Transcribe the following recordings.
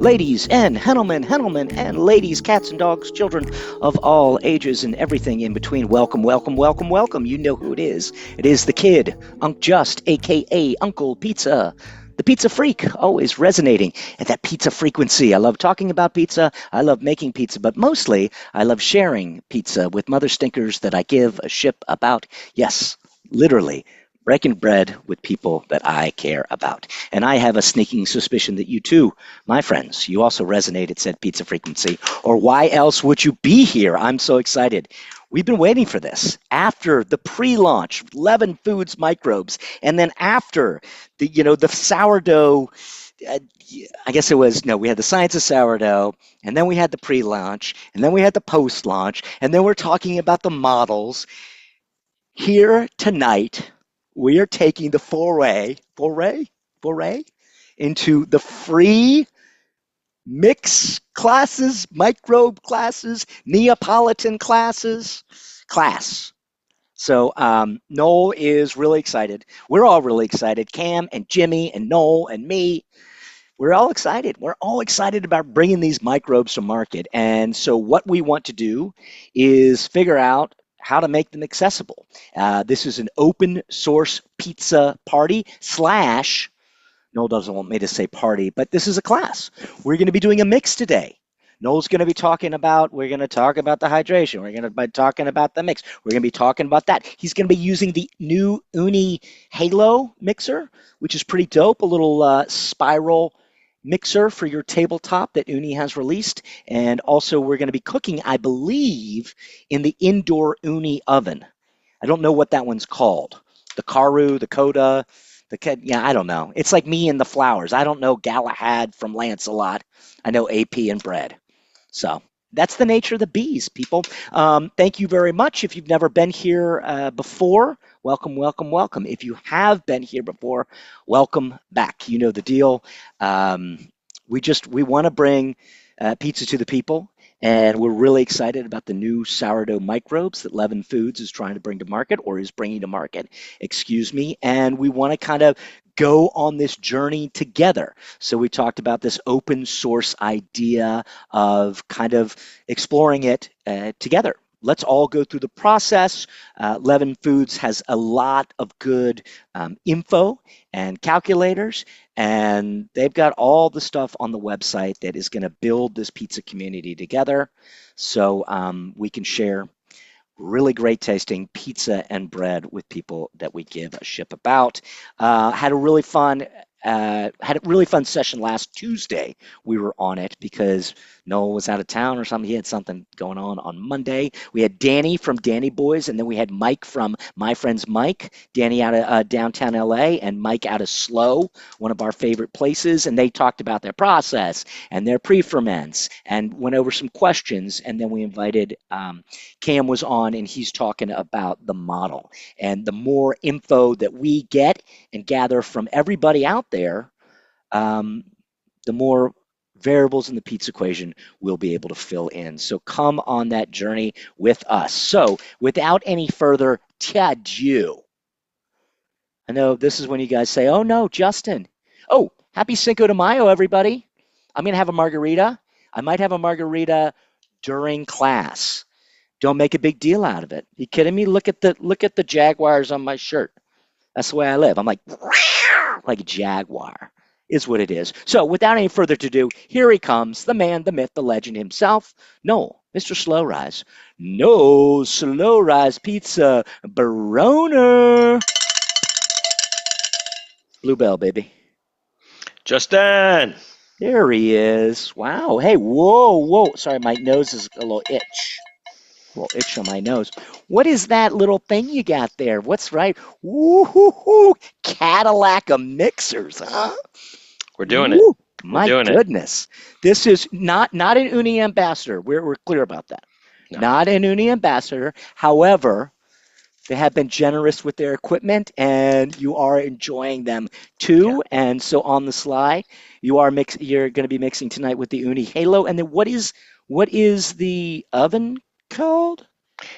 Ladies and gentlemen, and ladies, cats and dogs, children of all ages and everything in between, welcome, welcome, welcome, welcome. You know who it is. It is the kid, Unc Just, aka Uncle Pizza. The pizza freak, always resonating at that pizza frequency. I love talking about pizza. I love making pizza, but mostly I love sharing pizza with mother stinkers that I give a ship about. Yes, literally. Breaking bread with people that I care about. And I have a sneaking suspicion that you too, my friends, you also resonate at said pizza frequency. Or why else would you be here? I'm so excited. We've been waiting for this. After the pre-launch, Leaven Foods Microbes, and then after the sourdough, I guess it was, no, we had the science of sourdough, and then we had the pre-launch, and then we had the post-launch, and then we're talking about the models. Here tonight, we are taking the foray into the free mix classes, microbe classes, Neapolitan class. So Noel is really excited. We're all really excited. Cam and Jimmy and Noel and me, we're all excited. We're all excited about bringing these microbes to market. And so what we want to do is figure out how to make them accessible. This is an open source pizza party / Noel doesn't want me to say party, but this is a class. We're going to be doing a mix today. Noel's going to be talking about, we're going to talk about the hydration. We're going to be talking about the mix. We're going to be talking about that. He's going to be using the new Ooni Halo mixer, which is pretty dope, a little spiral mixer for your tabletop that Ooni has released. And also we're going to be cooking, I believe, in the indoor Ooni oven. I don't know what that one's called. The Karu, the Coda, I don't know. It's like me and the flowers. I don't know Galahad from Lancelot. I know AP and bread. So that's the nature of the bees, people. Thank you very much. If you've never been here before, welcome, welcome, welcome. If you have been here before, welcome back. You know the deal. We want to bring pizza to the people, and we're really excited about the new sourdough microbes that Leaven Foods is trying to bring to market, or is bringing to market, excuse me. And we want to kind of go on this journey together. So we talked about this open source idea of kind of exploring it together. Let's all go through the process. Leaven Foods has a lot of good info and calculators, and they've got all the stuff on the website that is going to build this pizza community together, so we can share really great tasting pizza and bread with people that we give a ship about. Had a really fun session last Tuesday. We were on it because Noel was out of town or something. He had something going on Monday. We had Danny from Danny Boys, and then we had Mike from My Friends Mike. Danny out of downtown LA, and Mike out of Slow, one of our favorite places. And they talked about their process and their pre-ferments and went over some questions. And then we invited Cam was on, and he's talking about the model. And the more info that we get and gather from everybody out there, the more variables in the pizza equation we'll be able to fill in. So come on that journey with us. So without any further ado, I know this is when you guys say, oh no, Justin. Oh, happy Cinco de Mayo, everybody. I'm going to have a margarita. I might have a margarita during class. Don't make a big deal out of it. You kidding me? Look at the Jaguars on my shirt. That's the way I live. I'm like a jaguar is what it is. So without any further ado, here he comes, the man, the myth, the legend himself, Noel, Mr. Slow Rise. No Slow Rise Pizza, Brohner. Bluebell, baby. Justin. There he is. Wow. Hey, whoa. Sorry, my nose is a little itch. A little itch on my nose. What is that little thing you got there? What's right? Woo-hoo-hoo. Cadillac of mixers, huh? We're doing it. My goodness. This is not an Ooni ambassador. We're clear about that. No. Not an Ooni ambassador. However, they have been generous with their equipment, and you are enjoying them too. Yeah. And so on the sly, you're going to be mixing tonight with the Ooni Halo. And then what is the oven called?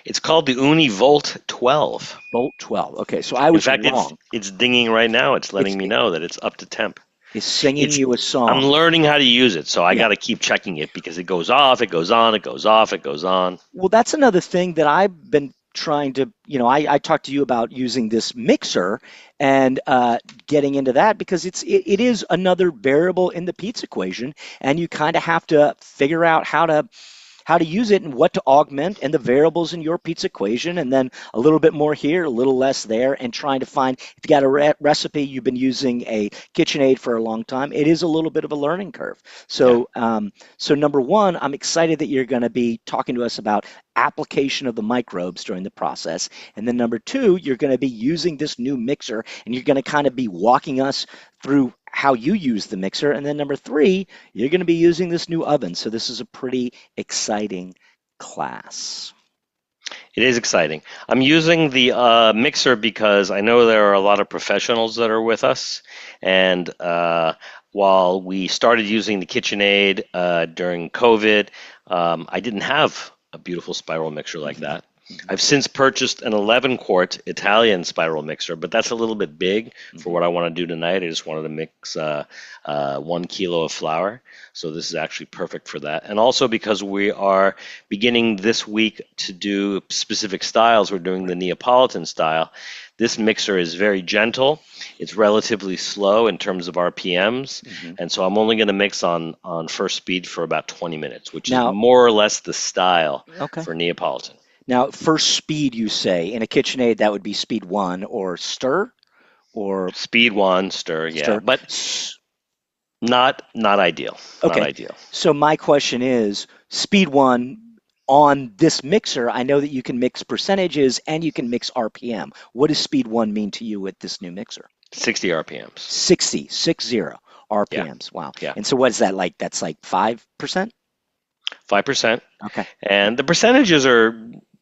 It's called the Ooni Volt 12. Volt 12. Okay, so I was wrong. It's dinging right now. It's letting me know that it's up to temp. is singing It's you a I'm song. learning how to use it, so I Yeah. got to keep checking it because it goes off, it goes on, it goes off, it goes on. Well, that's another thing that I've been trying to, I talked to you about using this mixer and getting into that because it is another variable in the pizza equation, and you kind of have to figure out how to use it and what to augment and the variables in your pizza equation, and then a little bit more here, a little less there, and trying to find if you got a recipe, you've been using a KitchenAid for a long time, it is a little bit of a learning curve. Yeah. So number one, I'm excited that you're going to be talking to us about application of the microbes during the process. And then number two, you're going to be using this new mixer and you're going to kind of be walking us through how you use the mixer. And then number three, you're going to be using this new oven. So this is a pretty exciting class. It is exciting. I'm using the mixer because I know there are a lot of professionals that are with us, and while we started using the KitchenAid during COVID, I didn't have a beautiful spiral mixer like Mhm, that. mhm, I've since purchased an 11-quart Italian spiral mixer, but that's a little bit big for mhm. what I want to do tonight. I just wanted to mix 1 kilo of flour, so this is actually perfect for that. And also because we are beginning this week to do specific styles, we're doing the Neapolitan style. This mixer is very gentle. It's relatively slow in terms of RPMs, Mhm. and so I'm only going to mix on first speed for about 20 minutes, which is Now, more or less the style okay. for Neapolitan. Now, first speed, you say in a KitchenAid that would be speed one or stir or Speed one, stir, yeah, stir. but S- not ideal. Not Okay. ideal. So my question is, speed one on this mixer, I know that you can mix percentages and you can mix RPM. What does speed one mean to you with this new mixer? 60 RPMs. 60 Yeah, RPMs. Wow. yeah, And so what is that like? That's like 5%? 5%. Okay. And the percentages are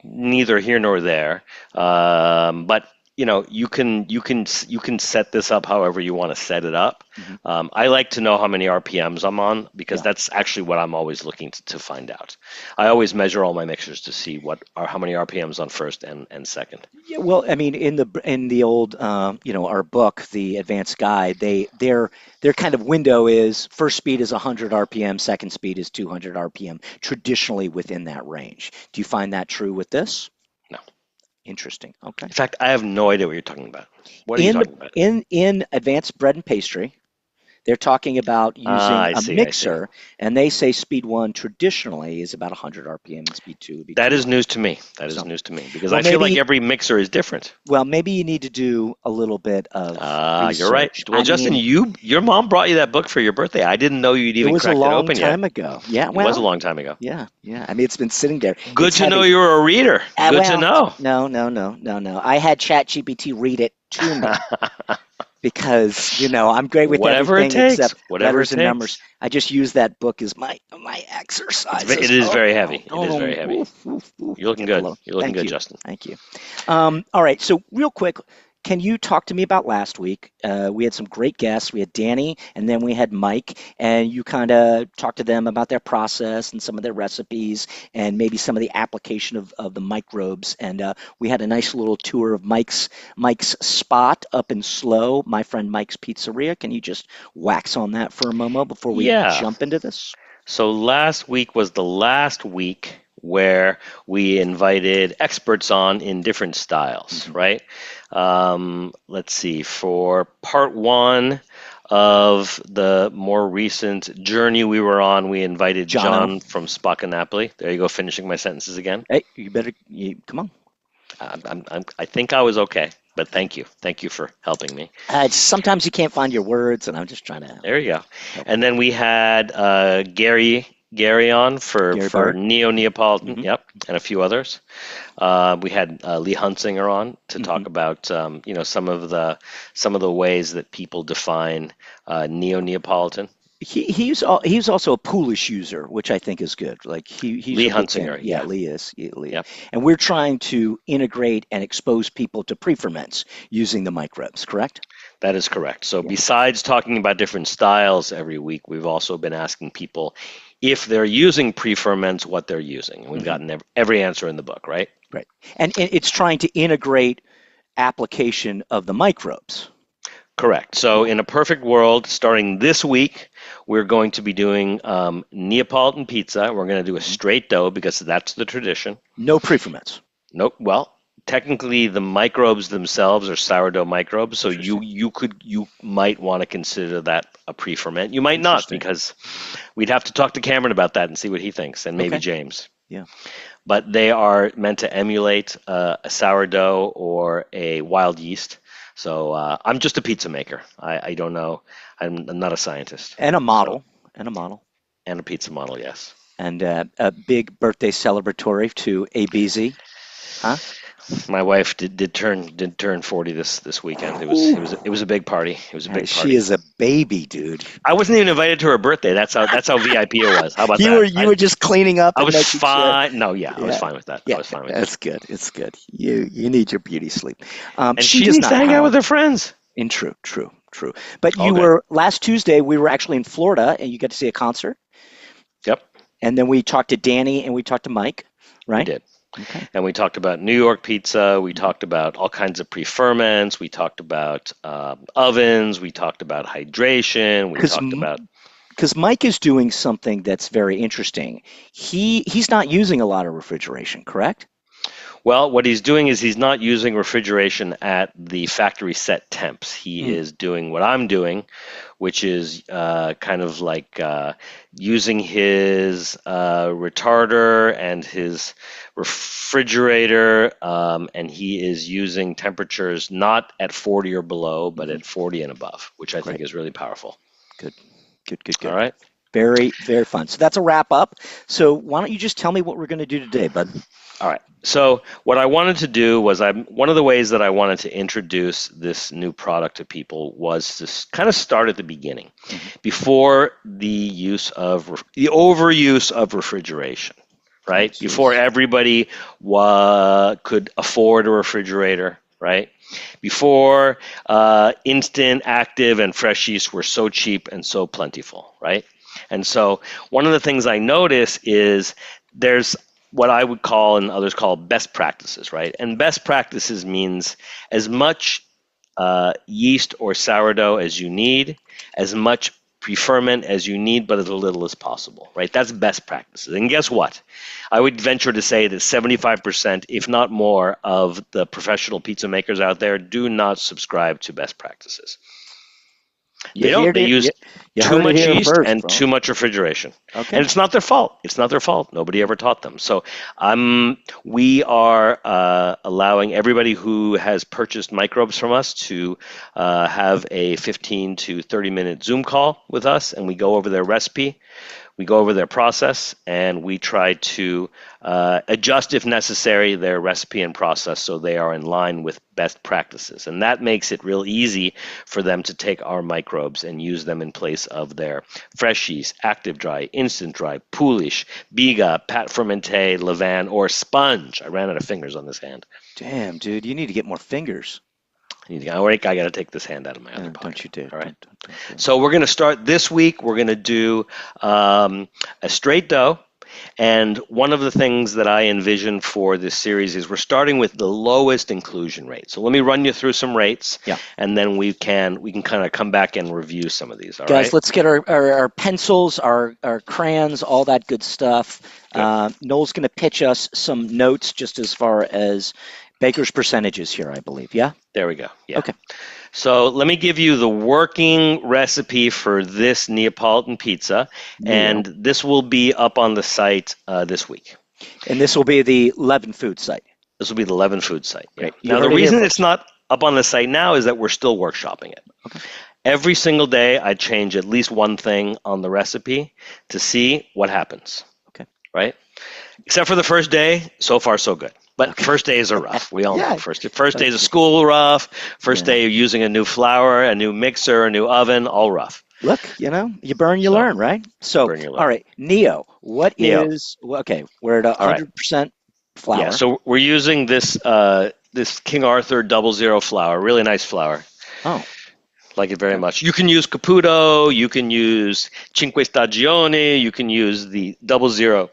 neither here nor there. But you can set this up however you want to set it up. Mhm. I like to know how many RPMs I'm on because Yeah. that's actually what I'm always looking to find out. I always measure all my mixers to see how many RPMs on first and second. Yeah, well, I mean, in the old, our book, the advanced guide, their kind of window is first speed is 100 RPM, second speed is 200 RPM, traditionally within that range. Do you find that true with this? No. Interesting. Okay. In fact, I have no idea what you're talking about. What are you In the talking about? in advanced bread and pastry, they're talking about Ah, using I a see, I see. mixer, and they say speed one traditionally is about 100 RPM, and speed two would be That is 200. news to me. That is So, news to me because well, I feel like maybe every mixer is different. well, maybe you need to do a little bit of Ah, you're right. research. Well, I Justin, mean, your mom brought you that book for your birthday. I didn't know you'd it even was a cracked it long open yet. time ago. Yeah, It was a well, long time ago. yeah, yeah. I mean, it's been sitting there. Good It's to know heavy. you're a reader. Good to Well, know. no, no, no, no, no. I had ChatGPT read it to me because, I'm great with Whatever it everything takes. except Whatever it letters and numbers. takes. I just use that book as my exercises. It is Oh, very heavy. It is very heavy. oof, oof, oof. You're looking Get the good. low. You're looking Thank good, you. Justin. Thank you. All right. So real quick, can you talk to me about last week? We had some great guests. We had Danny, and then we had Mike, and you kind of talked to them about their process and some of their recipes, and maybe some of the application of the microbes. And we had a nice little tour of Mike's spot up in Slow, my friend Mike's Pizzeria. Can you just wax on that for a moment before we Yeah. jump into this? So last week was the last week where we invited experts on in different styles, Mhm. right? Let's see. For part one of the more recent journey we were on, we invited Jono, John from Napoli. There you go, finishing my sentences again. hey, come on. I think I was okay, but thank you. Thank you for helping me. Sometimes you can't find your words, and I'm just trying to There you go. help And you. then we had Garri on for Gary for Bird. Neapolitan, Hmm. yep, and a few others. We had Lee Hunsinger on to Hmm. talk about some of the ways that people define Neapolitan. He's also a Polish user, which I think is good. Like he's Lee a big fan. Hunsinger, Yeah, yeah, Lee is. Yeah, Lee is. yep, And we're trying to integrate and expose people to pre-ferments using the microbes, correct? that is correct. So Yeah. besides talking about different styles every week, we've also been asking people if they're using pre-ferments, what they're using, and we've Hmm. gotten every answer in the book, right? Right. And it's trying to integrate application of the microbes. Correct. So in a perfect world, starting this week, we're going to be doing Neapolitan pizza. We're going to do a straight dough because that's the tradition. No pre-ferments. Nope. Well, technically, the microbes themselves are sourdough microbes, so you might want to consider that a pre-ferment. You might not, because we'd have to talk to Cameron about that and see what he thinks, and maybe James. Yeah. But they are meant to emulate a sourdough or a wild yeast. So I'm just a pizza maker. I don't know. I'm not a scientist. And a model. So, and a model. And a pizza model, yes. And a big birthday celebratory to ABZ. Huh? My wife did turn 40 this weekend. It was a big party. It was a big party. She is a baby, dude. I wasn't even invited to her birthday. That's how VIP it was. How about that? You were just cleaning up. I was fine. Sure. No, I was fine with that. Yeah, I was fine with that's good. It's good. You need your beauty sleep. And she needs to hang out with her friends. True. But you were last Tuesday. We were actually in Florida, and you got to see a concert. Yep. And then we talked to Danny and we talked to Mike. Right. We did. Okay. And we talked about New York pizza. We talked about all kinds of pre-ferments. We talked about ovens. We talked about hydration. We talked about... Because Mike is doing something that's very interesting. He's not using a lot of refrigeration, correct? Well, what he's doing is he's not using refrigeration at the factory set temps. He is doing what I'm doing, which is kind of like using his retarder and his refrigerator, and he is using temperatures not at 40 or below, but at 40 and above, which I think is really powerful. Good. All right. Very, very fun. So that's a wrap up. So why don't you just tell me what we're going to do today, bud? All right. So what I wanted to do was one of the ways that I wanted to introduce this new product to people was to kind of start at the beginning, before the overuse of refrigeration, right? Jeez. Before everybody could afford a refrigerator, right? Before instant, active, and fresh yeast were so cheap and so plentiful, right? And so one of the things I notice is there's what I would call and others call best practices, right? And best practices means as much yeast or sourdough as you need, as much pre-ferment as you need, but as little as possible, right? That's best practices. And guess what? I would venture to say that 75%, if not more, of the professional pizza makers out there do not subscribe to best practices. They don't. They use too much yeast and too much refrigeration. Okay. And it's not their fault. Nobody ever taught them. So we are allowing everybody who has purchased microbes from us to have a 15 to 30-minute Zoom call with us, and we go over their recipe. We go over their process, and we try to adjust, if necessary, their recipe and process so they are in line with best practices. And that makes it real easy for them to take our microbes and use them in place of their fresh yeast, active dry, instant dry, poolish, biga, pat fermenté, levain, or sponge. I ran out of fingers on this hand. Damn, dude, you need to get more fingers. I got to take this hand out of my other pocket. Don't you dare. All right. Don't. So we're going to start this week. We're going to do a straight dough. And one of the things that I envision for this series is we're starting with the lowest inclusion rate. So let me run you through some rates, and then we can kind of come back and review some of these. All Guys, right? Let's get our pencils, our crayons, all that good stuff. Good. Noel's going to pitch us some notes just as far as baker's percentages here, I believe. Yeah? There we go. Yeah. Okay. So let me give you the working recipe for this Neapolitan pizza, and this will be up on the site this week. And this will be the Leaven Foods site. This will be the Leaven Foods site. Yeah. Now, the reason it's not up on the site now is that we're still workshopping it. Okay. Every single day, I change at least one thing on the recipe to see what happens. Okay. Right? Except for the first day, so far so good. But first days are rough. We all know. First days of school rough. First day of using a new flour, a new mixer, a new oven, all rough. Look, you burn, you learn, right? So, all right, Neo, is, okay, we're at 100% flour. Yeah, so we're using this King Arthur 00 flour, really nice flour. Oh. Like it very much. You can use Caputo, you can use Cinque Stagioni, you can use the 00.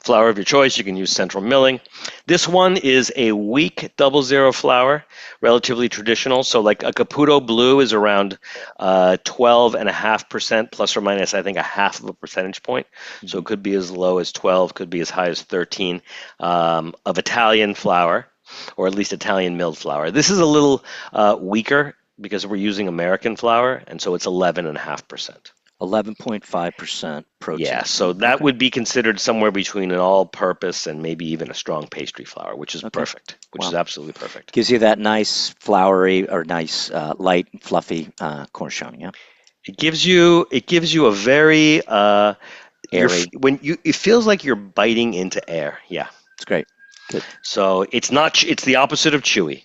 Flour of your choice, you can use central milling. This one is a weak 00 flour, relatively traditional. So like a Caputo Blue is around 12.5% plus or minus, I think, a half of a percentage point. So it could be as low as 12, could be as high as 13 of Italian flour, or at least Italian milled flour. This is a little weaker because we're using American flour, and so it's 11.5%. 11.5% protein. Yeah, so that would be considered somewhere between an all-purpose and maybe even a strong pastry flour, which is perfect, which is absolutely perfect. Gives you that nice floury or nice light, fluffy cornichon. Yeah. It gives you a very airy. It feels like you're biting into air. Yeah, it's great. Good. So it's the opposite of chewy.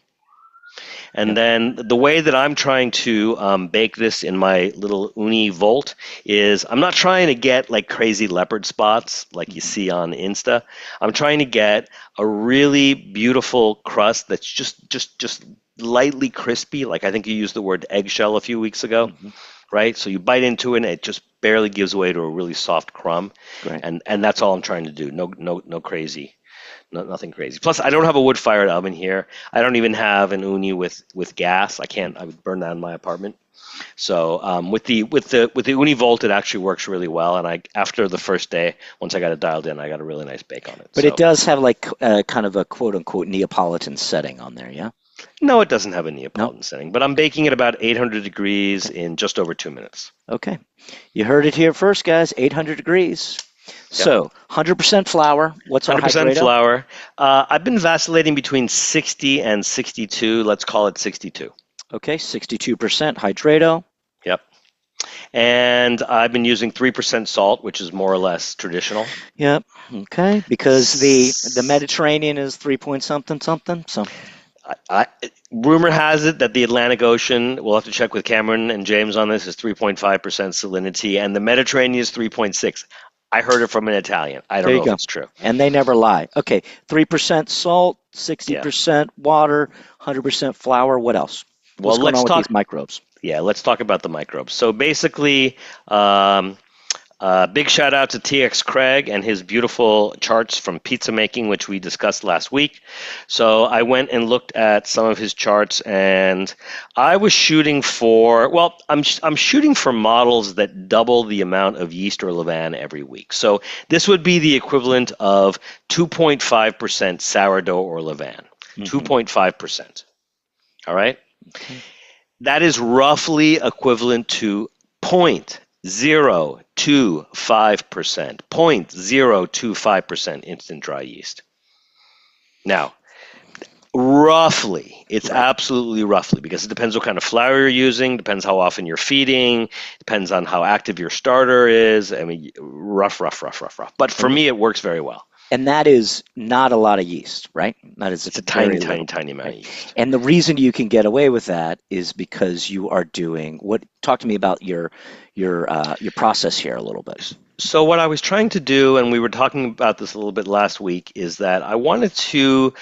And then the way that I'm trying to bake this in my little Ooni Volt is I'm not trying to get like crazy leopard spots like you see on Insta. I'm trying to get a really beautiful crust that's just lightly crispy. Like I think you used the word eggshell a few weeks ago, right? So you bite into it and it just barely gives way to a really soft crumb. Great. And that's all I'm trying to do. No crazy. Nothing crazy. Plus, I don't have a wood-fired oven here. I don't even have an Ooni with gas. I would burn that in my apartment. So with the Ooni Volt, it actually works really well. And after the first day, once I got it dialed in, I got a really nice bake on it. But it does have like kind of a quote-unquote Neapolitan setting on there, yeah? No, it doesn't have a Neapolitan setting. But I'm baking at about 800 degrees in just over 2 minutes. Okay. You heard it here first, guys. 800 degrees. So 100% flour. What's our 100% flour. I've been vacillating between 60 and 62. Let's call it 62. Okay, 62% hydrato. Yep. And I've been using 3% salt, which is more or less traditional. Yep. Okay, because the Mediterranean is 3 point something. So. Rumor has it that the Atlantic Ocean, we'll have to check with Cameron and James on this, is 3.5% salinity, and the Mediterranean is 3.6. I heard it from an Italian. I don't know if it's true. And they never lie. Okay, 3% salt, 60% water, 100% flour. What else? What's going on with these microbes? Yeah, let's talk about the microbes. So basically, big shout out to TXCRAIG and his beautiful charts from pizza making, which we discussed last week. So I went and looked at some of his charts, and I was shooting for, I'm shooting for models that double the amount of yeast or levain every week. So this would be the equivalent of 2.5% sourdough or levain. 2.5%. All right? Okay. That is roughly equivalent to 0.025%, 0.025% instant dry yeast. Now, roughly, it's absolutely roughly, because it depends what kind of flour you're using, depends how often you're feeding, depends on how active your starter is. I mean, rough. But for me, it works very well. And that is not a lot of yeast, right? It's a tiny amount of yeast. And the reason you can get away with that is because you are doing what? Talk to me about your process here a little bit. So what I was trying to do, and we were talking about this a little bit last week, is that I wanted to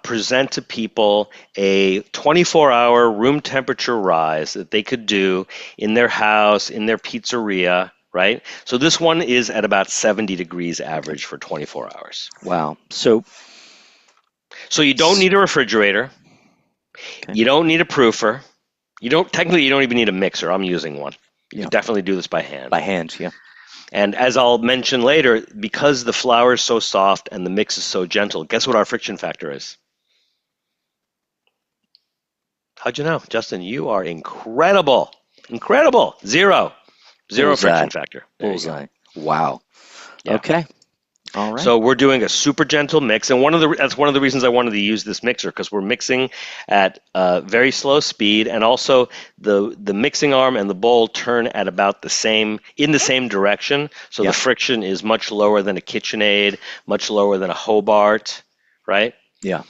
present to people a 24-hour room temperature rise that they could do in their house, in their pizzeria. Right? So this one is at about 70 degrees average for 24 hours. Wow. So you don't need a refrigerator. Okay. You don't need a proofer. Technically, you don't even need a mixer. I'm using one. You can definitely do this by hand. By hand, yeah. And as I'll mention later, because the flour is so soft and the mix is so gentle, guess what our friction factor is? How'd you know? Justin, you are incredible. Incredible. Zero friction factor. Bullseye. Wow. Yeah. Okay. All right. So we're doing a super gentle mix, and that's one of the reasons I wanted to use this mixer, because we're mixing at very slow speed, and also the mixing arm and the bowl turn at about in the same direction. So the friction is much lower than a KitchenAid, much lower than a Hobart, right? Yeah.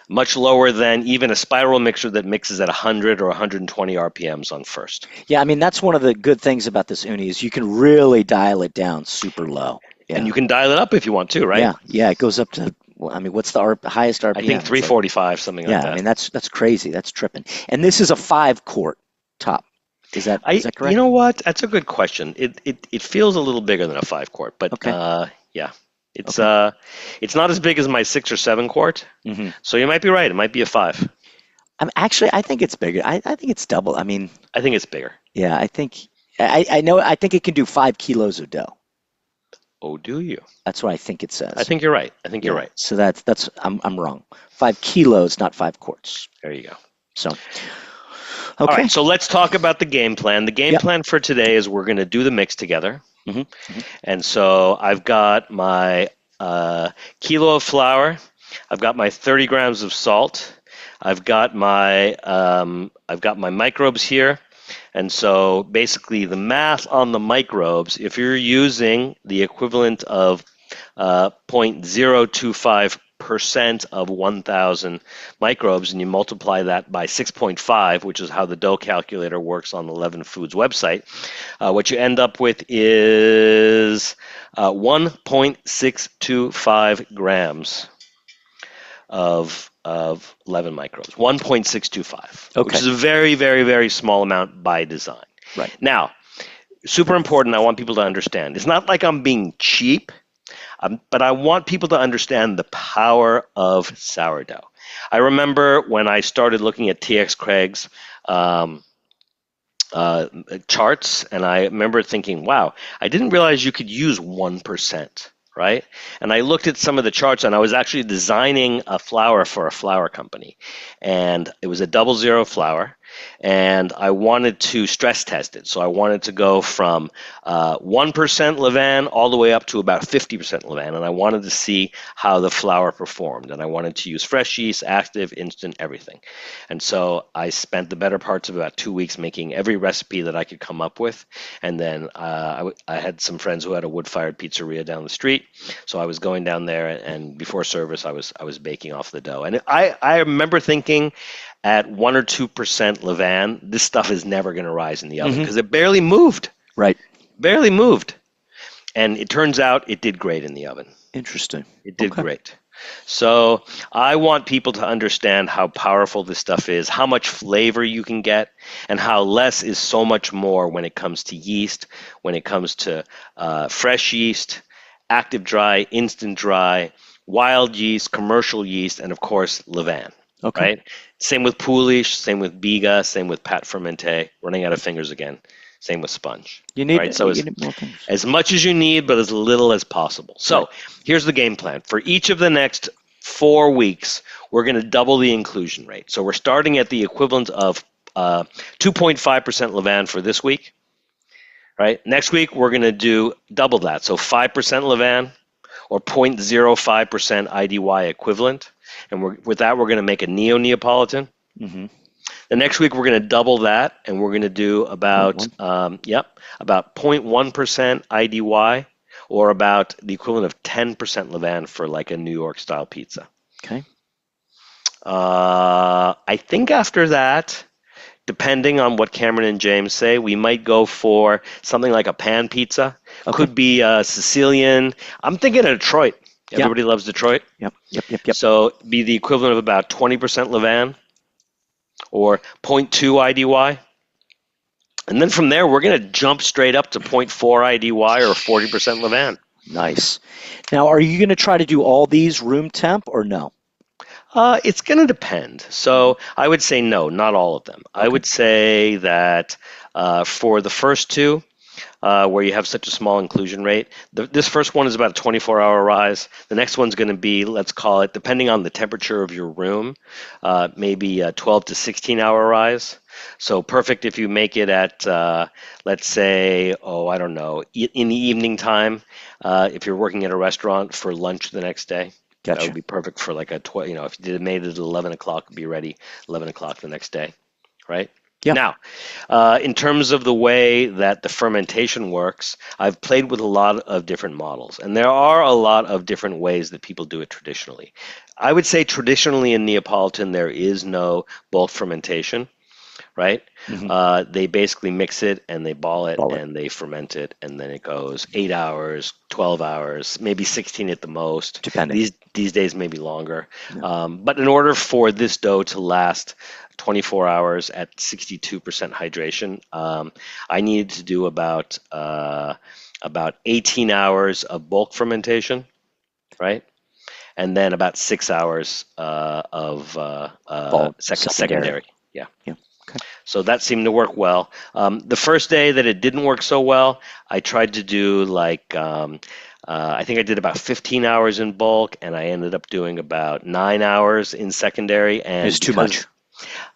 Much lower than even a spiral mixer that mixes at 100 or 120 RPMs on first. Yeah, I mean, that's one of the good things about this Ooni is you can really dial it down super low. Yeah. And you can dial it up if you want to, right? Yeah, it goes up to, what's the highest RPM? I think 345, something like that. Yeah, I mean, that's crazy. That's tripping. And this is a 5-quart top. Is that correct? You know what? That's a good question. It feels a little bigger than a 5-quart, but okay. Yeah. It's Okay. it's not as big as my 6 or 7 quart, Hmm. so you might be right. It might be a 5. Actually, I think it's bigger. I think it's double. I mean, I think it's bigger. yeah, I know. I think it can do 5 kilos of dough. Oh, do you? That's what I think it I says. think you're right. I think you're Yeah. right. So that's I'm wrong. 5 kilos, not 5 quarts. There you go. So All right, okay. so let's talk about the game plan. The game Yep. plan for today is we're going to do the mix together. Hmm. Hmm. And so I've got my kilo of flour. I've got my 30 grams of salt. I've got my microbes here. And so basically the math on the microbes, if you're using the equivalent of 0.025% of 1,000 microbes, and you multiply that by 6.5, which is how the dough calculator works on the Leaven Foods website, what you end up with is 1.625 grams of leaven microbes, 1.625, which Okay. is a very, very, very small amount by design. Right. Now, super important, I want people to understand. It's not like I'm being cheap, but I want people to understand the power of sourdough. I remember when I started looking at TXCRAIG's charts, and I remember thinking, wow, I didn't realize you could use 1%, right? And I looked at some of the charts, and I was actually designing a flour for a flour company, and it was a 00 flour, and I wanted to stress test it. So I wanted to go from 1% levain all the way up to about 50% levain, and I wanted to see how the flour performed, and I wanted to use fresh yeast, active, instant, everything. And so I spent the better parts of about 2 weeks making every recipe that I could come up with. And then I had some friends who had a wood-fired pizzeria down the street. So I was going down there, and before service, I was baking off the dough. And I remember thinking at 1 or 2% levain, this stuff is never going to rise in the oven Hmm. because it barely moved. Right. Barely moved. And it turns out it did great in the oven. Interesting. It did Okay. great. So I want people to understand how powerful this stuff is, how much flavor you can get, and how less is so much more when it comes to yeast, when it comes to fresh yeast, active dry, instant dry, wild yeast, commercial yeast, and of course, levain. Okay. Right? Same with Poolish, same with Biga, same with Pat Fermente. Running out of fingers again. Same with sponge. You need Right? So you need more things. as much as you need, but as little as possible. So Right. here's the game plan. For each of the next 4 weeks, we're going to double the inclusion rate. So we're starting at the equivalent of 2.5% levain for this week. Right? Next week, we're going to do double that. So 5% levain or 0.05% IDY equivalent. And with that, we're going to make a Neapolitan. Hmm. The next week, we're going to double that, and we're going to do about, about 0.1% IDY, or about the equivalent of 10% levain for like a New York style pizza. Okay. I think after that, depending on what Cameron and James say, we might go for something like a pan pizza. Okay. Could be Sicilian. I'm thinking of Detroit. Yep. Everybody loves Detroit. Yep. Yep. Yep. Yep. So be the equivalent of about 20% levain or 0.2 IDY. And then from there, we're going to jump straight up to 0.4 IDY or 40% levain. Nice. Now, are you going to try to do all these room temp or no? It's going to depend. So I would say no, not all of them. I Okay. would say that for the first two, where you have such a small inclusion rate, this first one is about a 24-hour rise. The next one's going to be, let's call it, depending on the temperature of your room, maybe a 12 to 16-hour rise. So perfect if you make it at, let's say, I don't know, in the evening time, if you're working at a restaurant for lunch the next day. That Gotcha. would be perfect for like a, if you made it at 11 o'clock, it'd be ready 11 o'clock the next day, right? Yeah. Now, in terms of the way that the fermentation works, I've played with a lot of different models, and there are a lot of different ways that people do it traditionally. I would say traditionally in Neapolitan, there is no bulk fermentation, right? Hmm. They basically mix it and they ball it Ball it. and they ferment it, and then it goes 8 hours, 12 hours, maybe 16 at the most. Depending. These days, maybe longer. Yeah. But in order for this dough to last 24 hours at 62% hydration, I needed to do about 18 hours of bulk fermentation. right? And then about 6 hours of Bulk secondary. Yeah. Yeah. Okay. So that seemed to work well. The first day that it didn't work so well, I tried to do like, I think I did about 15 hours in bulk, and I ended up doing about 9 hours in secondary. And It's too much.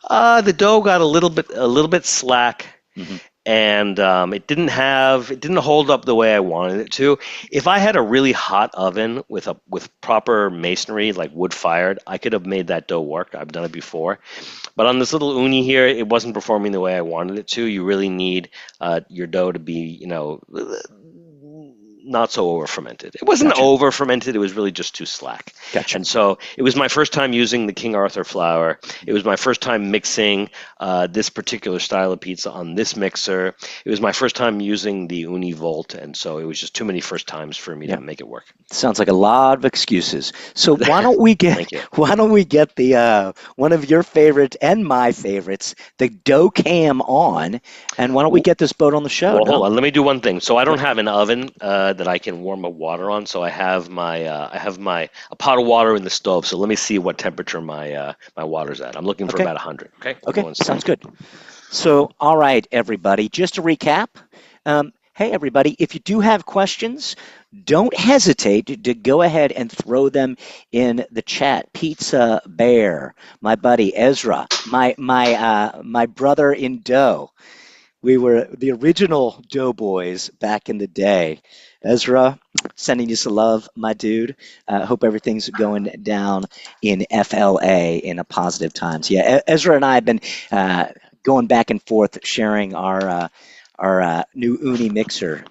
The dough got a little bit slack, Mm-hmm. and it didn't hold up the way I wanted it to. If I had a really hot oven with proper masonry, like wood fired, I could have made that dough work. I've done it before. But on this little Ooni here, it wasn't performing the way I wanted it to. You really need your dough to be, not so over fermented. It wasn't Gotcha. over fermented. It was really just too slack. Gotcha. And so it was my first time using the King Arthur flour. It was my first time mixing this particular style of pizza on this mixer. It was my first time using the Ooni Volt, and so it was just too many first times for me to make it work. Sounds like a lot of excuses. So why don't we get the one of your favorites and my favorites, the dough cam on, and why don't we get this boat on the show? Well, hold on. Let me do one thing. So I don't have an oven that I can warm up water on. So I have a pot of water in the stove. So let me see what temperature my water's at. I'm looking for about 100. Okay. Okay. Sounds good. So all right, everybody. Just to recap. Hey, everybody. If you do have questions, don't hesitate to go ahead and throw them in the chat. Pizza Bear, my buddy Ezra, my brother in dough. We were the original Doughboys back in the day. Ezra, sending you some love, my dude. Hope everything's going down in FLA in a positive times. Yeah, Ezra and I have been going back and forth sharing our new Ooni mixer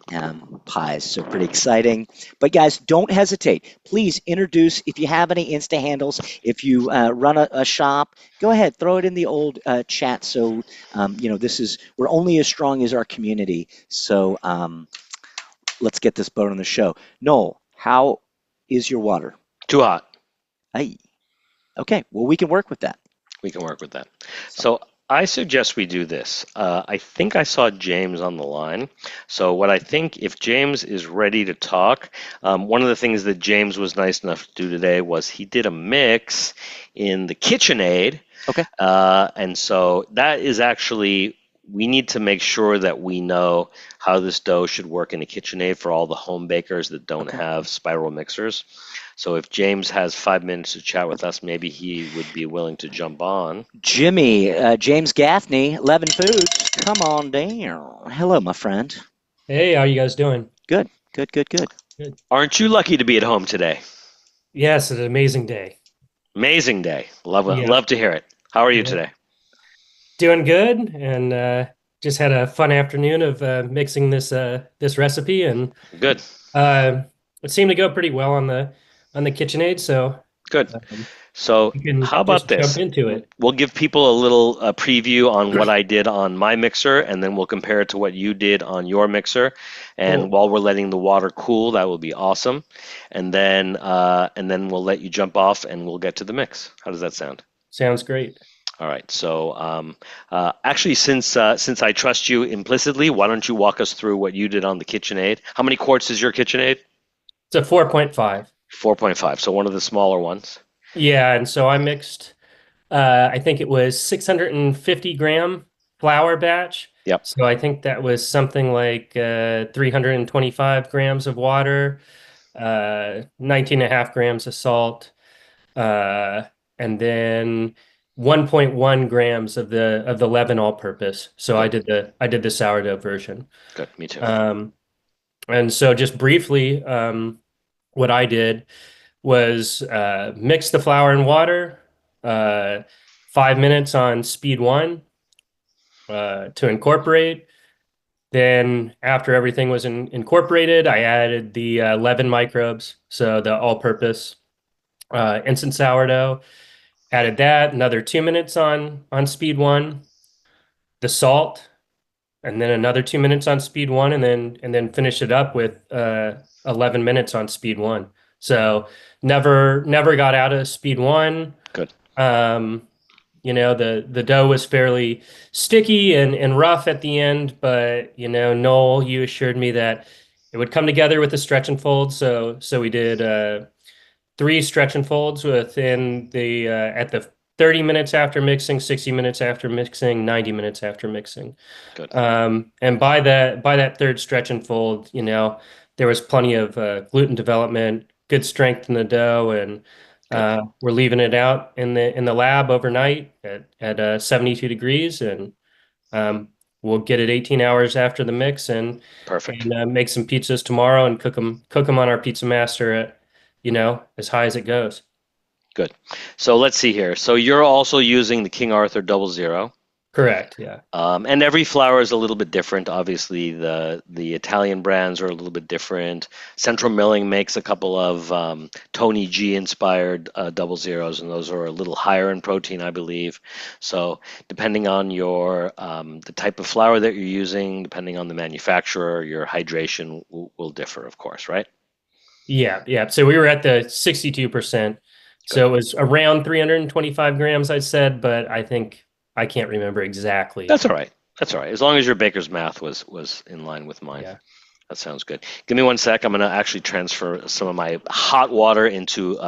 pies, so pretty exciting. But guys, don't hesitate. Please introduce, if you have any Insta handles, if you run a shop, go ahead, throw it in the old chat. So, we're only as strong as our community. So let's get this boat on the show. Noel, how is your water? Too hot. Hey, okay, well, we can work with that. We can work with that. So I suggest we do this. I think I saw James on the line. So what I think, if James is ready to talk, one of the things that James was nice enough to do today was he did a mix in the KitchenAid. Okay. And so that is actually, we need to make sure that we know how this dough should work in a KitchenAid for all the home bakers that don't have spiral mixers. So if James has 5 minutes to chat with us, maybe he would be willing to jump on. James Gaffney, Leaven Foods, come on down. Hello, my friend. Hey, how you guys doing? Good. Aren't you lucky to be at home today? Yes, it's an amazing day. Amazing day. Love to hear it. How are you today? Doing good, and just had a fun afternoon of mixing this recipe, and good. It seemed to go pretty well on the KitchenAid. So good. So how about this? Jump into it. We'll give people a little preview on what I did on my mixer, and then we'll compare it to what you did on your mixer. And Cool. while we're letting the water cool, that will be awesome. And then we'll let you jump off, and we'll get to the mix. How does that sound? Sounds great. All right. So actually, since I trust you implicitly, why don't you walk us through what you did on the KitchenAid? How many quarts is your KitchenAid? It's a 4.5. 4.5. So one of the smaller ones. Yeah, and so I mixed, I think it was 650 gram flour batch. Yep. So I think that was something like 325 grams of water, 19 and a half grams of salt, and then 1.1 grams of the leaven all-purpose. So I did the sourdough version. Good, me too. And so just briefly, what I did was mix the flour and water, 5 minutes on speed 1 to incorporate. Then after everything was incorporated, I added the leaven microbes, so the all-purpose instant sourdough. Added that, another 2 minutes on speed 1, the salt, and then another 2 minutes on speed 1, and then finish it up with 11 minutes on speed 1. So never got out of speed 1. Good. The dough was fairly sticky and rough at the end, but Noel, you assured me that it would come together with the stretch and fold. So we did 3 stretch and folds within the at the 30 minutes after mixing, 60 minutes after mixing, 90 minutes after mixing. Good. And by that third stretch and fold, there was plenty of gluten development, good strength in the dough, and Good. we're leaving it out in the lab overnight at 72 degrees, and we'll get it 18 hours after the mix, and Perfect. make some pizzas tomorrow and cook them on our Pizza Master at as high as it goes. Good. So let's see here. So you're also using the King Arthur 00. Correct. Yeah. And every flour is a little bit different. Obviously, the Italian brands are a little bit different. Central Milling makes a couple of Tony G inspired 00s, and those are a little higher in protein, I believe. So depending on your the type of flour that you're using, depending on the manufacturer, your hydration will differ, of course, right? Yeah. Yeah. So we were at the 62%. So it was around 325 grams, I said, but I can't remember exactly. That's all right. That's all right. As long as your baker's math was in line with mine. Yeah. That sounds good. Give me 1 sec. I'm going to actually transfer some of my hot water into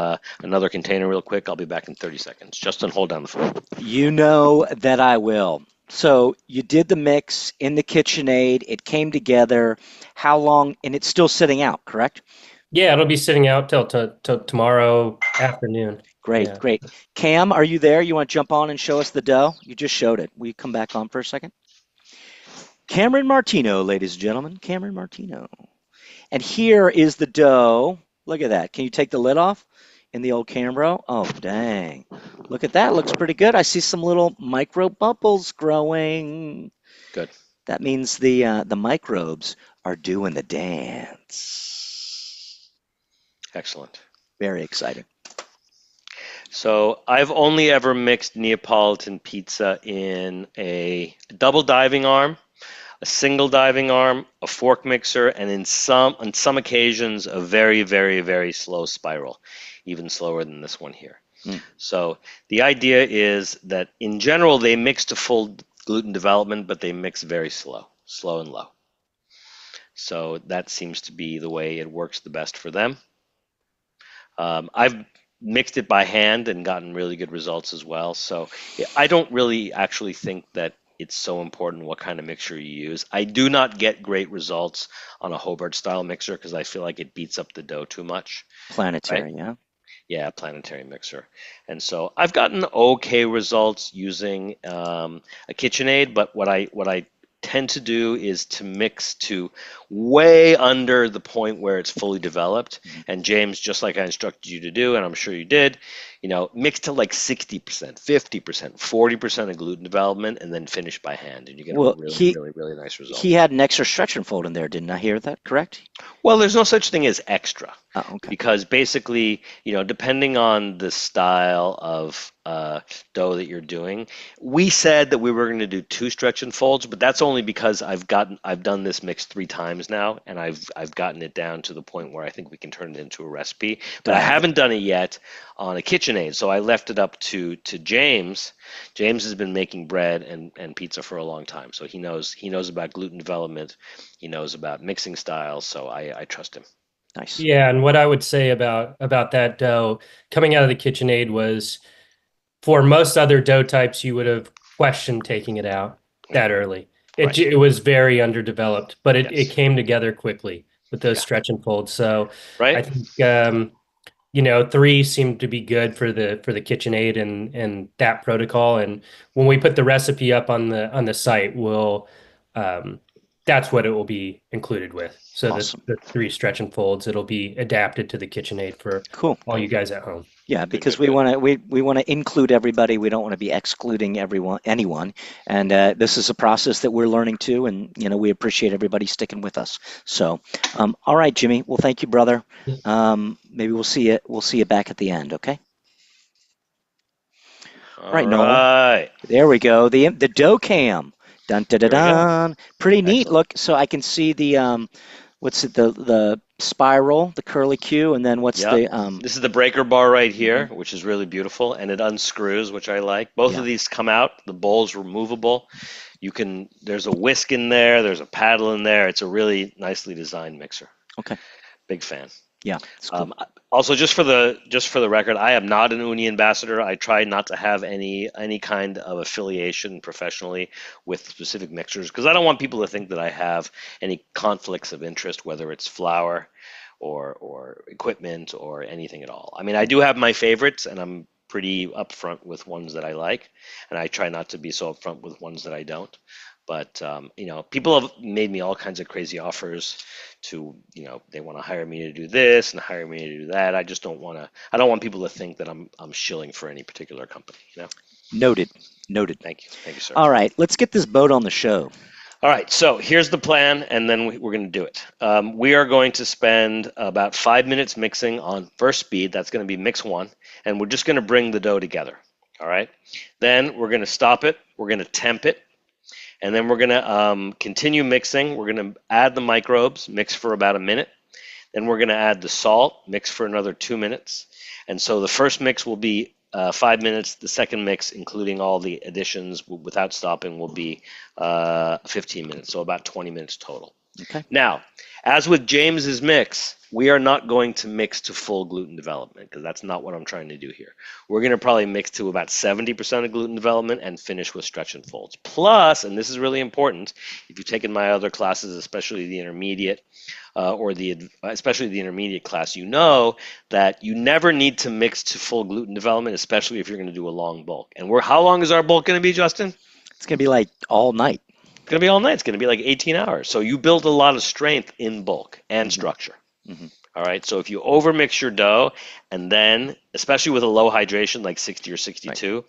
another container real quick. I'll be back in 30 seconds. Justin, hold down the phone. You know that I will. So you did the mix in the KitchenAid. It came together. How long? And it's still sitting out, correct? Yeah, it'll be sitting out till tomorrow afternoon. Great, Yeah. great. Cam, are you there? You want to jump on and show us the dough? You just showed it. Will you come back on for a second? Cameron Martino, ladies and gentlemen. Cameron Martino. And here is the dough. Look at that. Can you take the lid off in the old Cambro? Oh, dang. Look at that. Looks pretty good. I see some little micro bubbles growing. Good. That means the microbes are doing the dance. Excellent. Very exciting. So I've only ever mixed Neapolitan pizza in a double diving arm, a single diving arm, a fork mixer, and on some occasions a very, very, very slow spiral, even slower than this one here. So the idea is that in general they mix to full gluten development, but they mix very slow and low. So that seems to be the way it works the best for them. I've mixed it by hand and gotten really good results as well. So I don't really actually think that it's so important what kind of mixture you use. I do not get great results on a Hobart style mixer because I feel like it beats up the dough too much. Planetary, right? yeah. Yeah, planetary mixer. And so I've gotten okay results using a KitchenAid, but what I tend to do is to mix to way under the point where it's fully developed. And James, just like I instructed you to do, and I'm sure you did, mix to like 60%, 50%, 40% of gluten development, and then finish by hand, and you get a really, really, really nice result. He had an extra stretch and fold in there, didn't I hear that correct? Well, there's no such thing as extra. Oh, okay. Because basically, depending on the style of dough that you're doing, we said that we were going to do 2 stretch and folds, but that's only because I've done this mix 3 times now, and I've gotten it down to the point where I think we can turn it into a recipe. But I haven't done it yet on a KitchenAid, so I left it up to James. James has been making bread and pizza for a long time, so he knows about gluten development, he knows about mixing styles, so I trust him. Nice. Yeah, and what I would say about that dough coming out of the KitchenAid was, for most other dough types, you would have questioned taking it out that early. It was very underdeveloped, but it came together quickly with those stretch and folds. So I think 3 seemed to be good for the KitchenAid and that protocol. And when we put the recipe up on the site, we'll that's what it will be included with. So Awesome. the 3 stretch and folds, it'll be adapted to the KitchenAid for all you guys at home. Yeah, because we want to include everybody. We don't want to be excluding anyone. And this is a process that we're learning too, and we appreciate everybody sticking with us. So, all right, Jimmy. Well, thank you, brother. Maybe we'll see you back at the end. Okay. All right, Noel. There we go. The dough cam. Dun dun dun dun. Pretty neat. Excellent. Look, so I can see the what's it, the spiral, the curly Q, and then what's the This is the breaker bar right here, which is really beautiful, and it unscrews, which I like. Both of these come out. The bowl's removable. There's a whisk in there. There's a paddle in there. It's a really nicely designed mixer. Okay. Big fan. Yeah. It's cool. Also, just for the record, I am not an Ooni ambassador. I try not to have any kind of affiliation professionally with specific mixers because I don't want people to think that I have any conflicts of interest, whether it's flour or equipment or anything at all. I mean, I do have my favorites, and I'm pretty upfront with ones that I like, and I try not to be so upfront with ones that I don't. But people have made me all kinds of crazy offers to, they want to hire me to do this and hire me to do that. I just don't want to. I don't want people to think that I'm shilling for any particular company. Noted. Thank you, sir. All right, let's get this boat on the show. All right, so here's the plan, and then we're going to do it. We are going to spend about 5 minutes mixing on first speed. That's going to be mix 1, and we're just going to bring the dough together. All right, then we're going to stop it. We're going to temp it. And then we're going to continue mixing. We're going to add the microbes, mix for about a minute. Then we're going to add the salt, mix for another 2 minutes. And so the first mix will be 5 minutes. The second mix, including all the additions without stopping, will be 15 minutes. So about 20 minutes total. Okay. Now, as with James's mix, we are not going to mix to full gluten development because that's not what I'm trying to do here. We're going to probably mix to about 70% of gluten development and finish with stretch and folds. Plus, and this is really important, if you've taken my other classes, especially the intermediate especially the intermediate class, you know that you never need to mix to full gluten development, especially if you're going to do a long bulk. And how long is our bulk going to be, Justin? It's going to be like all night. It's going to be all night. It's going to be like 18 hours. So you build a lot of strength in bulk and structure. Mm-hmm. All right. So if you overmix your dough, and then, especially with a low hydration like 60 or 62, right,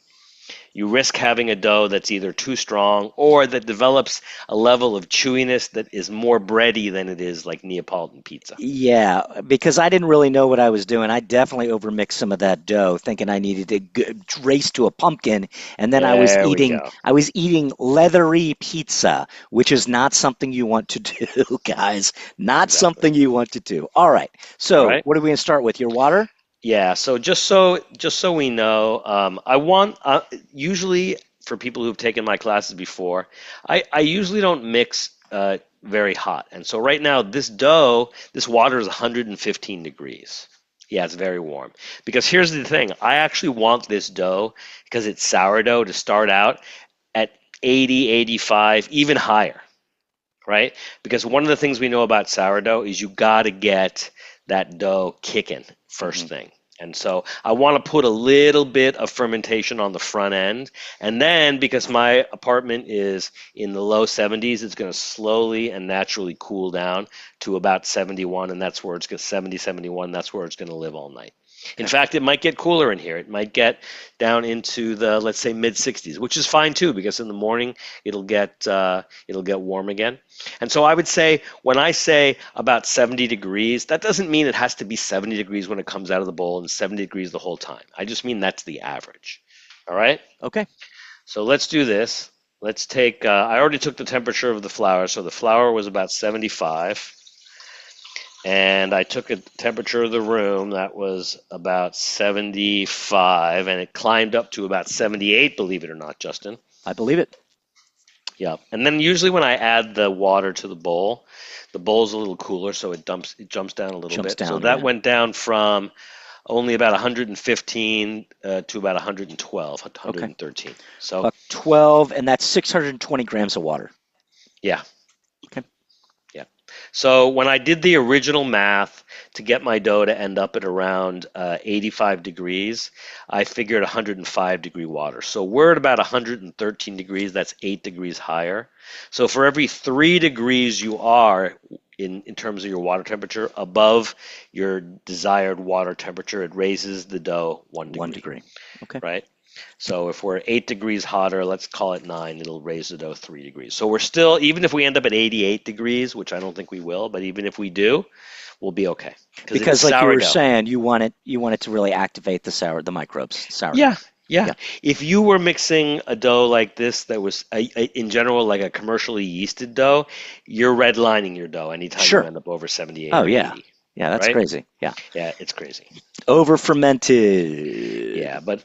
you risk having a dough that's either too strong or that develops a level of chewiness that is more bready than it is like Neapolitan pizza. Yeah, because I didn't really know what I was doing. I definitely overmixed some of that dough, thinking I needed to race to a pumpkin, and then I was eating leathery pizza, which is not something you want to do, guys. Not something you want to do. All right. So, what are we going to start with? Your water? Yeah, so just so we know, I want usually for people who've taken my classes before, I usually don't mix very hot, and so right now this water is 115 degrees. Yeah, it's very warm. Because here's the thing, I actually want this dough, because it's sourdough, to start out at 80, 85, even higher, right? Because one of the things we know about sourdough is you got to get that dough kicking first thing. And so I want to put a little bit of fermentation on the front end. And then because my apartment is in the low 70s, it's going to slowly and naturally cool down to about 71. And that's where it's going to 70, 71. That's where it's going to live all night. In fact, it might get cooler in here. It might get down into the, let's say, mid 60s, which is fine too, because in the morning it'll get warm again. And so I would say, when I say about 70 degrees, that doesn't mean it has to be 70 degrees when it comes out of the bowl and 70 degrees the whole time. I just mean that's the average. All right? Okay. So let's do this. Let's take, I already took the temperature of the flour. So the flour was about 75. And I took a temperature of the room that was about 75, and it climbed up to about 78, believe it or not, Justin. I believe it. Yeah. And then usually when I add the water to the bowl's a little cooler, so it jumps down a little bit. So that went down from only about 115 to about 112, 113. Okay. So about 12, and that's 620 grams of water. Yeah. Okay. Yeah. So when I did the original math to get my dough to end up at around 85 degrees, I figured 105 degree water. So we're at about 113 degrees. That's 8 degrees higher. So for every 3 degrees you are in terms of your water temperature above your desired water temperature, it raises the dough 1 degree. 1 degree. Okay. Right? So if we're 8 degrees hotter, let's call it 9, it'll raise the dough 3 degrees. So we're still, even if we end up at 88 degrees, which I don't think we will, but even if we do, we'll be okay. Because like you were saying, you want it to really activate the microbes. Sourdough. Yeah. If you were mixing a dough like this that was, in general, like a commercially yeasted dough, you're redlining your dough anytime you end up over 78 or 80. Yeah, that's crazy. Yeah, it's crazy. Over fermented. Yeah, but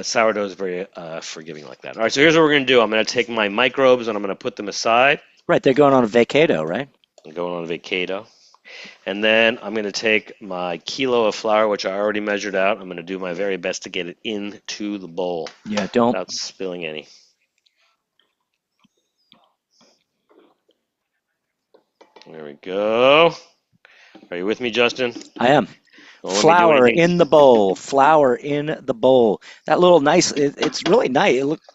sourdough is very forgiving like that. All right, so here's what we're going to do. I'm going to take my microbes and I'm going to put them aside. Right, they're going on a vacado, right? I'm going on a vacado. And then I'm going to take my kilo of flour, which I already measured out. I'm going to do my very best to get it into the bowl Yeah, don't. without spilling any. There we go. Are you with me, Justin? I am. Don't let me do Flour anything. in the bowl. Flour in the bowl. That little nice. It's really nice. It looks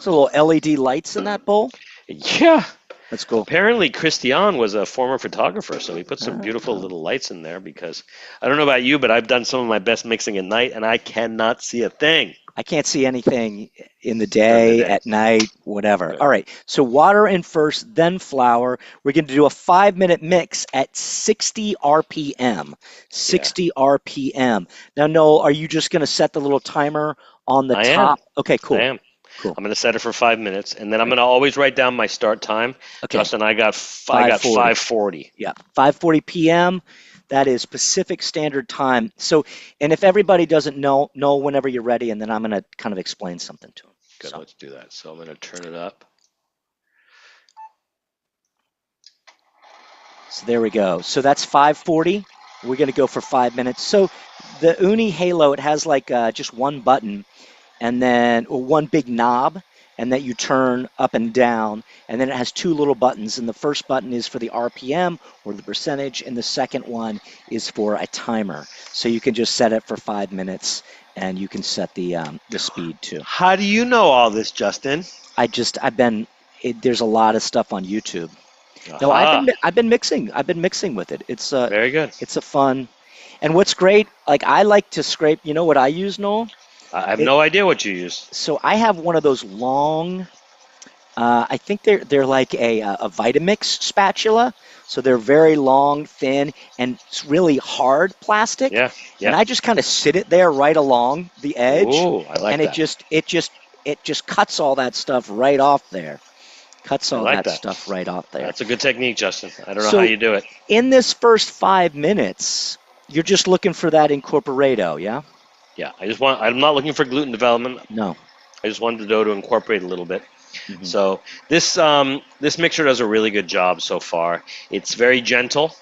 a little LED lights in that bowl. Yeah. That's cool. Apparently, Christian was a former photographer, so he put some beautiful little lights in there because I don't know about you, but I've done some of my best mixing at night, and I cannot see a thing. I can't see anything in the day, at night, whatever. Good. All right. So water in first, then flour. We're going to do a 5-minute mix at 60 RPM. 60 RPM. Now, Noel, are you just going to set the little timer on the I top? am. Okay, cool. I am. Cool. I'm going to set it for 5 minutes, and then I'm going to always write down my start time. Okay. Justin, I got 5:40. Yeah, 5:40 p.m. That is Pacific Standard Time. So, and if everybody doesn't know whenever you're ready, and then I'm going to kind of explain something to them. Good, So. let's do that. So I'm going to turn it up. So there we go. So that's 5:40. We're going to go for 5 minutes. So the Ooni Halo, it has like just one button, and then one big knob, and that you turn up and down, and then it has two little buttons, and the first button is for the RPM or the percentage, and the second one is for a timer. So you can just set it for 5 minutes, and you can set the speed too. How do you know all this, Justin? There's a lot of stuff on YouTube. No, I've been mixing. I've been mixing with it. It's very good. It's a fun, and what's great, like I like to scrape. You know what I use, Noel? I have no idea what you use. So I have one of those long. I think they're like a Vitamix spatula. So they're very long, thin, and it's really hard plastic. Yeah. And I just kind of sit it there right along the edge. Ooh, I like and that. it just cuts all that stuff right off there. Cuts all like that that stuff right off there. That's a good technique, Justin. I don't know how you do it. In this first 5 minutes, you're just looking for that incorporado, yeah? Yeah, I'm not looking for gluten development. No. I just wanted the dough to incorporate a little bit. Mm-hmm. So this mixer does a really good job so far. It's very gentle,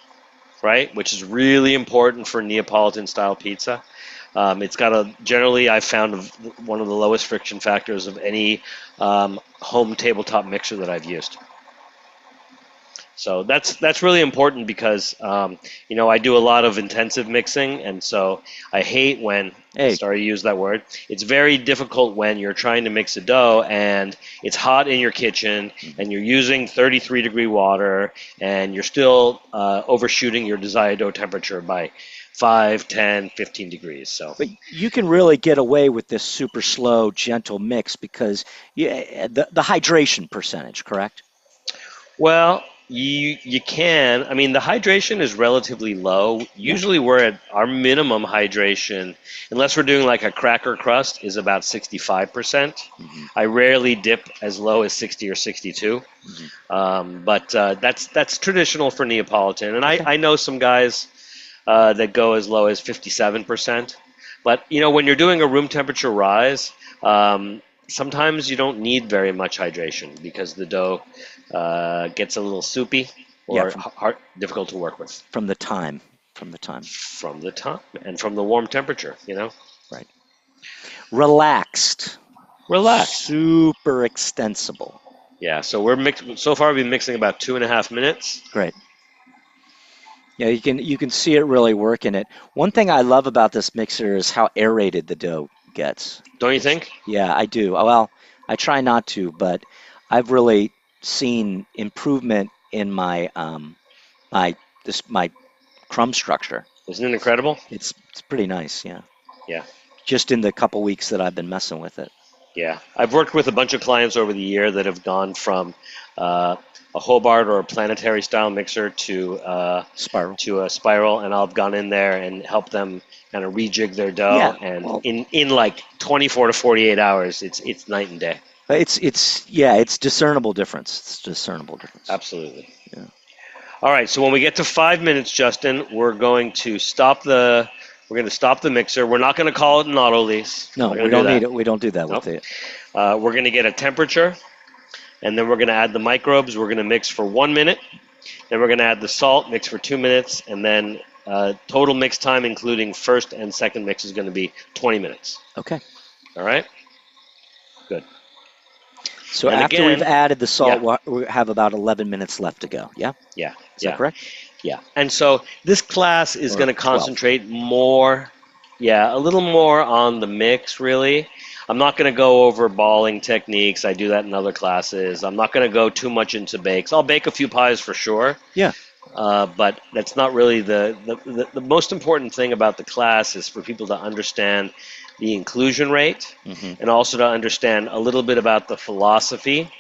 right? Which is really important for Neapolitan style pizza. It's got generally I've found one of the lowest friction factors of any home tabletop mixer that I've used. So that's really important because I do a lot of intensive mixing, and so I hate when sorry to use that word. It's very difficult when you're trying to mix a dough and it's hot in your kitchen and you're using 33-degree water and you're still overshooting your desired dough temperature by 5, 10, 15 degrees. So, but you can really get away with this super slow, gentle mix because the hydration percentage, correct? Well, you can. I mean, the hydration is relatively low. Usually we're at our minimum hydration, unless we're doing like a cracker crust, is about 65%. Mm-hmm. I rarely dip as low as 60 or 62. Mm-hmm. But that's traditional for Neapolitan. And I know some guys that go as low as 57%. But, when you're doing a room temperature rise, sometimes you don't need very much hydration because the dough gets a little soupy or difficult to work with. From the time and from the warm temperature, Right. Relaxed. Relaxed. Super extensible. Yeah, so so far we've been mixing about 2.5 minutes. Great. Yeah, you can see it really working it. One thing I love about this mixer is how aerated the dough gets. Don't you think? Yeah, I do. Well, I try not to, but I've really seen improvement in my my crumb structure. Isn't it incredible? It's pretty nice, yeah. Yeah. Just in the couple weeks that I've been messing with it. Yeah, I've worked with a bunch of clients over the year that have gone from a Hobart or a planetary style mixer to a spiral, and I've gone in there and helped them kind of rejig their dough, in like 24 to 48 hours, it's night and day. It's discernible difference. It's discernible difference. Absolutely. Yeah. All right, so when we get to 5 minutes, Justin, we're going to stop the mixer. We're not going to call it an auto lease. No, we don't need it. We don't do that with it. We're going to get a temperature, and then we're going to add the microbes. We're going to mix for 1 minute, Then we're going to add the salt, mix for 2 minutes, and then total mix time, including first and second mix, is going to be 20 minutes. Okay. All right? Good. So And after again, we've added the salt, yeah. we have about 11 minutes left to go. Yeah? Yeah. Is that correct? Yeah. And so this class is Or going to 12. concentrate more, a little more on the mix, really. I'm not going to go over balling techniques. I do that in other classes. I'm not going to go too much into bakes. I'll bake a few pies for sure. Yeah. But that's not really the most important thing about the class is for people to understand the inclusion rate and also to understand a little bit about the philosophy,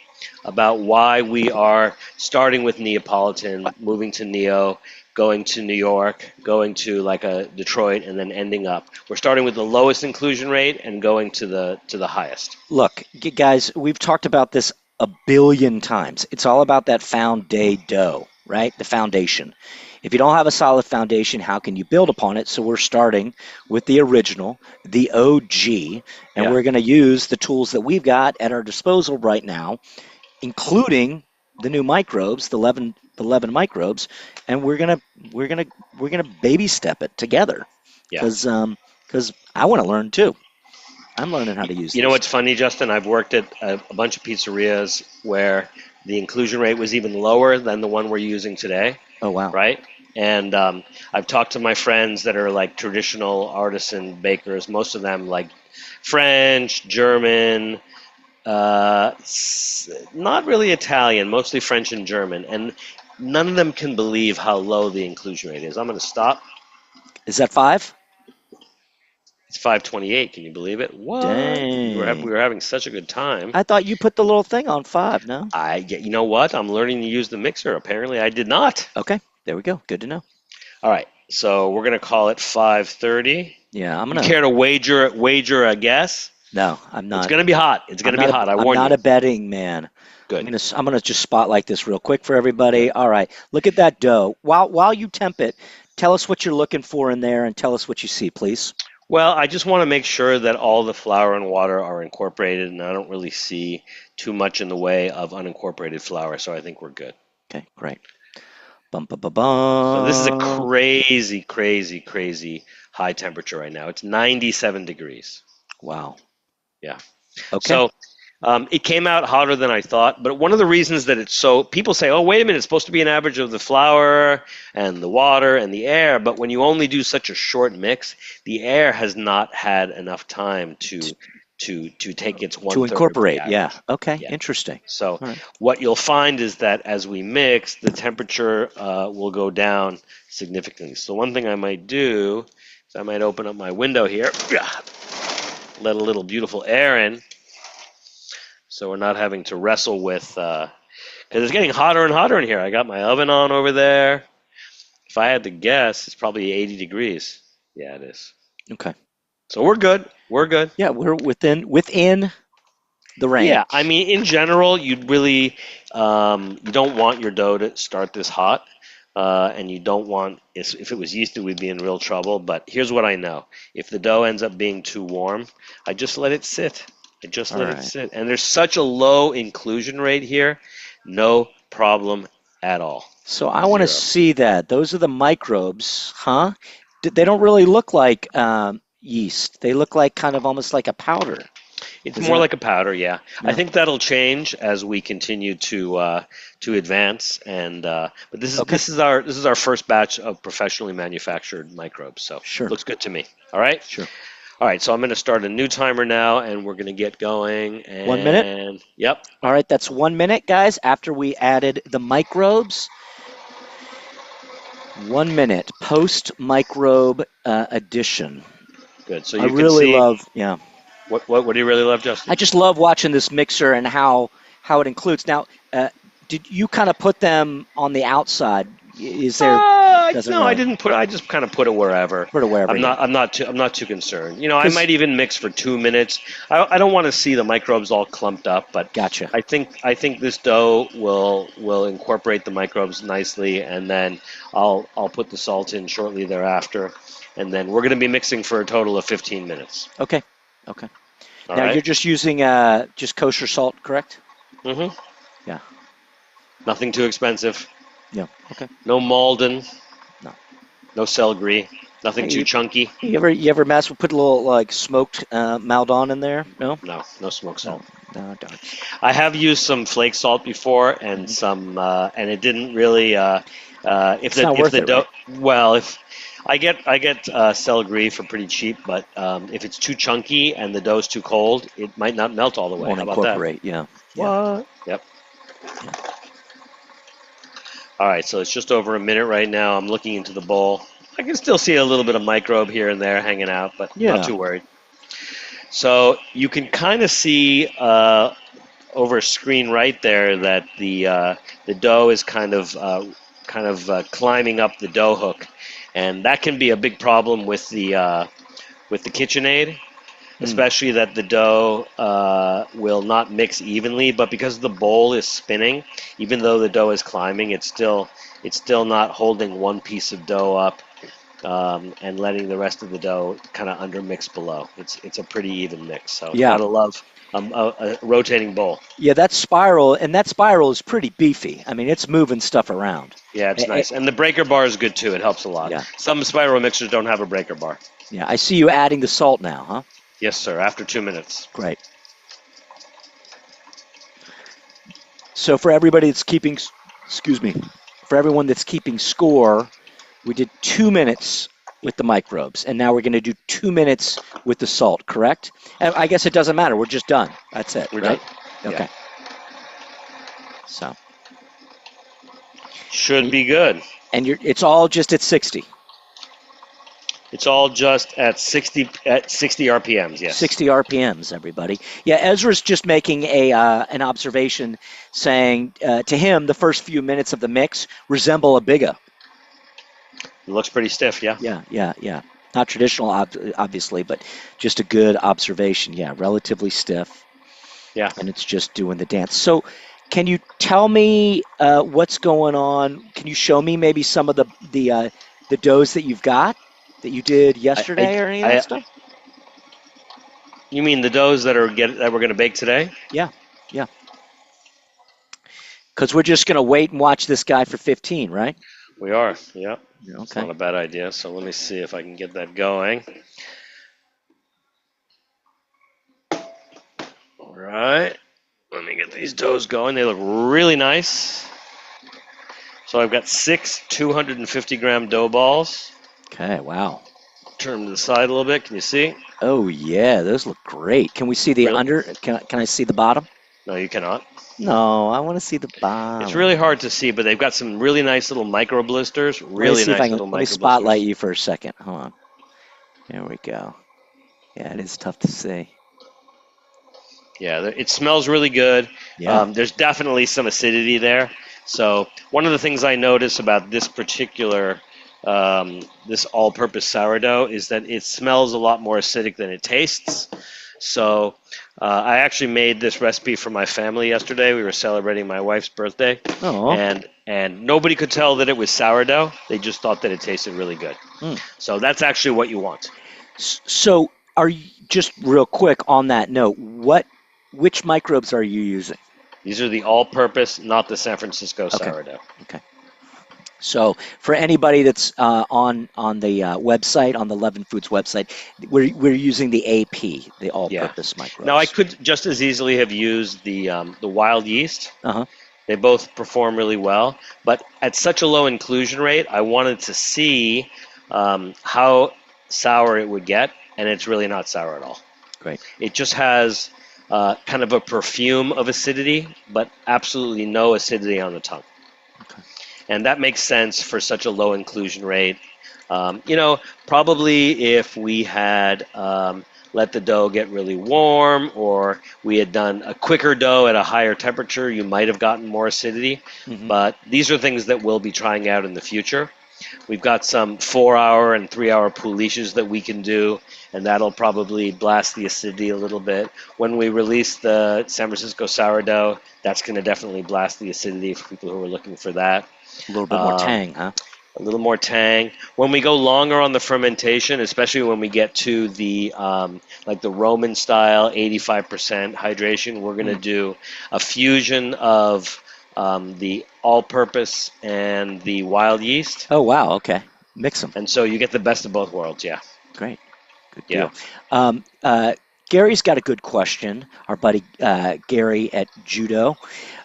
about why we are starting with Neapolitan, moving to Neo, going to New York, going to like a Detroit, and then ending up. We're starting with the lowest inclusion rate and going to the highest. Look, guys, we've talked about this a billion times. It's all about that dough, right? The foundation. If you don't have a solid foundation, how can you build upon it? So we're starting with the original, the OG, and we're going to use the tools that we've got at our disposal right now, including the new microbes, the Leaven microbes, and we're gonna baby step it together. Because I want to learn too. I'm learning how to use. You know what's funny, Justin? I've worked at a bunch of pizzerias where the inclusion rate was even lower than the one we're using today. Oh wow! Right? And I've talked to my friends that are like traditional artisan bakers. Most of them like French, German, not really Italian, mostly French and German, and none of them can believe how low the inclusion rate is. I'm going to stop. Is that 5? It's 528. Can you believe it? What? Dang. We were having such a good time. I thought you put the little thing on 5. No. You know what? I'm learning to use the mixer. Apparently, I did not. Okay, there we go. Good to know. All right, so we're going to call it 5:30. Yeah, I'm gonna. You care to wager a guess? No, I'm not. It's going to be hot. It's going to be hot. I warn you. I'm not a betting man. Good. I'm gonna just spotlight this real quick for everybody. All right, look at that dough. While you temp it, tell us what you're looking for in there, and tell us what you see, please. Well, I just want to make sure that all the flour and water are incorporated, and I don't really see too much in the way of unincorporated flour, so I think we're good. Okay, great. Bum, bum, bum, bum. So this is a crazy, crazy, crazy high temperature right now. It's 97 degrees. Wow. Yeah. Okay. So it came out hotter than I thought, but one of the reasons that it's so, people say, oh, wait a minute, it's supposed to be an average of the flour and the water and the air, but when you only do such a short mix, the air has not had enough time to take its one-third. To incorporate, yeah. Okay, Yeah. Interesting. So right. What you'll find is that as we mix, the temperature will go down significantly. So one thing I might do is I might open up my window here, let a little beautiful air in, so we're not having to wrestle with, because it's getting hotter and hotter in here. I got my oven on over there. If I had to guess, it's probably 80 degrees. Yeah, it is. Okay. So we're good. We're good. Yeah, we're within the range. Yeah, I mean, in general, you'd really, you don't want your dough to start this hot, and you don't want, if it was yeasted, we'd be in real trouble. But here's what I know. If the dough ends up being too warm, I just let it sit. It sit. And there's such a low inclusion rate here, no problem at all. So I want to see that. Those are the microbes, huh? They don't really look like yeast. They look like kind of almost like a powder. It's more like a powder, yeah. I think that'll change as we continue to advance. And but this is our first batch of professionally manufactured microbes. So sure. Looks good to me. All right. Sure. All right, so I'm going to start a new timer now, and we're going to get going. And 1 minute? Yep. All right, that's 1 minute, guys, after we added the microbes. 1 minute, post-microbe addition. Good, so you I can really see, love, yeah. What do you really love, Justin? I just love watching this mixer and how it includes. Now, did you kind of put them on the outside? Is there? No, I didn't put. I just kind of put it wherever. Put it wherever. I'm not too concerned. You know, I might even mix for 2 minutes. I don't want to see the microbes all clumped up, but gotcha. I think this dough will incorporate the microbes nicely, and then I'll put the salt in shortly thereafter, and then we're going to be mixing for a total of 15 minutes. Okay. All now right? You're just using just kosher salt, correct? Mm-hmm. Yeah. Nothing too expensive. Yeah. Okay. No Malden. No. No cell Gris. Nothing Hey, too chunky. You ever mess with put a little like smoked Maldon in there? No. No smoked salt. No. Don't. I have used some flake salt before, and and it didn't really. It's not worth it, dough, right? well, if I get cell Gris for pretty cheap, but if it's too chunky and the dough's too cold, it might not melt all the way. Won't How about that? incorporate. Yeah. What? Yep. All right, so it's just over a minute right now. I'm looking into the bowl. I can still see a little bit of microbe here and there hanging out, but not too worried. So you can kind of see over a screen right there that the dough is kind of climbing up the dough hook, and that can be a big problem with the KitchenAid, especially that the dough will not mix evenly. But because the bowl is spinning, even though the dough is climbing, it's still not holding one piece of dough up and letting the rest of the dough kind of undermix below. It's a pretty even mix. So gotta love a rotating bowl. Yeah, that spiral is pretty beefy. I mean, it's moving stuff around. Yeah, it's nice. And the breaker bar is good too. It helps a lot. Yeah. Some spiral mixers don't have a breaker bar. Yeah, I see you adding the salt now, huh? Yes, sir. After 2 minutes. Great. So for everybody that's keeping, for everyone that's keeping score, we did 2 minutes with the microbes, and now we're going to do 2 minutes with the salt, correct? And I guess it doesn't matter. We're just done. That's it, We're right? done. Okay. Yeah. So. Should be good. And it's all just at 60. It's all just at 60 RPMs, yes. 60 RPMs, everybody. Yeah, Ezra's just making an observation saying to him the first few minutes of the mix resemble a Bigga. It looks pretty stiff, yeah. Yeah. Not traditional, obviously, but just a good observation. Yeah, relatively stiff. Yeah. And it's just doing the dance. So can you tell me what's going on? Can you show me maybe some of the doughs that you've got? That you did yesterday or any of that stuff? You mean the doughs that we're going to bake today? Yeah. Because we're just going to wait and watch this guy for 15, right? We are, yeah. Okay. It's not a bad idea. So let me see if I can get that going. All right. Let me get these doughs going. They look really nice. So I've got 6 250-gram dough balls. Okay, wow. Turn them to the side a little bit. Can you see? Oh, yeah, those look great. Can we see the under? Can I see the bottom? No, you cannot. No, I want to see the bottom. It's really hard to see, but they've got some really nice little micro blisters. Really nice little micro blisters. Let me spotlight you for a second. Hold on. There we go. Yeah, it is tough to see. Yeah, it smells really good. Yeah. There's definitely some acidity there. So one of the things I notice about this particular this all-purpose sourdough is that it smells a lot more acidic than it tastes. So I actually made this recipe for my family yesterday. We were celebrating my wife's birthday. Oh. And nobody could tell that it was sourdough. They just thought that it tasted really good. So that's actually what you want. So are you, just real quick on that note, which microbes are you using? These are the all-purpose, not the San Francisco sourdough. Okay. So for anybody that's on the website, on the Leaven Foods website, we're using the AP, the all-purpose microbes. Now I could just as easily have used the wild yeast. Uh-huh. They both perform really well, but at such a low inclusion rate, I wanted to see how sour it would get, and it's really not sour at all. Great. It just has kind of a perfume of acidity, but absolutely no acidity on the tongue. Okay. And that makes sense for such a low inclusion rate. Probably if we had let the dough get really warm, or we had done a quicker dough at a higher temperature, you might have gotten more acidity. Mm-hmm. But these are things that we'll be trying out in the future. We've got some 4-hour and 3-hour pouliches that we can do, and that'll probably blast the acidity a little bit. When we release the San Francisco sourdough, that's going to definitely blast the acidity for people who are looking for that. A little bit more tang, huh? A little more tang. When we go longer on the fermentation, especially when we get to the like the Roman style 85% hydration, we're going to do a fusion of the all-purpose, and the wild yeast. Oh, wow. Okay. Mix them. And so you get the best of both worlds. Yeah. Great. Good Yeah. deal. Gary's got a good question. Our buddy Gary at Judo.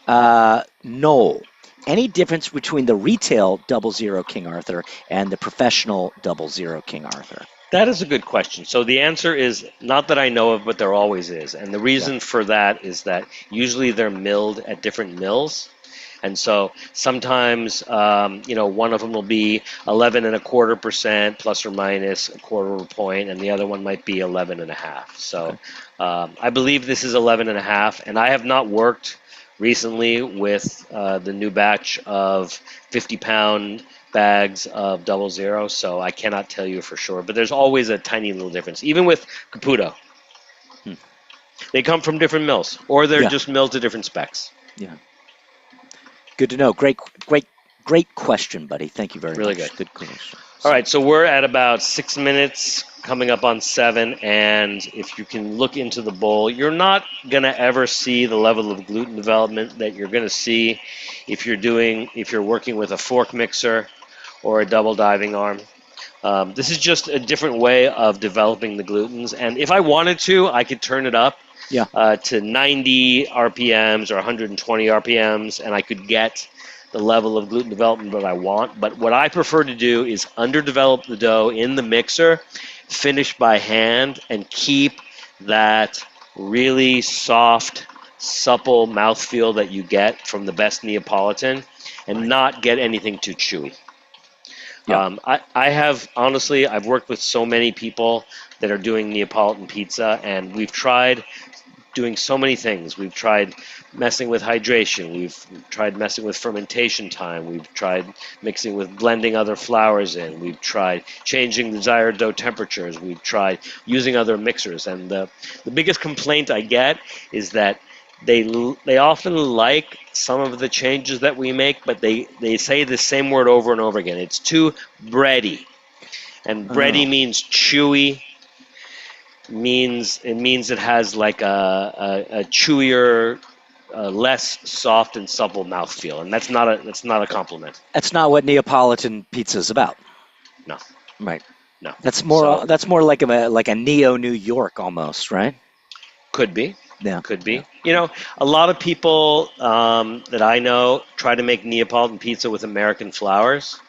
Noel, any difference between the retail 00 King Arthur and the professional 00 King Arthur? That is a good question. So the answer is not that I know of, but there always is. And the reason for that is that usually they're milled at different mills. And so sometimes, one of them will be 11.25% plus or minus a quarter of a point, and the other one might be 11.5. So I believe this is 11.5, and I have not worked recently with the new batch of 50-pound bags of 00, so I cannot tell you for sure. But there's always a tiny little difference, even with Caputo. They come from different mills, or they're just milled to different specs. Yeah. Good to know. Great question, buddy. Thank you very much. Really good. Good question. All right, so we're at about 6 minutes, coming up on 7, and if you can look into the bowl, you're not going to ever see the level of gluten development that you're going to see if you're working with a fork mixer or a double diving arm. This is just a different way of developing the glutens, and if I wanted to, I could turn it up to 90 RPMs or 120 RPMs, and I could get the level of gluten development that I want. But what I prefer to do is underdevelop the dough in the mixer, finish by hand, and keep that really soft, supple mouthfeel that you get from the best Neapolitan, and not get anything too chewy. Yeah. I've worked with so many people that are doing Neapolitan pizza, and we've tried doing so many things. We've tried messing with hydration. We've tried messing with fermentation time. We've tried mixing with blending other flours in. We've tried changing the desired dough temperatures. We've tried using other mixers. And the biggest complaint I get is that they often like some of the changes that we make, but they say the same word over and over again. It's too bready. And bready means chewy. Means it has like a chewier, less soft and supple mouthfeel, and that's not a compliment. That's not what Neapolitan pizza is about. No. Right. No. That's more like a Neo New York almost, right? Could be. Yeah. Could be. Yeah. A lot of people that I know try to make Neapolitan pizza with American flours,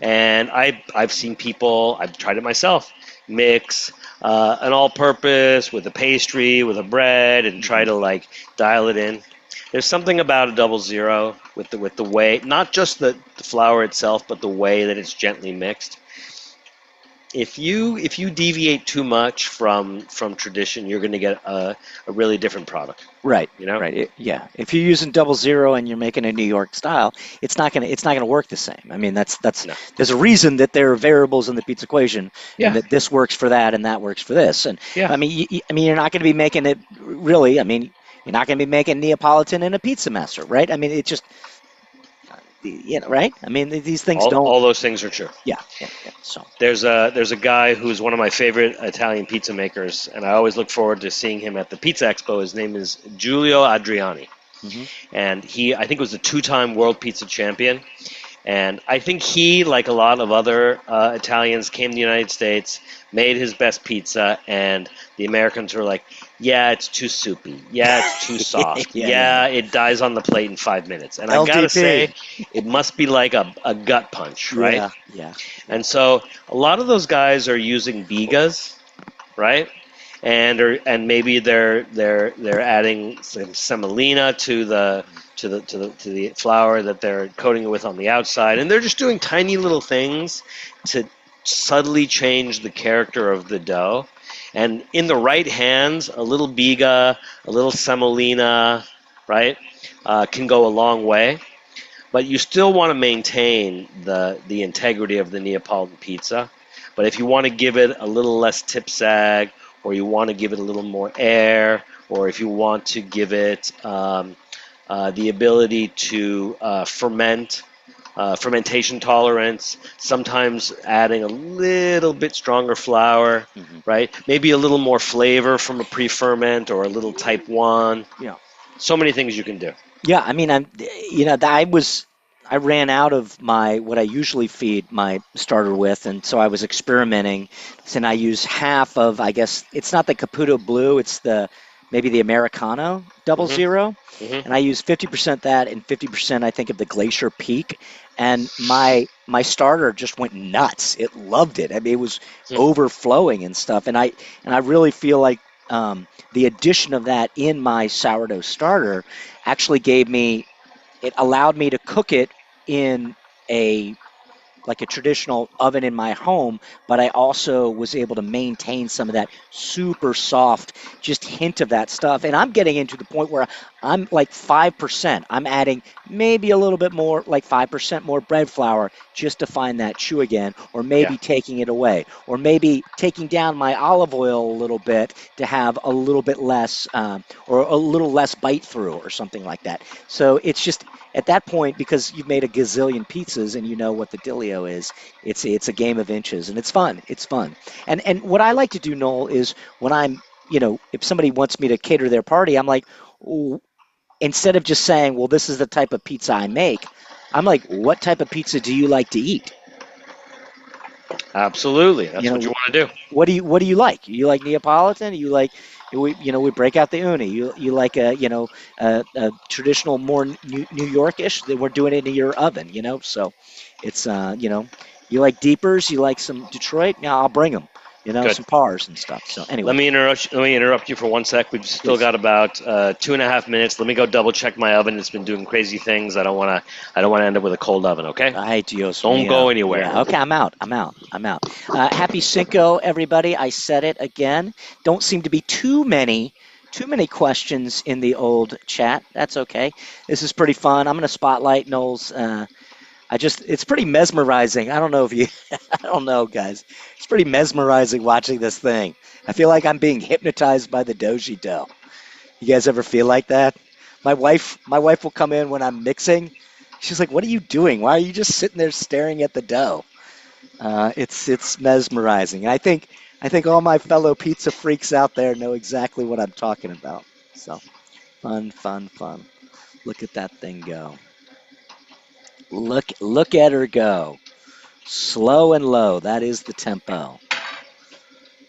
and I've seen people. I've tried it myself. Mix an all-purpose with a pastry, with a bread, and try to dial it in. There's something about a 00 with the way, not just the flour itself, but the way that it's gently mixed. If you deviate too much from tradition, you're going to get a really different product. Right. Right. Yeah. If you're using 00 and you're making a New York style, it's not gonna work the same. I mean, that's No. There's a reason that there are variables in the pizza equation, and that this works for that and that works for this. And I mean, you're not going to be making it really. I mean, you're not going to be making Neapolitan in a pizza master, right? I mean, it's just. Right? I mean, these things don't. All those things are true. Yeah. So there's a guy who's one of my favorite Italian pizza makers, and I always look forward to seeing him at the Pizza Expo. His name is Giulio Adriani, and I think was a 2-time world pizza champion. And I think he, like a lot of other Italians, came to the United States, made his best pizza, and the Americans were like, yeah, it's too soupy. Yeah, it's too soft. It dies on the plate in 5 minutes. And I gotta say, it must be like a gut punch, right? Yeah. And so a lot of those guys are using bigas, right? And maybe they're adding some semolina to the flour that they're coating it with on the outside, and they're just doing tiny little things to subtly change the character of the dough. And in the right hands, a little biga, a little semolina, right, can go a long way. But you still want to maintain the integrity of the Neapolitan pizza. But if you want to give it a little less tip sag, or you want to give it a little more air, or if you want to give it the ability to ferment, fermentation tolerance, sometimes adding a little bit stronger flour, right? Maybe a little more flavor from a pre-ferment or a little type 1. Yeah. So many things you can do. Yeah, I mean, I ran out of what I usually feed my starter with, and so I was experimenting. And I use half of, I guess it's not the Caputo Blue, it's maybe the Americano double Hmm. zero, Hmm. and I use 50% that and 50% I think of the Glacier Peak, and my starter just went nuts. It loved it. I mean, it was overflowing and stuff, and I really feel like the addition of that in my sourdough starter actually it allowed me to cook it in a like a traditional oven in my home, but I also was able to maintain some of that super soft, just hint of that stuff. And I'm getting into the point where I'm like 5%. I'm adding maybe a little bit more, like 5% more bread flour just to find that chew again, or Yeah. maybe taking it away, or maybe taking down my olive oil a little bit to have a little bit less, or a little less bite through, or something like that. So it's just at that point, because you've made a gazillion pizzas and you know what the dealio is, it's a game of inches, and it's fun. It's fun. And what I like to do, Noel, is when if somebody wants me to cater their party, I'm like, "Ooh," instead of just saying, well, this is the type of pizza I make, I'm like, what type of pizza do you like to eat? Absolutely. That's You what you know, want to do. what do you like? You like Neapolitan? You like we break out the Ooni. You like a traditional more New Yorkish. That we're doing it in your oven. So it's you like deepers. You like some Detroit. Yeah, I'll bring them. Good. Some pars and stuff. So anyway, Let me interrupt you for 1 sec. We've still please. got about 2.5 minutes. Let me go double check my oven. It's been doing crazy things. I don't want to. I don't want to end up with a cold oven. Okay. Ay, Dios Don't mío. go anywhere. Yeah, okay, I'm out. I'm out. I'm out. Happy Cinco, everybody. I said it again. Don't seem to be too many questions in the old chat. That's okay. This is pretty fun. I'm going to spotlight Noel's. It's pretty mesmerizing. I don't know if you, I don't know, guys. It's pretty mesmerizing watching this thing. I feel like I'm being hypnotized by the doji dough. You guys ever feel like that? My wife will come in when I'm mixing. She's like, "What are you doing? Why are you just sitting there staring at the dough?" It's mesmerizing. I think all my fellow pizza freaks out there know exactly what I'm talking about. So fun, fun, fun. Look at that thing go. Look at her go. Slow and low. That is the tempo.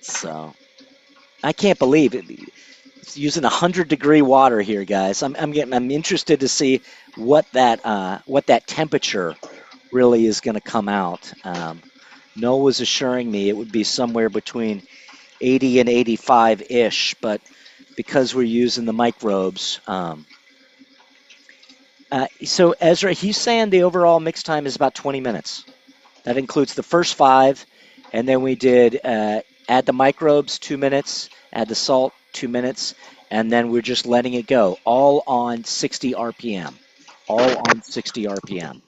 So I can't believe it. It's using 100-degree water here, guys. I'm interested to see what that temperature really is going to come out. Noel was assuring me it would be somewhere between 80 and 85-ish, but because we're using the microbes. So Ezra, he's saying the overall mix time is about 20 minutes. That includes the first 5, and then we did add the microbes 2 minutes, add the salt 2 minutes, and then we're just letting it go, all on 60 RPM. All on 60 RPM.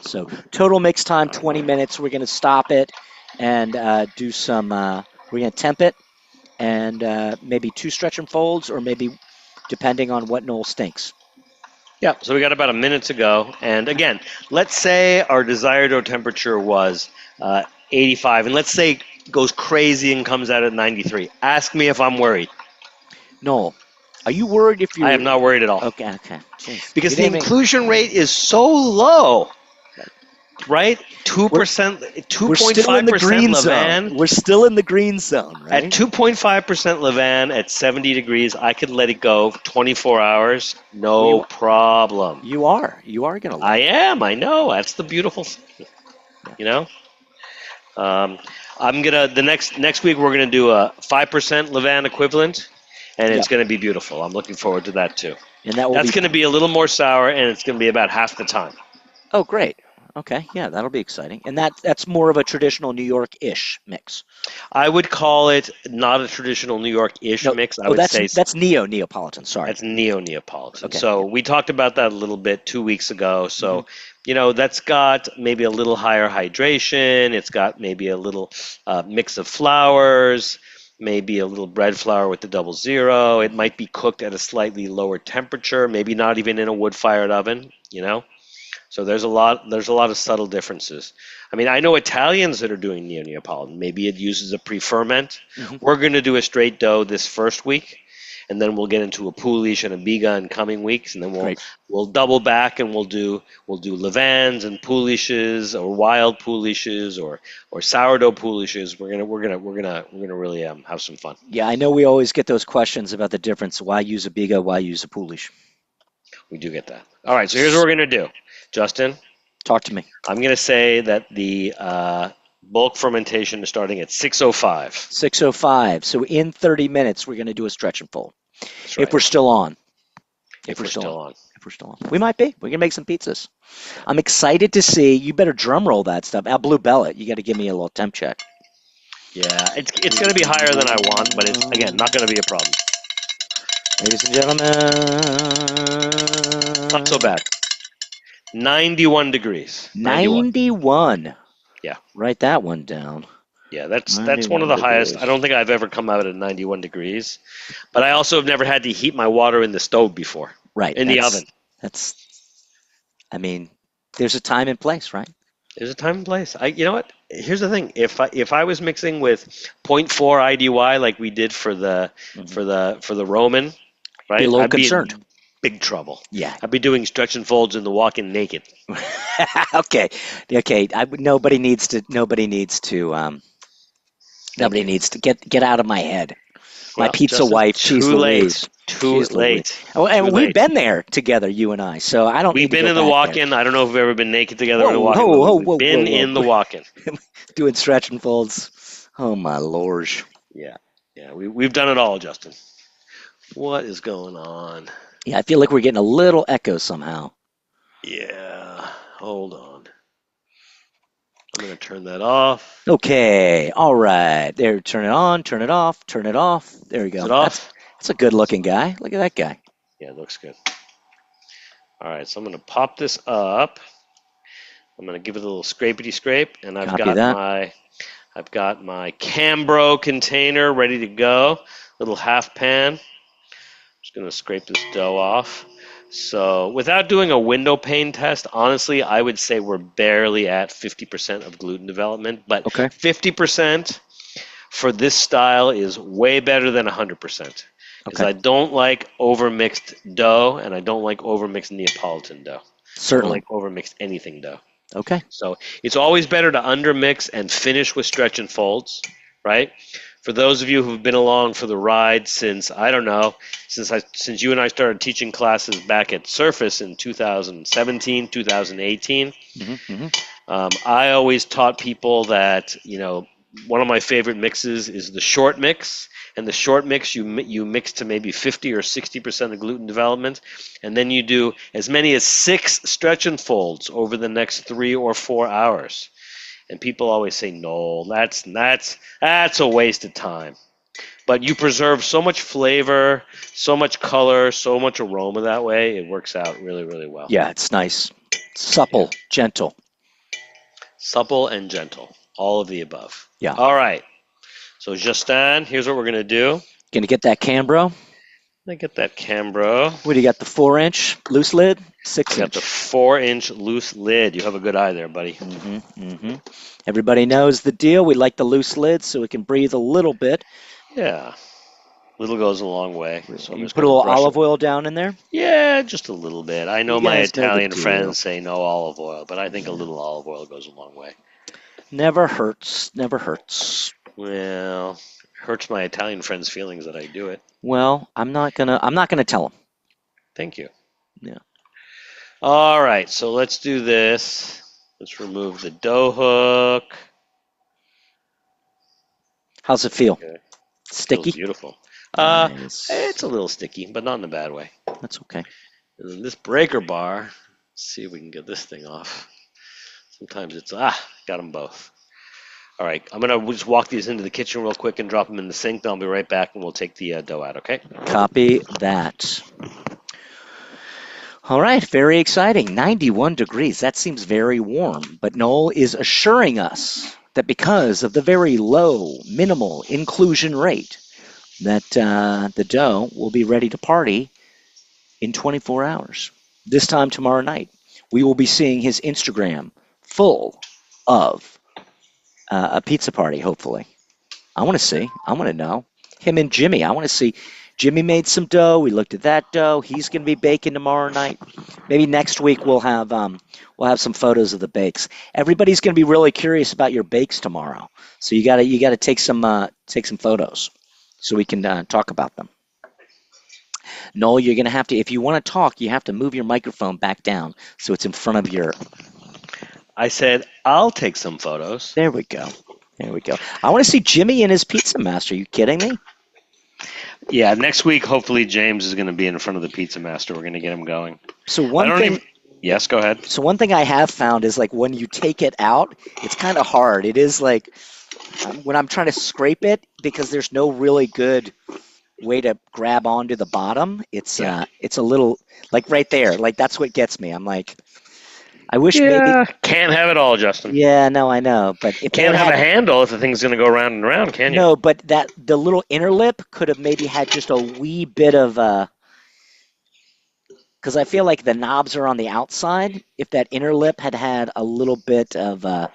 So total mix time 20 minutes. We're going to stop it and do some. We're going to temp it and maybe 2 stretch and folds, or maybe depending on what Noel stinks. Yeah, so we got about a minute to go. And again, let's say our desired dough temperature was 85, and let's say it goes crazy and comes out at 93. Ask me if I'm worried. Noel, are you worried if I am you're not worried at all. okay? Okay. Jeez. Because You the didn't even. inclusion rate is so low, right? We're 2%, we're still in the 2.5% green zone. Levain. We're still in the green zone, At right? 2.5% Levain at 70 degrees, I could let it go 24 hours, no We problem. You are gonna I let it. am, I know. That's the beautiful thing, Yeah. you know? I'm gonna the next week we're gonna do a 5% Levain equivalent, and it's Yep. gonna be beautiful. I'm looking forward to that too. And that will That's be gonna fun. be a little more sour, and it's gonna be about half the time. Oh, great. Okay, yeah, that'll be exciting. And that's more of a traditional New York-ish mix. I would call it not a traditional New York-ish No, mix. I oh, would that's say that's Neapolitan. Sorry. that's neo-Neapolitan. Okay. So Yeah. we talked about that a little bit 2 weeks ago. Hmm. So, that's got maybe a little higher hydration. It's got maybe a little mix of flours, maybe a little bread flour with the 00. It might be cooked at a slightly lower temperature, maybe not even in a wood-fired oven. So there's a lot of subtle differences. I mean, I know Italians that are doing neo-Neapolitan. Maybe it uses a pre-ferment. Hmm. We're going to do a straight dough this first week. and then we'll get into a Polish and a Biga in coming weeks, and then Great. we'll double back and we'll do Levans and Polishes or wild Polishes or sourdough Polishes. We're gonna really have some fun. Yeah, I know we always get those questions about the difference. Why use a Biga? Why use a Polish? We do get that. All right, so here's what we're gonna do, Justin. Talk to me. I'm gonna say that the bulk fermentation is starting at 6:05. 6:05. So in 30 minutes, we're going to do a stretch and fold. That's right. If we're still on. If we're still on. If we're still on. We might be. We can make some pizzas. I'm excited to see. You better drum roll that stuff. Al Blue Bellet. You got to give me a little temp check. Yeah, it's going to be higher than I want, but it's, again, not going to be a problem. Ladies and gentlemen. Not so bad. 91 degrees. 91. Yeah. Write that one down. Yeah, that's one of the highest. I don't think I've ever come out at 91 degrees, but I also have never had to heat my water in the stove before. Right. In the oven. I mean, there's a time and place, right? There's a time and place. You know what? Here's the thing. If I was mixing with 0.4 IDY like we did for the Roman, right? Be a little I'd concerned. be in big trouble. Yeah. I'd be doing stretch and folds in the walk-in naked. Okay. Nobody needs to get out of my head. My Well, pizza Justin, wife, she's too late. Louise. Too She's late. Oh, and Too we've late. been there together, you and I. So I don't. We've need to been go in the back walk-in. I don't know if we've ever been naked together in a Whoa, walk-in. whoa, but whoa, we've whoa, been whoa, whoa. in the walk-in. there. Doing stretch and folds. Oh my lord. Yeah. We've done it all, Justin. What is going on? Yeah, I feel like we're getting a little echo somehow. Yeah. Hold on. I'm gonna turn that off. Okay. All right. There. Turn it on. Turn it off. Turn it off. There we go. Is it off? That's a good-looking guy. Look at that guy. Yeah, it looks good. All right, so I'm gonna pop this up. I'm gonna give it a little scrapety scrape, and I've Copy got that. my Cambro container ready to go. Little half pan. Just gonna scrape this dough off. So without doing a window pane test, honestly, I would say we're barely at 50% of gluten development, but Okay. 50% for this style is way better than 100%. Because Okay. I don't like overmixed dough, and I don't like overmixed Neapolitan dough. I don't Certainly. like overmixed anything dough. Okay. So it's always better to undermix and finish with stretch and folds, right? For those of you who've been along for the ride since, I don't know, since you and I started teaching classes back at Surface in 2017, 2018, I always taught people that, one of my favorite mixes is the short mix. And the short mix, you mix to maybe 50 or 60% of gluten development, and then you do as many as 6 stretch and folds over the next 3 or 4 hours. And people always say, no, that's a waste of time. But you preserve so much flavor, so much color, so much aroma that way. It works out really, really well. Yeah, it's nice. Supple, gentle. Supple and gentle. All of the above. Yeah. All right. So Justin, here's what we're going to do. Gonna get that Cambro. I get that Cambro. What do you got? The 4-inch loose lid, I 6-inch. got the 4-inch loose lid. You have a good eye there, buddy. Everybody knows the deal. We like the loose lid so we can breathe a little bit. Yeah. Little goes a long way. So You put a little olive oil down in there. Yeah, just a little bit. I know You my guys know the Italian deal. friends say no olive oil, but I think a little olive oil goes a long way. Never hurts. Never hurts. Well, it hurts my Italian friends' feelings that I do it. Well, I'm not gonna tell them. Thank you. Yeah. All right, so let's do this. Let's remove the dough hook. How's it feel? Okay. Sticky? Feels beautiful. Nice. It's a little sticky, but not in a bad way. That's okay. And then this breaker bar, let's see if we can get this thing off. Sometimes it's, got them both. All right, I'm going to just walk these into the kitchen real quick and drop them in the sink. Then I'll be right back and we'll take the dough out, okay? Copy that. All right, very exciting. 91 degrees. That seems very warm. But Noel is assuring us that because of the very low, minimal inclusion rate, that the dough will be ready to party in 24 hours. This time tomorrow night, we will be seeing his Instagram full of a pizza party, hopefully. I want to see. I want to know. Him and Jimmy. I want to see Jimmy made some dough. We looked at that dough. He's going to be baking tomorrow night. Maybe next week we'll have some photos of the bakes. Everybody's going to be really curious about your bakes tomorrow. So you gotta take some photos so we can talk about them. Noel, you're going to have to, if you want to talk, you have to move your microphone back down so it's in front of your. I said I'll take some photos. There we go. There we go. I want to see Jimmy and his pizza master. Are you kidding me? Yeah, next week hopefully James is going to be in front of the pizza master. We're going to get him going. So one thing. Yes, go ahead. So one thing I have found is like when you take it out, it's kind of hard. It is like when I'm trying to scrape it because there's no really good way to grab onto the bottom. It's a little like right there. Like that's what gets me. I'm like, I wish maybe. Can't have it all, Justin. Yeah, no, I know, but if Can't have a handle if the thing's going to go round and round, can you? No, but the little inner lip could have maybe had just a wee bit of because I feel like the knobs are on the outside. If that inner lip had had a little bit of a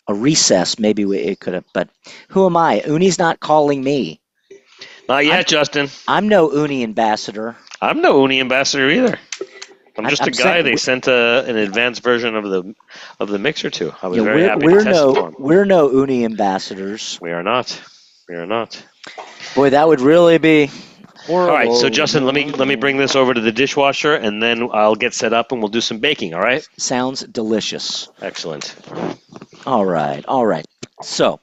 recess, maybe it could have. But who am I? Ooni's not calling me. Not yet, Justin. I'm no Ooni ambassador. I'm no Ooni ambassador either. I'm just a guy they sent an advanced version of the mixer to. I was very happy to test it for him. We're no Ooni ambassadors. We are not. We are not. Boy, that would really be horrible. All right, so Justin, let me bring this over to the dishwasher, and then I'll get set up, and we'll do some baking. All right? Sounds delicious. Excellent. All right, all right. So,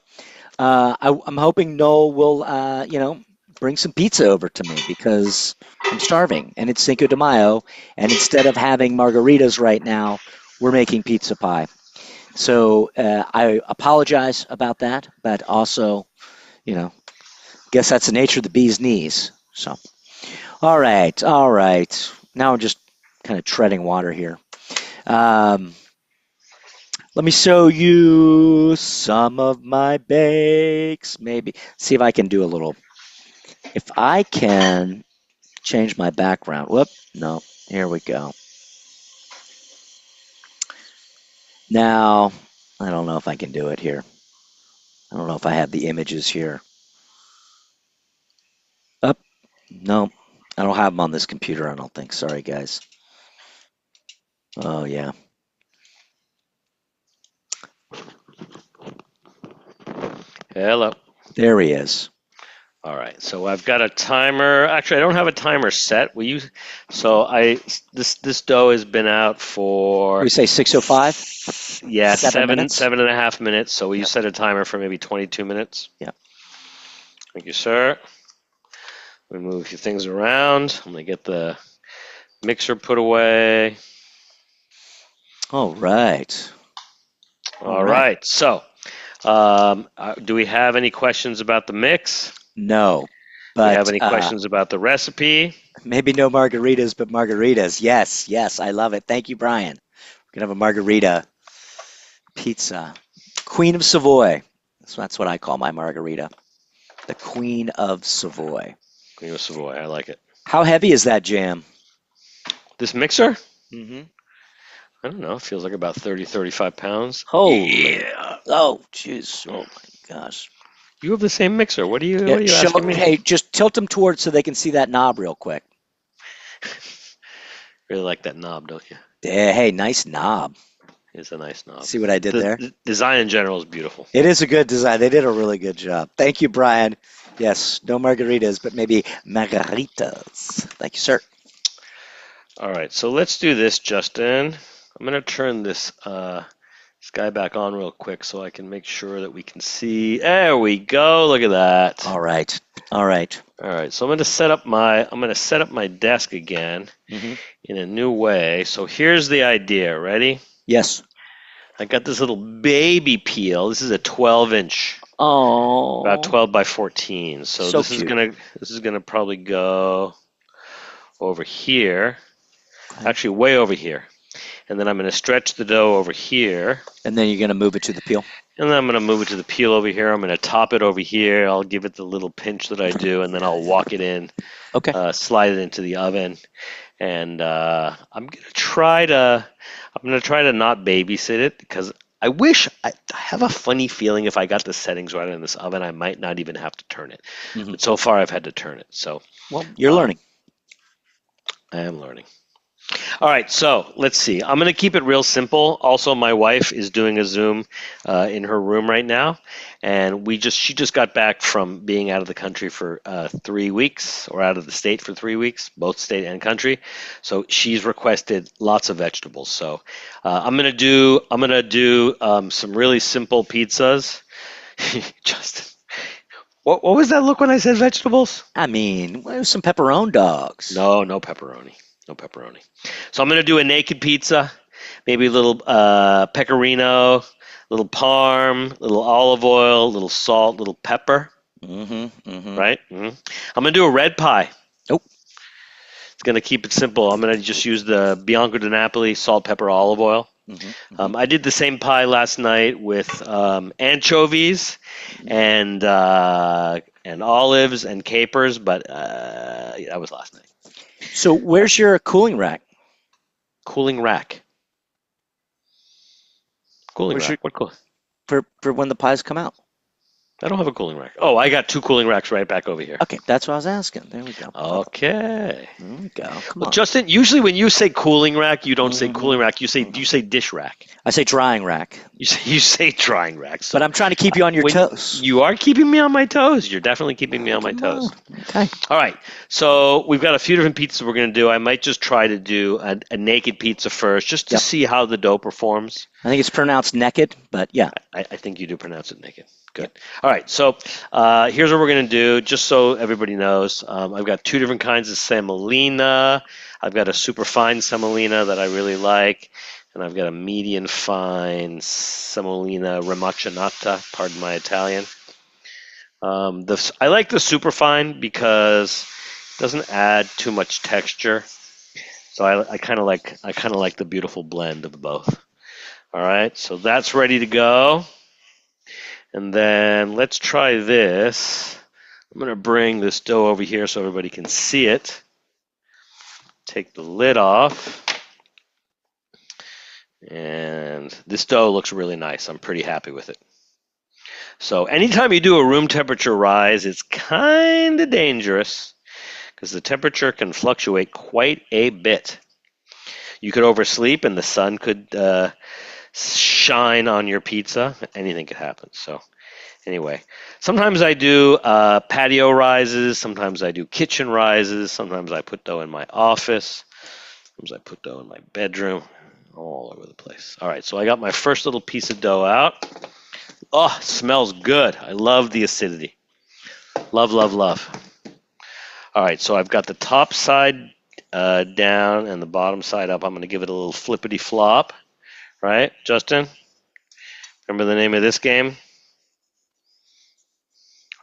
I'm hoping Noel will, bring some pizza over to me because I'm starving, and it's Cinco de Mayo, and instead of having margaritas right now, we're making pizza pie. So I apologize about that, but also, guess that's the nature of the bee's knees. So, all right. Now I'm just kind of treading water here. Let me show you some of my bakes. Maybe see if I can do a little. If I can change my background. Whoop, no, here we go. Now, I don't know if I can do it here. I don't know if I have the images here. No, I don't have them on this computer, I don't think. Sorry, guys. Oh, yeah. Hello. There he is. All right, so I've got a timer. Actually, I don't have a timer set. This dough has been out for. We say 6:05. Yeah, 7 7.5 minutes. So we set a timer for maybe 22 minutes. Yeah. Thank you, sir. We move a few things around. I'm gonna get the mixer put away. All right. All right. So, do we have any questions about the mix? No. Do you have any questions about the recipe? Maybe no margaritas, but margaritas. Yes, I love it. Thank you, Brian. We're going to have a margarita pizza. Queen of Savoy. So that's what I call my margarita. The Queen of Savoy. Queen of Savoy. I like it. How heavy is that jam? This mixer? Mm-hmm. I don't know. It feels like about 30, 35 pounds. Holy. Yeah. Oh, jeez. Oh, my gosh. You have the same mixer. What are you asking me? Hey, just tilt them towards so they can see that knob real quick. Really like that knob, don't you? Yeah, hey, nice knob. It's a nice knob. See what I did there? The design in general is beautiful. It is a good design. They did a really good job. Thank you, Brian. Yes, no margaritas, but maybe margaritas. Thank you, sir. All right, so let's do this, Justin. I'm going to turn this guy back on real quick so I can make sure that we can see. There we go. Look at that. All right. So I'm going to set up my desk again in a new way. So here's the idea. Ready? Yes. I got this little baby peel. This is a 12-inch. Oh. About 12 by 14. So this is gonna probably go over here. Actually, way over here. And then I'm going to stretch the dough over here. And then you're going to move it to the peel? And then I'm going to move it to the peel over here. I'm going to top it over here. I'll give it the little pinch that I do, and then I'll walk it in. Okay. Slide it into the oven. And I'm going to try to not babysit it because I wish I have a funny feeling if I got the settings right in this oven, I might not even have to turn it. Mhm. But so far, I've had to turn it. So Well, you're um, learning. I am learning. All right, so let's see. I'm going to keep it real simple. Also, my wife is doing a Zoom in her room right now, and she just got back from being out of the country for 3 weeks, or out of the state for 3 weeks, both state and country. So she's requested lots of vegetables. So I'm going to do some really simple pizzas. Justin, what was that look when I said vegetables? I mean, well, some pepperoni dogs. No pepperoni. No pepperoni. So I'm going to do a naked pizza, maybe a little pecorino, little parm, little olive oil, little salt, little pepper, right? I'm going to do a red pie. Oh. It's going to keep it simple. I'm going to just use the Bianco di Napoli salt, pepper, olive oil. I did the same pie last night with anchovies and olives and capers, but that was last night. So where's your cooling rack? Cooling rack. Cooling Where's rack. What cool? For when the pies come out? I don't have a cooling rack. Oh, I got 2 cooling racks right back over here. Okay, that's what I was asking. There we go. Okay. There we go. Come Well, on. Justin, usually when you say cooling rack, you don't say cooling rack. You say dish rack. I say drying rack. You say drying rack. So But I'm trying to keep you on your toes. you are keeping me on my toes. You're definitely keeping me on my toes. Okay. All right. So we've got a few different pizzas we're going to do. I might just try to do a naked pizza first, just to see how the dough performs. I think it's pronounced naked, but yeah. I think you do pronounce it naked. Good. All right. So here's what we're going to do, just so everybody knows. I've got 2 different kinds of semolina. I've got a super fine semolina that I really like, and I've got a medium fine semolina remacinata, pardon my Italian. I like the super fine because it doesn't add too much texture. So I kind of like the beautiful blend of both. All right. So that's ready to go. And then let's try this. I'm going to bring this dough over here so everybody can see it. Take the lid off. And this dough looks really nice. I'm pretty happy with it. So anytime you do a room temperature rise, it's kind of dangerous because the temperature can fluctuate quite a bit. You could oversleep and the sun could shine on your pizza. Anything could happen. So anyway, sometimes I do patio rises. Sometimes I do kitchen rises. Sometimes I put dough in my office. Sometimes I put dough in my bedroom. All over the place. All right, so I got my first little piece of dough out. Oh, it smells good. I love the acidity. Love, love, love. All right, so I've got the top side down and the bottom side up. I'm going to give it a little flippity flop. Right, Justin? Remember the name of this game?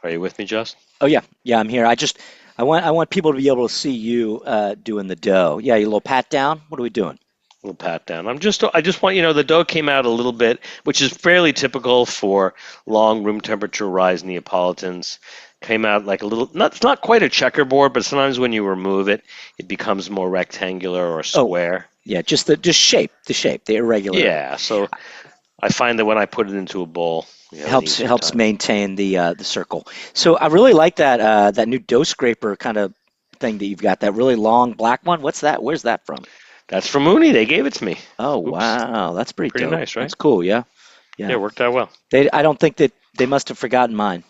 Are you with me, Justin? Oh yeah, I'm here. I want people to be able to see you doing the dough. Yeah, your little pat down. What are we doing? A little pat down. I just want the dough came out a little bit, which is fairly typical for long room temperature rise Neapolitans. Came out like a little, it's not quite a checkerboard, but sometimes when you remove it, it becomes more rectangular or square. Yeah, just the shape, the irregular. Yeah, so I find that when I put it into a bowl, it helps maintain the circle. So I really like that new dough scraper kind of thing that you've got. That really long black one. What's that? Where's that from? That's from Ooni. They gave it to me. Oh, oops. Wow, that's pretty dope. Nice, right? That's cool. Yeah, it worked out well. I don't think that they must have forgotten mine.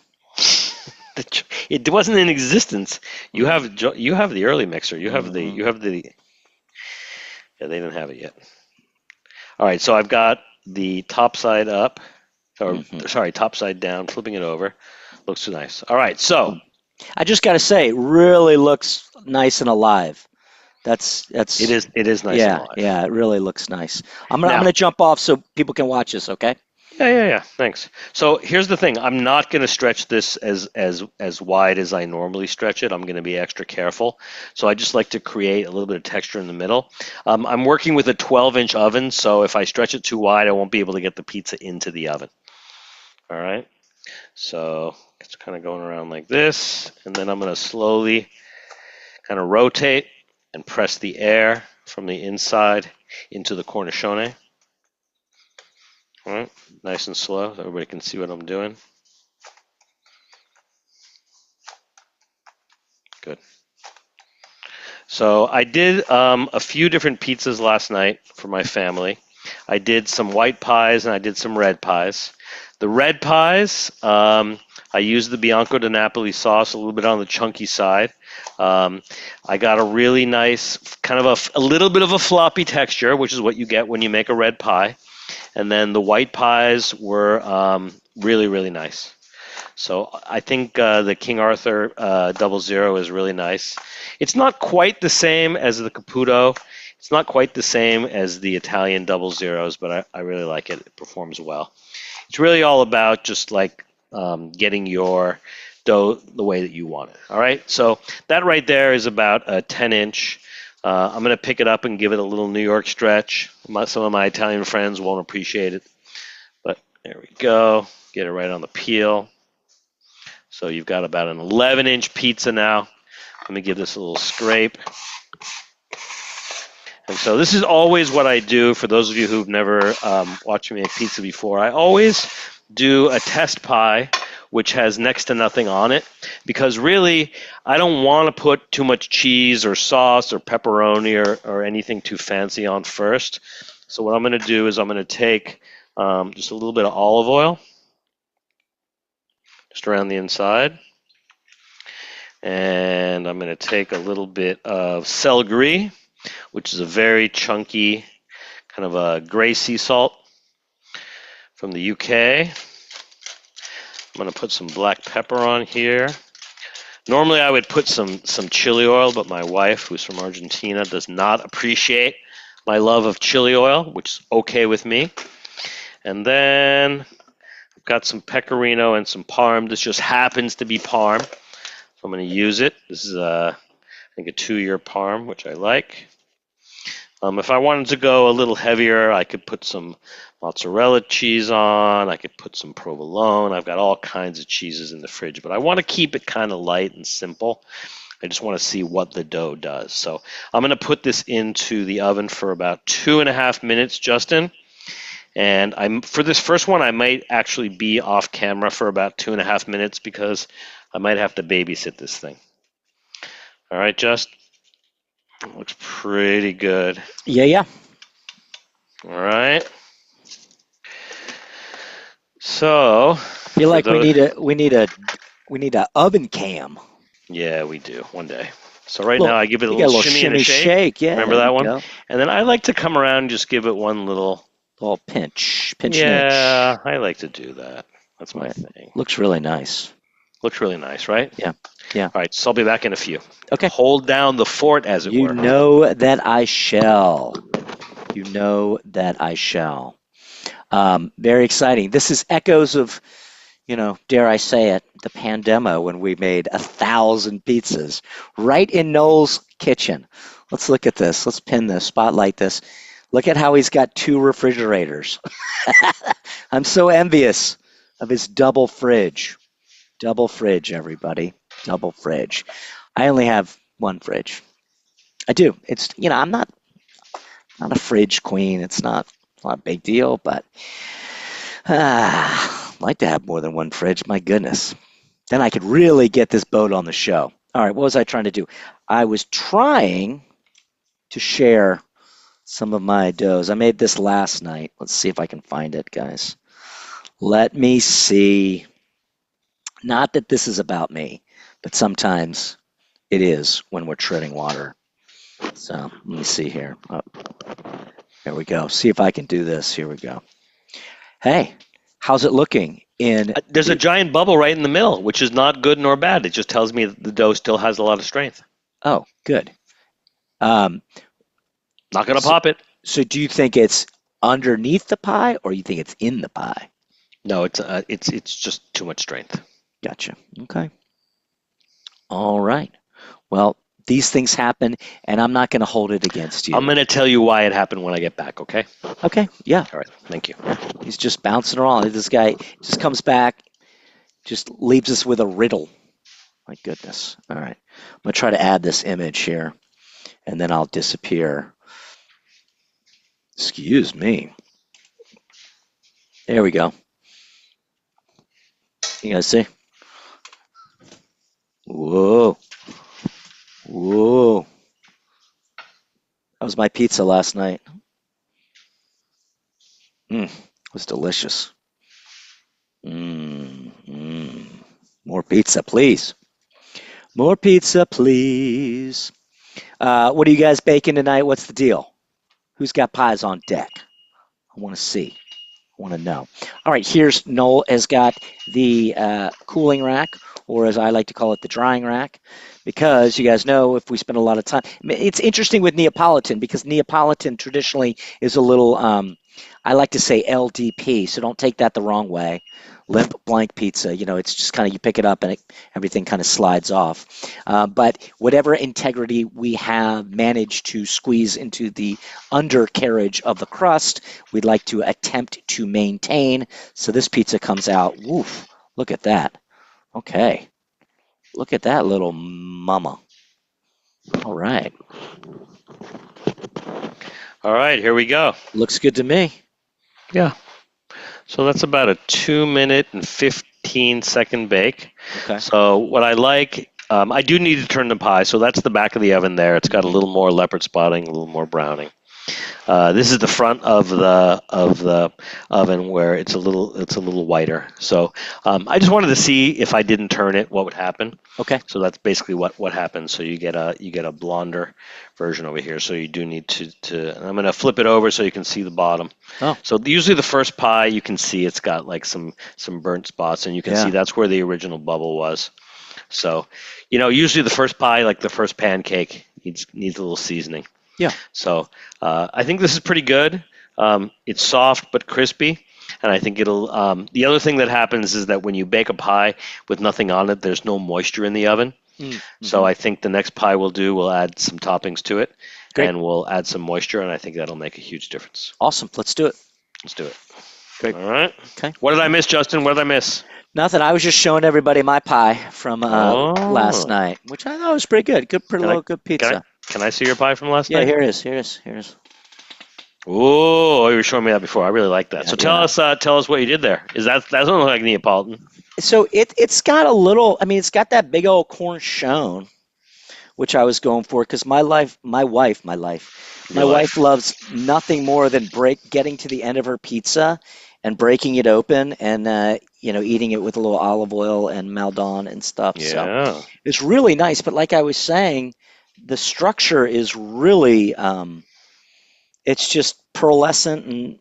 It wasn't in existence. You have the early mixer. You have the. Yeah, they didn't have it yet. All right, so I've got the top side up, or sorry, top side down. Flipping it over, looks nice. All right, so I just got to say, really looks nice and alive. That's it is nice. Yeah, and alive. Yeah, it really looks nice. I'm gonna jump off so people can watch this. Okay. Yeah. Thanks. So here's the thing. I'm not going to stretch this as wide as I normally stretch it. I'm going to be extra careful. So I just like to create a little bit of texture in the middle. I'm working with a 12-inch oven, so if I stretch it too wide, I won't be able to get the pizza into the oven. All right. So it's kind of going around like this, and then I'm going to slowly kind of rotate and press the air from the inside into the cornicione. All right, nice and slow so everybody can see what I'm doing. Good. So I did a few different pizzas last night for my family. I did some white pies and I did some red pies. The red pies, I used the Bianco de Napoli sauce, a little bit on the chunky side. I got a really nice, kind of a little bit of a floppy texture, which is what you get when you make a red pie. And then the white pies were really, really nice. So I think the King Arthur 00 is really nice. It's not quite the same as the Caputo. It's not quite the same as the Italian 00s, but I really like it. It performs well. It's really all about just like getting your dough the way that you want it. All right, so that right there is about a 10-inch. I'm going to pick it up and give it a little New York stretch. Some of my Italian friends won't appreciate it, but there we go. Get it right on the peel. So you've got about an 11-inch pizza now. Let me give this a little scrape. And so this is always what I do for those of you who've never watched me make pizza before. I always do a test pie which has next to nothing on it because really I don't want to put too much cheese or sauce or pepperoni or anything too fancy on first. So what I'm going to do is I'm going to take just a little bit of olive oil just around the inside. And I'm going to take a little bit of celery, which is a very chunky kind of a gray sea salt from the UK. I'm going to put some black pepper on here. Normally I would put some chili oil, but my wife, who's from Argentina, does not appreciate my love of chili oil, which is okay with me. And then I've got some pecorino and some parm. This just happens to be parm. So I'm going to use it. This is, I think, a 2-year parm, which I like. If I wanted to go a little heavier, I could put some mozzarella cheese on. I could put some provolone. I've got all kinds of cheeses in the fridge, but I want to keep it kind of light and simple. I just want to see what the dough does. So I'm going to put this into the oven for about 2.5 minutes, Justin. And for this first one, I might actually be off camera for about 2.5 minutes because I might have to babysit this thing. All right, Just? It looks pretty good. Yeah. All right. So I feel like we need a oven cam. Yeah, we do one day. So right now I give it a little shimmy and a shake. Yeah, remember that one? Go. And then I like to come around and just give it one little pinch. Yeah, I like to do that. That's my thing. Looks really nice. Looks really nice, right? Yeah. All right, so I'll be back in a few. Okay. Hold down the fort, as it were. You know that I shall. Very exciting. This is echoes of, dare I say it, the pandemic when we made 1,000 pizzas right in Noel's kitchen. Let's look at this. Let's pin this, spotlight this. Look at how he's got 2 refrigerators. I'm so envious of his double fridge. Double fridge, everybody. Double fridge. I only have 1 fridge. I do. It's, I'm not a fridge queen. It's not a big deal, but I'd like to have more than 1 fridge. My goodness. Then I could really get this boat on the show. All right, what was I trying to do? I was trying to share some of my doughs. I made this last night. Let's see if I can find it, guys. Let me see. Not that this is about me, but sometimes it is when we're treading water. So let me see here. Oh, there we go. See if I can do this. Here we go. Hey, how's it looking? There's a giant bubble right in the middle, which is not good nor bad. It just tells me that the dough still has a lot of strength. Oh, good. Not going to pop it. So do you think it's underneath the pie or you think it's in the pie? No, it's just too much strength. Gotcha. Okay. All right. Well, these things happen, and I'm not going to hold it against you. I'm going to tell you why it happened when I get back, okay? Okay, yeah. All right, thank you. He's just bouncing around. This guy just comes back, just leaves us with a riddle. My goodness. All right. I'm going to try to add this image here, and then I'll disappear. Excuse me. There we go. You guys see? Whoa. Whoa. That was my pizza last night. It was delicious. More pizza, please. More pizza, please. What are you guys baking tonight? What's the deal? Who's got pies on deck? I want to see. I want to know. All right, here's Noel has got the cooling rack, or as I like to call it, the drying rack, because you guys know if we spend a lot of time. It's interesting with Neapolitan because Neapolitan traditionally is a little, I like to say LDP, so don't take that the wrong way. Limp blank pizza, it's just kind of you pick it up and everything kind of slides off. But whatever integrity we have managed to squeeze into the undercarriage of the crust, we'd like to attempt to maintain. So this pizza comes out, woof, look at that. Okay. Look at that little mama. All right. All right, here we go. Looks good to me. Yeah. So that's about a 2-minute and 15-second bake. Okay. So what I like, I do need to turn the pie. So that's the back of the oven there. It's got a little more leopard spotting, a little more browning. This is the front of the oven where it's a little whiter. So I just wanted to see if I didn't turn it, what would happen. Okay. So that's basically what happens. So you get a blonder version over here. So you do need to. I'm going to flip it over so you can see the bottom. Oh. So usually the first pie you can see it's got like some burnt spots, and you can see that's where the original bubble was. So usually the first pie, like the first pancake, needs a little seasoning. Yeah. So I think this is pretty good. It's soft but crispy, and I think it'll. The other thing that happens is that when you bake a pie with nothing on it, there's no moisture in the oven. Mm-hmm. So I think the next pie we'll add some toppings to it, and we'll add some moisture, and I think that'll make a huge difference. Awesome. Let's do it. Let's do it. Great. All right. Okay. What did I miss, Justin? What did I miss? Nothing. I was just showing everybody my pie from last night, which I thought was pretty good. Good pizza. Can I see your pie from last night? Yeah, here it is. Oh, you were showing me that before. I really like that. Yeah, so tell us what you did there. That doesn't look like Neapolitan? So it's got a little. I mean, it's got that big old cornichon, which I was going for because my wife loves nothing more than getting to the end of her pizza and breaking it open and eating it with a little olive oil and Maldon and stuff. Yeah. So it's really nice. But like I was saying, the structure is really it's just pearlescent, and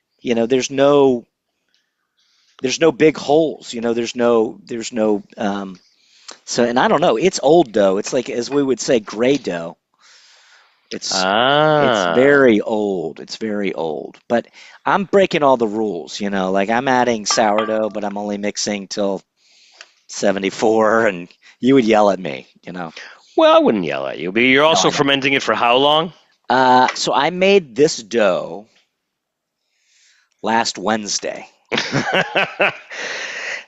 there's no big holes. There's no so, and I don't know. It's old dough. It's like, as we would say, gray dough. It's very old. It's very old. But I'm breaking all the rules. Like I'm adding sourdough, but I'm only mixing till 74, and you would yell at me. Well, I wouldn't yell at you, but you're also fermenting it for how long? So I made this dough last Wednesday.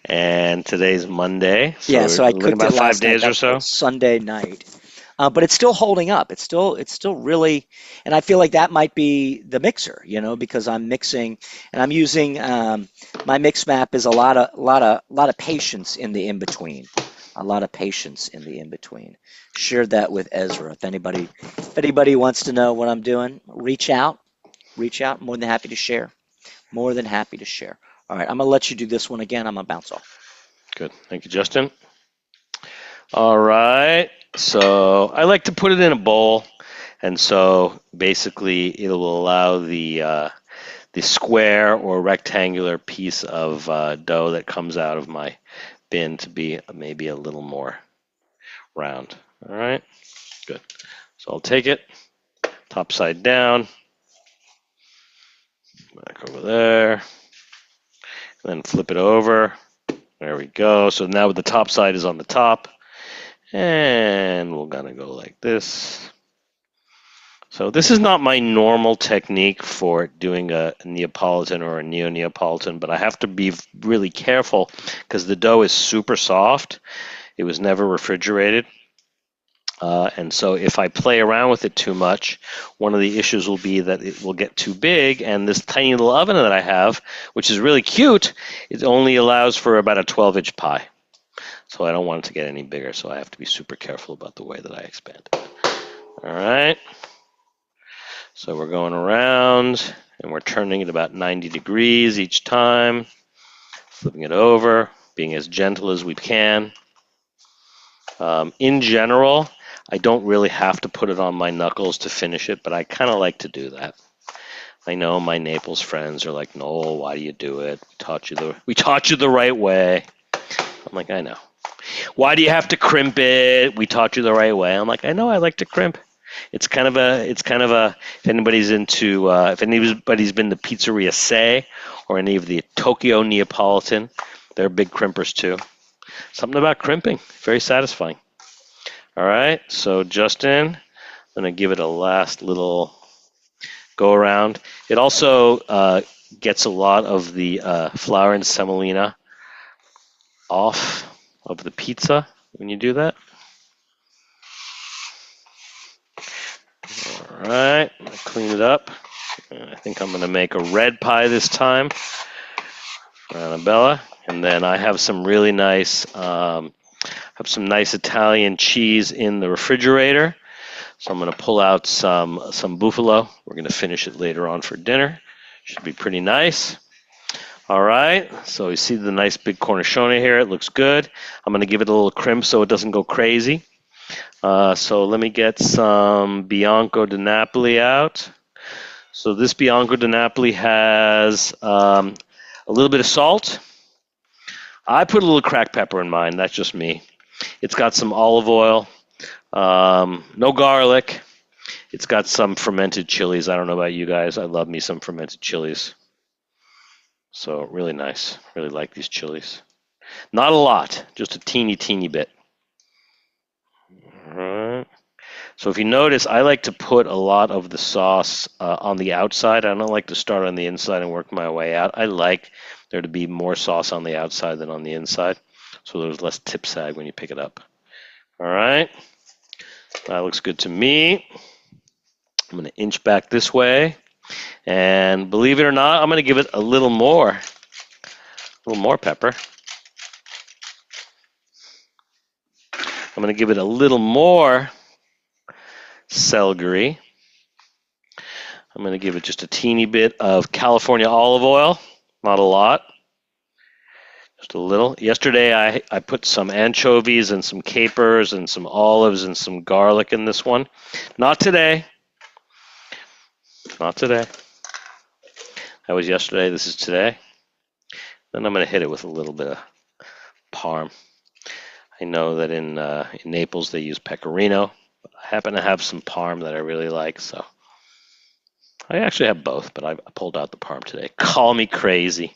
And today's Monday. So I cooked about it 5 days or so. Sunday night. But it's still holding up. It's still really, and I feel like that might be the mixer, because I'm mixing and I'm using my mix map is a lot of patience in the in between. A lot of patience in the in between. Shared that with Ezra. If anybody wants to know what I'm doing, reach out. More than happy to share. All right, I'm gonna let you do this one again. I'm gonna bounce off. Good. Thank you, Justin. All right. So I like to put it in a bowl, and so basically it will allow the square or rectangular piece of dough that comes out of my bin to be maybe a little more round. All right. Good. So I'll take it top side down, back over there, and then flip it over. There we go. So now the top side is on the top. And we're going to go like this. So this is not my normal technique for doing a Neapolitan or a neo-Neapolitan, but I have to be really careful because the dough is super soft. It was never refrigerated. And so if I play around with it too much, one of the issues will be that it will get too big, and this tiny little oven that I have, which is really cute, it only allows for about a 12-inch pie. So I don't want it to get any bigger, so I have to be super careful about the way that I expand it. All right. So we're going around, and we're turning it about 90 degrees each time, flipping it over, being as gentle as we can. In general, I don't really have to put it on my knuckles to finish it, but I kind of like to do that. I know my Naples friends are like, "Noel, why do you do it? We taught you the right way." I'm like, I know. Why do you have to crimp it? We taught you the right way. I'm like, I know, I like to crimp. It's kind of a, if anybody's been to Pizzeria Say or any of the Tokyo Neapolitan, they're big crimpers too. Something about crimping, very satisfying. All right, so Justin, I'm gonna give it a last little go around. It also gets a lot of the flour and semolina off of the pizza when you do that. All right, clean it up. I think I'm going to make a red pie this time for Annabella, and then I have some really nice, nice Italian cheese in the refrigerator. So I'm going to pull out some buffalo. We're going to finish it later on for dinner. Should be pretty nice. All right, so you see the nice big cornicione here. It looks good. I'm going to give it a little crimp so it doesn't go crazy. So let me get some Bianco di Napoli out. So this Bianco di Napoli has a little bit of salt. I put a little cracked pepper in mine. That's just me. It's got some olive oil, no garlic. It's got some fermented chilies. I don't know about you guys. I love me some fermented chilies. So really nice. Really like these chilies. Not a lot, just a teeny bit. All right. So if you notice, I like to put a lot of the sauce on the outside. I don't like to start on the inside and work my way out. I like there to be more sauce on the outside than on the inside, so there's less tip sag when you pick it up. All right. That looks good to me. I'm going to inch back this way. And believe it or not, I'm going to give it a little more pepper. I'm going to give it a little more celery. I'm going to give it just a teeny bit of California olive oil, not a lot, just a little. Yesterday I put some anchovies and some capers and some olives and some garlic in this one. Not today. Not today. That was yesterday. This is today. Then I'm going to hit it with a little bit of parm. I know that in Naples they use pecorino. But I happen to have some parm that I really like, so I actually have both, but I pulled out the parm today. Call me crazy.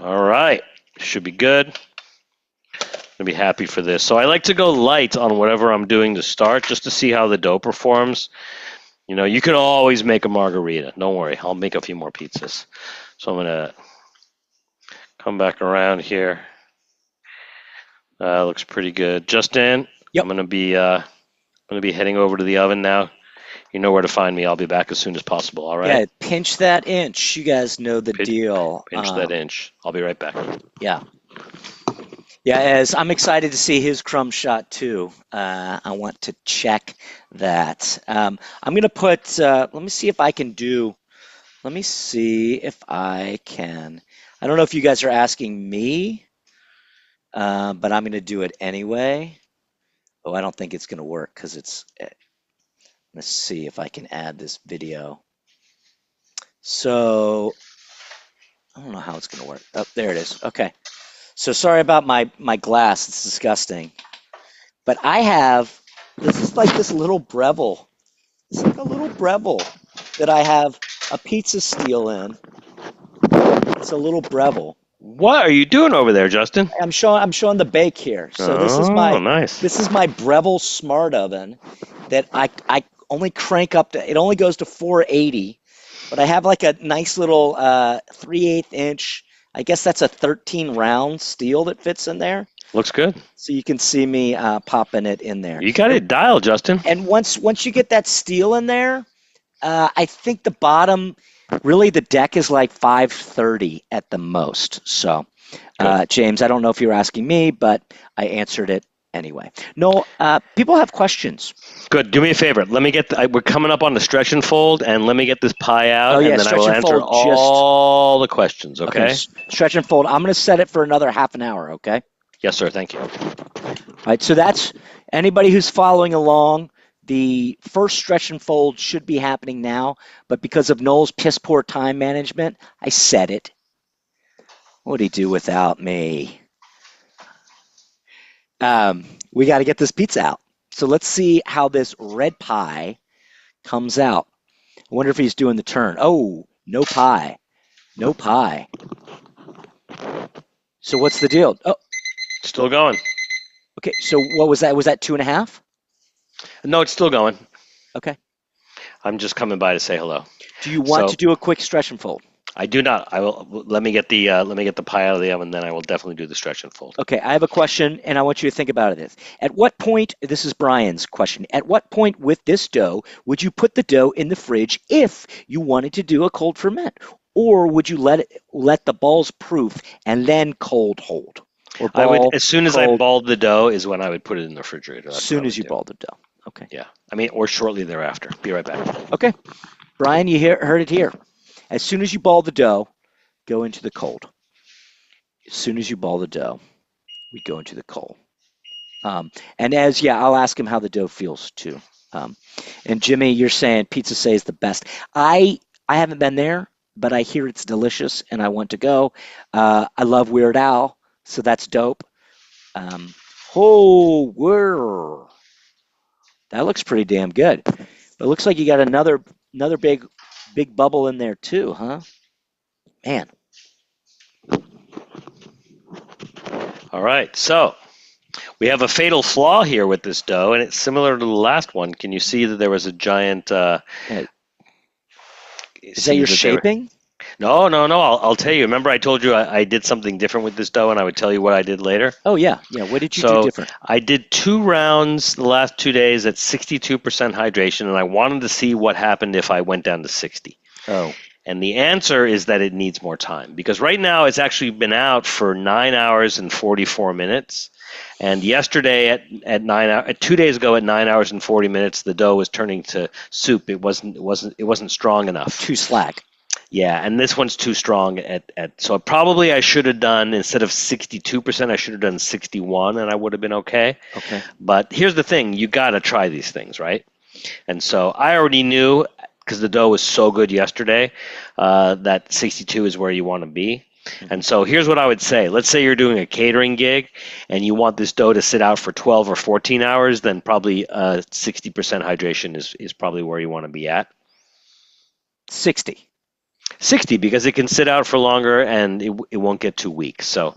All right, should be good. I'm gonna be happy for this. So I like to go light on whatever I'm doing to start, just to see how the dough performs. You know, you can always make a margarita. Don't worry, I'll make a few more pizzas. So I'm gonna come back around here. Looks pretty good. Justin, Yep. I'm gonna be heading over to the oven now. You know where to find me. I'll be back as soon as possible. All right. Yeah, pinch that inch. You guys know the deal. Pinch that inch. I'll be right back. Yeah. Yeah, as I'm excited to see his crumb shot too. I want to check that. I'm going to put, let me see if I can. I don't know if you guys are asking me, but I'm going to do it anyway. Oh, I don't think it's going to work because let's see if I can add this video. So I don't know how it's going to work. Oh, there it is. Okay. So sorry about my glass. It's disgusting. But this is like this little Breville. It's like a little Breville that I have a pizza steel in. It's a little Breville. What are you doing over there, Justin? I'm showing the bake here. So this is nice. This is my Breville Smart Oven that I only crank up to. It only goes to 480, but I have like a nice little 3/8 inch. I guess that's a 13 round steel that fits in there. Looks good. So you can see me popping it in there. You got it dialed, Justin. And once you get that steel in there, I think the bottom, really the deck is like 530 at the most. So, James, I don't know if you're asking me, but I answered it anyway. No, people have questions. Good. Do me a favor. Let me get. We're coming up on the stretch and fold, and let me get this pie out, and then I will answer all the questions. Okay? Stretch and fold. I'm going to set it for another half an hour. Okay. Yes, sir. Thank you. All right. So that's anybody who's following along. The first stretch and fold should be happening now, but because of Noel's piss poor time management, I set it. What'd he do without me? We got to get this pizza out. So let's see how this red pie comes out. I wonder if he's doing the turn. Oh, no pie. No pie. So what's the deal? Oh, Still going. okay. So what was that? Was that 2.5? No, it's still going. Okay. I'm just coming by to say hello. Do you want to do a quick stretch and fold? I do not. I will. Let me get the pie out of the oven, then I will definitely do the stretch and fold. Okay, I have a question, and I want you to think about this. At what point, this is Brian's question, at what point with this dough would you put the dough in the fridge if you wanted to do a cold ferment? Or would you let the balls proof and then cold hold? Or I would, as soon as I balled the dough is when I would put it in the refrigerator. As soon as you balled the dough. Okay. Yeah. I mean, or shortly thereafter. Be right back. Okay. Brian, you heard it here. As soon as you ball the dough, go into the cold. As soon as you ball the dough, we go into the cold. I'll ask him how the dough feels too. And Jimmy, you're saying Pizza Say is the best. I haven't been there, but I hear it's delicious and I want to go. I love Weird Al, so that's dope. That looks pretty damn good. But it looks like you got another big bubble in there too, huh? Man. All right, so we have a fatal flaw here with this dough, and it's similar to the last one. Can you see that there was a giant... is that your shaping? No. I'll tell you. Remember I told you I did something different with this dough, and I would tell you what I did later? Oh, yeah. What did you do different? I did 2 rounds the last 2 days at 62% hydration, and I wanted to see what happened if I went down to 60. Oh. And the answer is that it needs more time, because right now it's actually been out for 9 hours and 44 minutes. And yesterday at 9 hours, 2 days ago at 9 hours and 40 minutes, the dough was turning to soup. It wasn't strong enough. Too slack. Yeah, and this one's too strong so probably I should have done, instead of 62%, I should have done 61 and I would have been okay. Okay. But here's the thing, you got to try these things, right? And so I already knew, because the dough was so good yesterday, that 62 is where you want to be. And so here's what I would say. Let's say you're doing a catering gig and you want this dough to sit out for 12 or 14 hours, then probably 60% hydration is probably where you want to be at. 60, because it can sit out for longer and it won't get too weak. So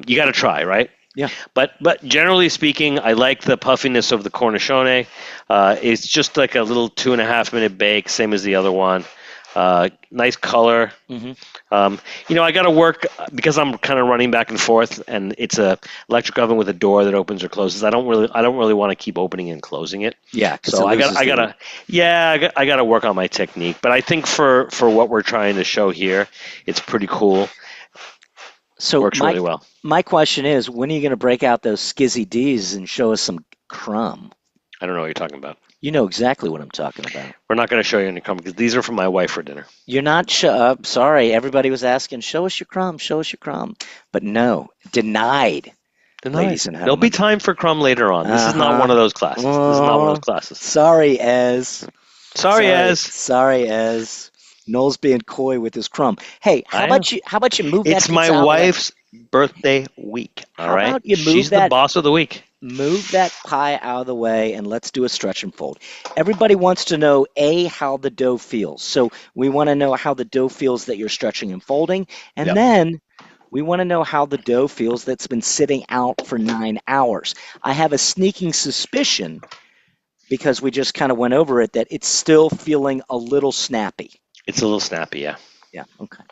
you got to try, right? Yeah. But generally speaking, I like the puffiness of the cornicione. It's just like a little 2.5-minute bake, same as the other one. Nice color. Mm-hmm. I got to work, because I'm kind of running back and forth, and it's a electric oven with a door that opens or closes. I don't really want to keep opening and closing it. Yeah. So I gotta work on my technique. But I think for what we're trying to show here, it's pretty cool. So works really well. My question is, when are you going to break out those skizzy D's and show us some crumb? I don't know what you're talking about. You know exactly what I'm talking about. We're not going to show you any crumb, because these are for my wife for dinner. You're not sorry. Everybody was asking, show us your crumb, show us your crumb. But no, denied. Ladies and gentlemen. There'll be time for crumb later on. This is not one of those classes. This is not one of those classes. Sorry, Ez. Sorry, Ez. Sorry, Ez. Noel's being coy with his crumb. Hey, how about you move that? It's my wife's birthday week. All right. She's the boss of the week. Move that pie out of the way and let's do a stretch and fold. Everybody wants to know, how the dough feels. So we want to know how the dough feels that you're stretching and folding. And then we want to know how the dough feels that's been sitting out for 9 hours. I have a sneaking suspicion, because we just kind of went over it, that it's still feeling a little snappy. It's a little snappy, yeah. Yeah, okay.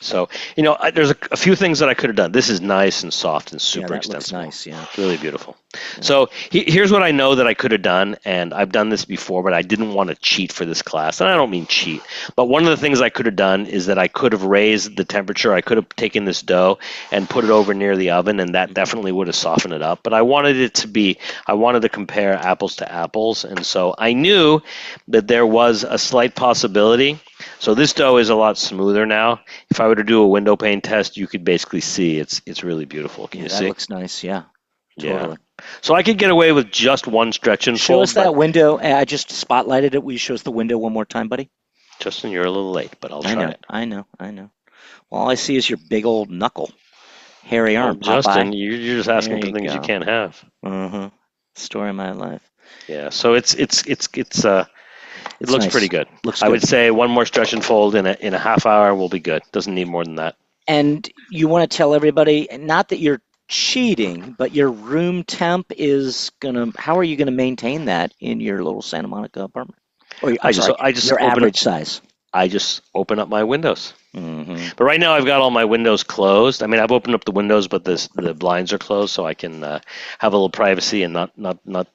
So, there's a few things that I could have done. This is nice and soft and super that extensible. looks nice, yeah. Really beautiful. Yeah. So here's what I know that I could have done, and I've done this before, but I didn't want to cheat for this class. And I don't mean cheat, but one of the things I could have done is that I could have raised the temperature. I could have taken this dough and put it over near the oven, and that definitely would have softened it up. But I wanted to compare apples to apples, and so I knew that there was a slight possibility. So this dough is a lot smoother now. If I were to do a window pane test, you could basically see it's really beautiful. Can you see? That looks nice, yeah. Totally. Yeah. So I could get away with just one stretch and Show fold. us that window. I just spotlighted it. Will you show us the window one more time, buddy? Justin, you're a little late, but I'll try it. I know. Well, all I see is your big old knuckle. Hairy arm, Justin, Popeye. you're just asking for things you can't have. Uh-huh. Story of my life. Yeah, so it looks nice. Pretty good. Looks I good. would say one more stretch and fold in a half hour will be good. Doesn't need more than that. And you want to tell everybody, not that you're cheating, but your room temp is how are you gonna maintain that in your little Santa Monica apartment? Or your average size. I just open up my windows. Mm-hmm. But right now I've got all my windows closed. I mean, I've opened up the windows, but the blinds are closed, so I can have a little privacy and not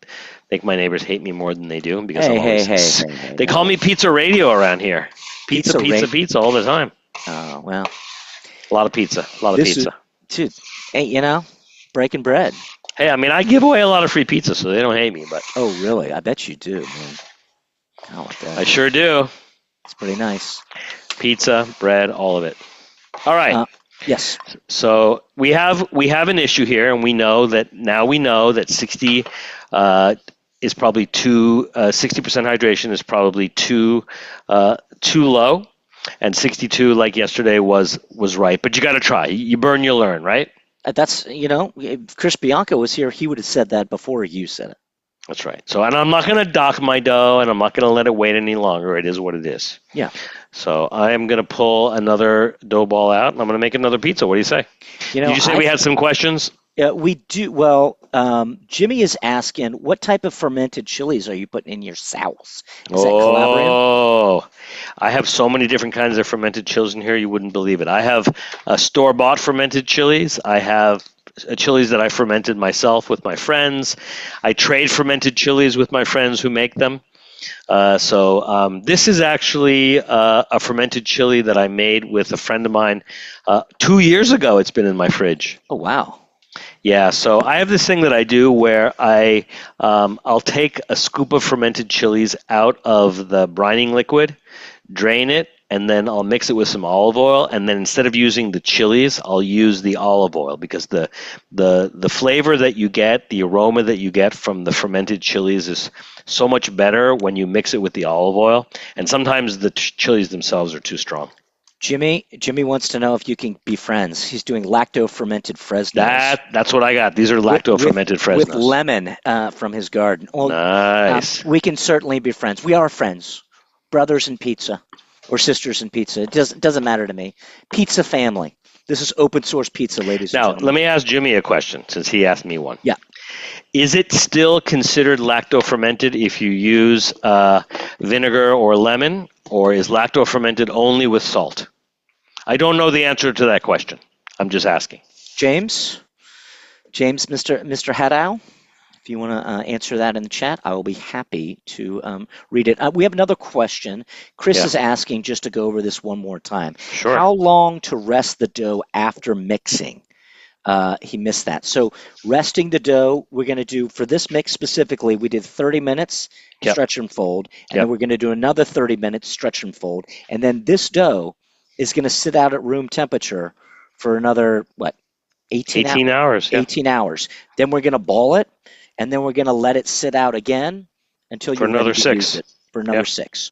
make my neighbors hate me more than they do. Because they call me Pizza Radio around here. Pizza all the time. Oh, well. A lot of pizza. Dude, hey, breaking bread. Hey, I mean, I give away a lot of free pizza, so they don't hate me. But oh, really? I bet you do, man. I sure do. It's pretty nice. Pizza, bread, all of it. All right. Yes. So we have an issue here, and we know that 60 is probably 60% hydration is probably too low, and 62 like yesterday was right. But you got to try. You burn, you learn, right? That's if Chris Bianco was here, he would have said that before you said it. That's right. So, and I'm not going to dock my dough, and I'm not going to let it wait any longer. It is what it is. Yeah. So I am going to pull another dough ball out, and I'm going to make another pizza. What do you say? Did you say we had some questions? Yeah, we do. Well, Jimmy is asking, what type of fermented chilies are you putting in your sauce? Is that Calabrian? Oh, I have so many different kinds of fermented chilies in here, you wouldn't believe it. I have store-bought fermented chilies. I have chilies that I fermented myself with my friends. I trade fermented chilies with my friends who make them. So this is actually a fermented chili that I made with a friend of mine 2 years ago. It's been in my fridge. Oh, wow. Yeah, so I have this thing that I do where I'll take a scoop of fermented chilies out of the brining liquid, drain it, and then I'll mix it with some olive oil, and then instead of using the chilies, I'll use the olive oil because the flavor that you get, the aroma that you get from the fermented chilies is so much better when you mix it with the olive oil, and sometimes the chilies themselves are too strong. Jimmy wants to know if you can be friends. He's doing lacto-fermented Fresnos. That's what I got. These are lacto-fermented Fresnos. With lemon from his garden. Well, nice. We can certainly be friends. We are friends. Brothers in pizza. Or sisters in pizza. It doesn't matter to me. Pizza family. This is open source pizza, ladies and gentlemen. Now, let me ask Jimmy a question, since he asked me one. Yeah. Is it still considered lacto-fermented if you use vinegar or lemon, or is lacto-fermented only with salt? I don't know the answer to that question. I'm just asking. James, Mr. Haddow, if you want to answer that in the chat, I will be happy to read it. We have another question. Chris is asking, just to go over this one more time. Sure. How long to rest the dough after mixing? He missed that. So resting the dough, we're going to do, for this mix specifically, we did 30 minutes, stretch and fold, and then we're going to do another 30 minutes, stretch and fold. And then this dough is going to sit out at room temperature for another, 18 hours. Yeah. 18 hours. Then we're going to ball it, and then we're going to let it sit out again until you're ready to use it for another 6.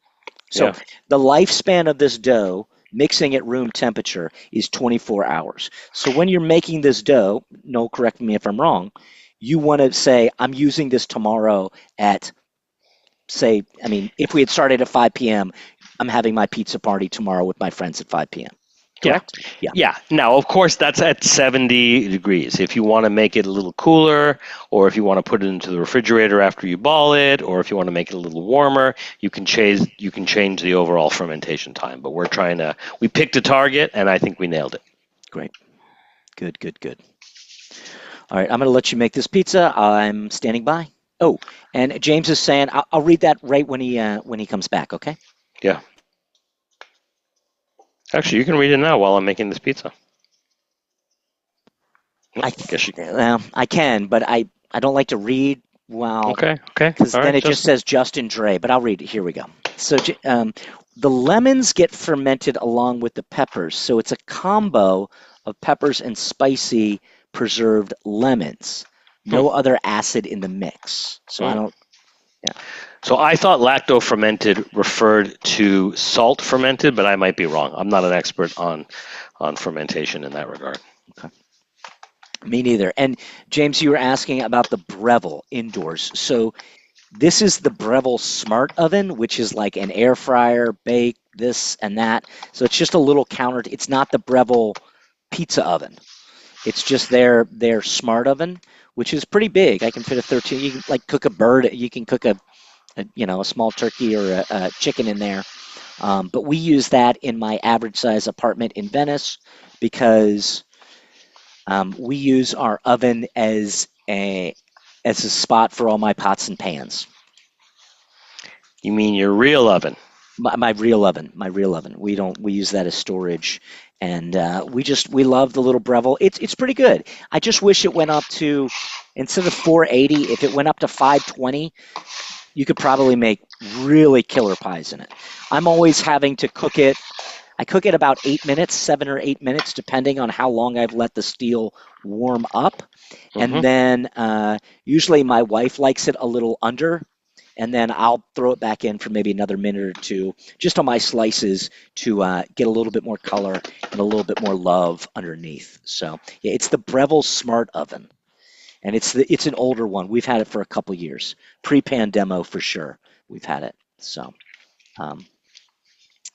So the lifespan of this dough, mixing at room temperature, is 24 hours. So when you're making this dough, Noel, correct me if I'm wrong, you want to say, I'm using this tomorrow at, if we had started at 5 p.m., I'm having my pizza party tomorrow with my friends at 5 p.m. correct? Yeah. Yeah. Now, of course, that's at 70 degrees. If you want to make it a little cooler, or if you want to put it into the refrigerator after you ball it, or if you want to make it a little warmer, you can change the overall fermentation time. But we picked a target, and I think we nailed it. Great. Good, good, good. All right, I'm going to let you make this pizza. I'm standing by. Oh, and James is saying I'll read that right when he comes back. Okay. Yeah. Actually, you can read it now while I'm making this pizza. I can, but I don't like to read while. Okay. Because All then right, it just says Justin Dre, but I'll read it. Here we go. So the lemons get fermented along with the peppers. So it's a combo of peppers and spicy preserved lemons. No other acid in the mix. So I don't. Yeah. So I thought lacto fermented referred to salt fermented, but I might be wrong. I'm not an expert on fermentation in that regard. Okay. Me neither. And James, you were asking about the Breville indoors. So this is the Breville Smart Oven, which is like an air fryer, bake, this and that. So it's just a little counter. It's not the Breville pizza oven. It's just their smart oven, which is pretty big. I can fit a 13. You can like cook a bird. You can cook a small turkey or a chicken in there. But we use that in my average size apartment in Venice because we use our oven as a spot for all my pots and pans. You mean your real oven? My real oven. We use that as storage, and we love the little Breville. It's pretty good. I just wish it went up to, instead of 480, if it went up to 520, you could probably make really killer pies in it. I'm always having to cook it. I cook it about 8 minutes, 7 or 8 minutes, depending on how long I've let the steel warm up. And then usually my wife likes it a little under, and then I'll throw it back in for maybe another minute or two, just on my slices to get a little bit more color and a little bit more love underneath. So yeah, it's the Breville Smart Oven, and it's an older one. We've had it for a couple years, pre-pandemo for sure. We've had it. So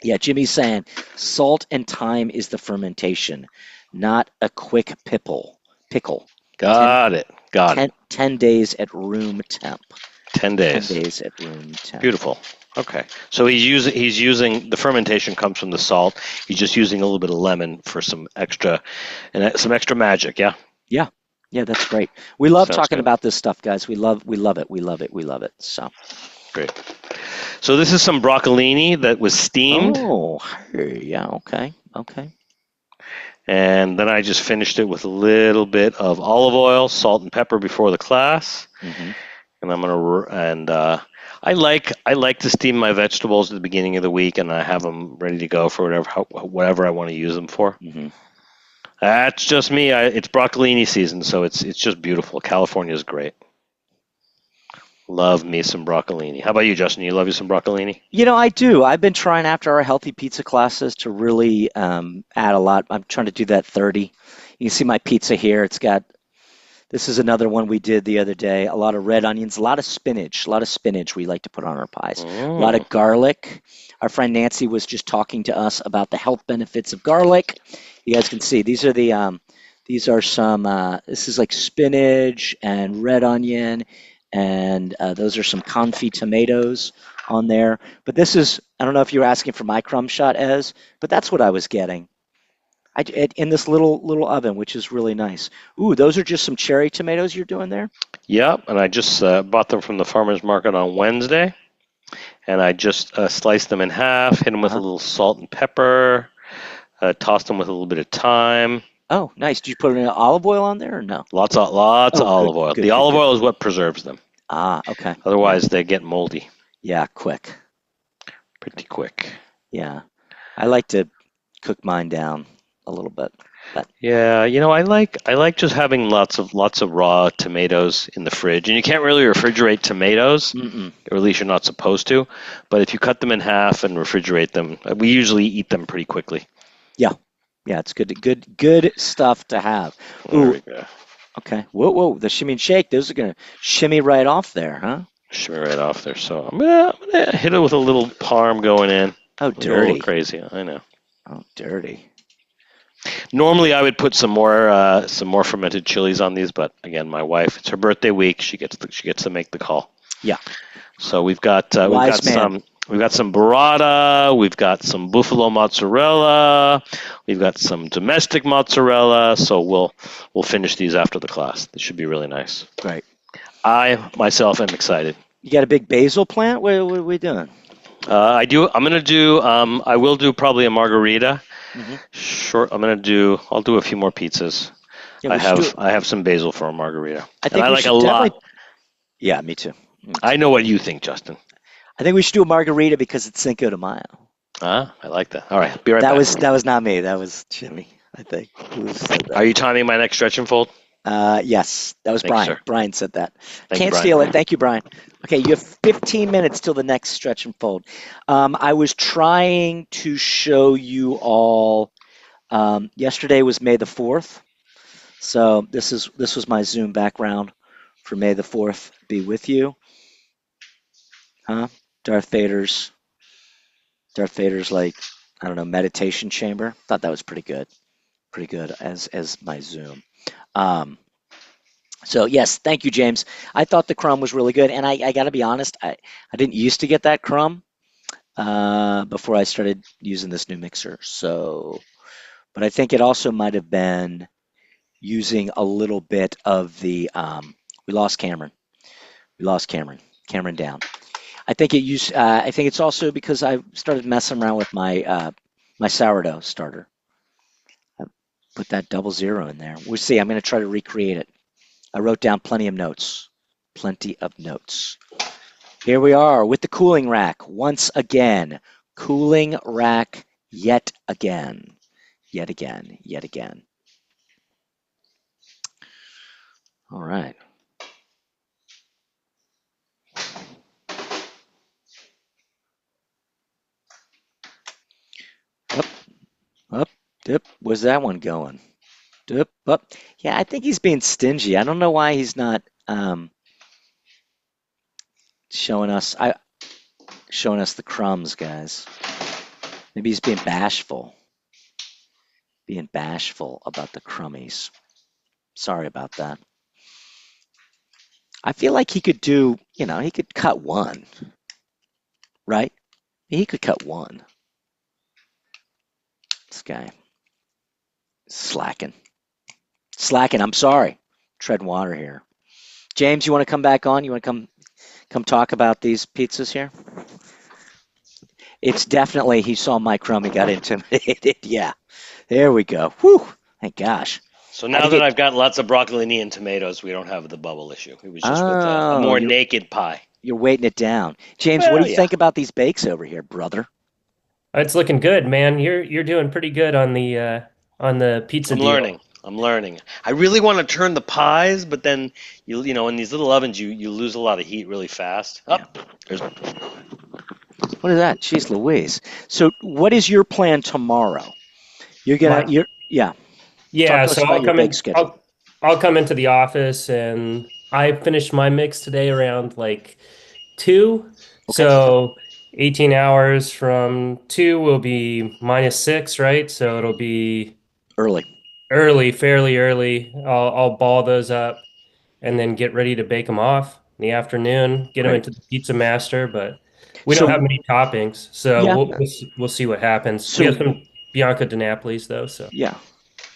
yeah, Jimmy's saying salt and thyme is the fermentation, not a quick pickle. Got it. 10 days at room temp. 10 days. 10 days at room temp. Beautiful. Okay. So he's using the fermentation comes from the salt. He's just using a little bit of lemon for some extra magic, yeah? Yeah, that's great. We love Sounds talking good. about this stuff, guys. We love it. So Great. So this is some broccolini that was steamed. Oh, yeah, okay. And then I just finished it with a little bit of olive oil, salt and pepper before the class. Mm-hmm. And I like to steam my vegetables at the beginning of the week, and I have them ready to go for whatever I want to use them for. Mm-hmm. That's just me. It's broccolini season, so it's just beautiful. California is great. Love me some broccolini. How about you, Justin? You love you some broccolini? I do. I've been trying after our healthy pizza classes to really add a lot. I'm trying to do that 30. You can see my pizza here. This is another one we did the other day. A lot of red onions, a lot of spinach we like to put on our pies. A lot of garlic. Our friend Nancy was just talking to us about the health benefits of garlic. You guys can see these are this is like spinach and red onion, and those are some confit tomatoes on there. But this is, I don't know if you were asking for my crumb shot, Ez, but that's what I was getting. In this little oven, which is really nice. Ooh, those are just some cherry tomatoes you're doing there? Yep, and I just bought them from the farmer's market on Wednesday, and I just sliced them in half, hit them with a little salt and pepper, tossed them with a little bit of thyme. Oh, nice. Did you put any olive oil on there or no? Lots of olive oil. The olive oil is what preserves them. Ah, okay. Otherwise, they get moldy. Yeah, quick. Pretty quick. Yeah. I like to cook mine down a little bit. But yeah, I like just having lots of raw tomatoes in the fridge, and you can't really refrigerate tomatoes, or at least you're not supposed to. But if you cut them in half and refrigerate them, we usually eat them pretty quickly. Yeah, it's good stuff to have. Ooh, okay. Whoa, the shimmy and shake. Those are gonna shimmy right off there, huh? Shimmy right off there. So I'm gonna hit it with a little parm going in. Oh, A dirty. little crazy, I know. Oh, dirty. Normally, I would put some more fermented chilies on these, but again, my wife, it's her birthday week. She gets to make the call. Yeah. So we've got Wise man. some burrata, we've got some buffalo mozzarella, we've got some domestic mozzarella. So we'll finish these after the class. This should be really nice. Great. I myself am excited. You got a big basil plant? What are we doing? I will do probably a margarita. Mm-hmm. I'll do a few more pizzas. Yeah, I have some basil for a margarita. I think I we like should a definitely. lot. Yeah, me too. I know what you think, Justin. I think we should do a margarita because it's Cinco de Mayo. I like that. All right, be right That back. was not me. That was Jimmy, I think. Who said that? Are you timing my next stretch and fold? Yes, that was Thank you, Brian. sir. Brian said that. Thank you, Can't Brian. steal it. Thank you, Brian. Okay, you have 15 minutes till the next stretch and fold. I was trying to show you all. Yesterday was May the 4th, so this was my Zoom background for May the 4th. Be with you, huh? Darth Vader's like, I don't know, meditation chamber. Thought that was pretty good as my Zoom. So yes, thank you, James. I thought the crumb was really good, and I got to be honest, I didn't used to get that crumb before I started using this new mixer. So, but I think it also might have been using a little bit of the. We lost Cameron. Cameron down. I think it's also because I started messing around with my my sourdough starter. I put that 00 in there. We'll see. I'm going to try to recreate it. I wrote down plenty of notes. Here we are with the cooling rack once again. Cooling rack yet again. All right. Up, dip. Where's that one going? Dip, up. Yeah, I think he's being stingy. I don't know why he's not showing us the crumbs, guys. Maybe he's being bashful about the crummies. Sorry about that. I feel like he could do, he could cut one, right? He could cut one. This guy slacking. I'm sorry. Tread water here. James, you want to come back on? You want to come talk about these pizzas here? It's definitely, he saw my crumb, he got intimidated. Yeah, there we go. Whew, thank gosh. So now that I've got lots of broccolini and tomatoes, we don't have the bubble issue. It was just with a more naked pie. You're weighting it down. James, what do you think about these bakes over here, brother? It's looking good, man. You're doing pretty good on the pizza deal. I'm learning. I really want to turn the pies, but then you know in these little ovens you lose a lot of heat really fast. What is that? Jeez Louise. So what is your plan tomorrow? Yeah. So I'll come into the office, and I finished my mix today around like 2. Okay. So 18 hours from 2 will be -6, right? So it'll be fairly early. I'll ball those up and then get ready to bake them off in the afternoon, get them into the pizza master, but we don't have many toppings, so we'll see what happens. We have some Bianca di Napoli's though, so yeah,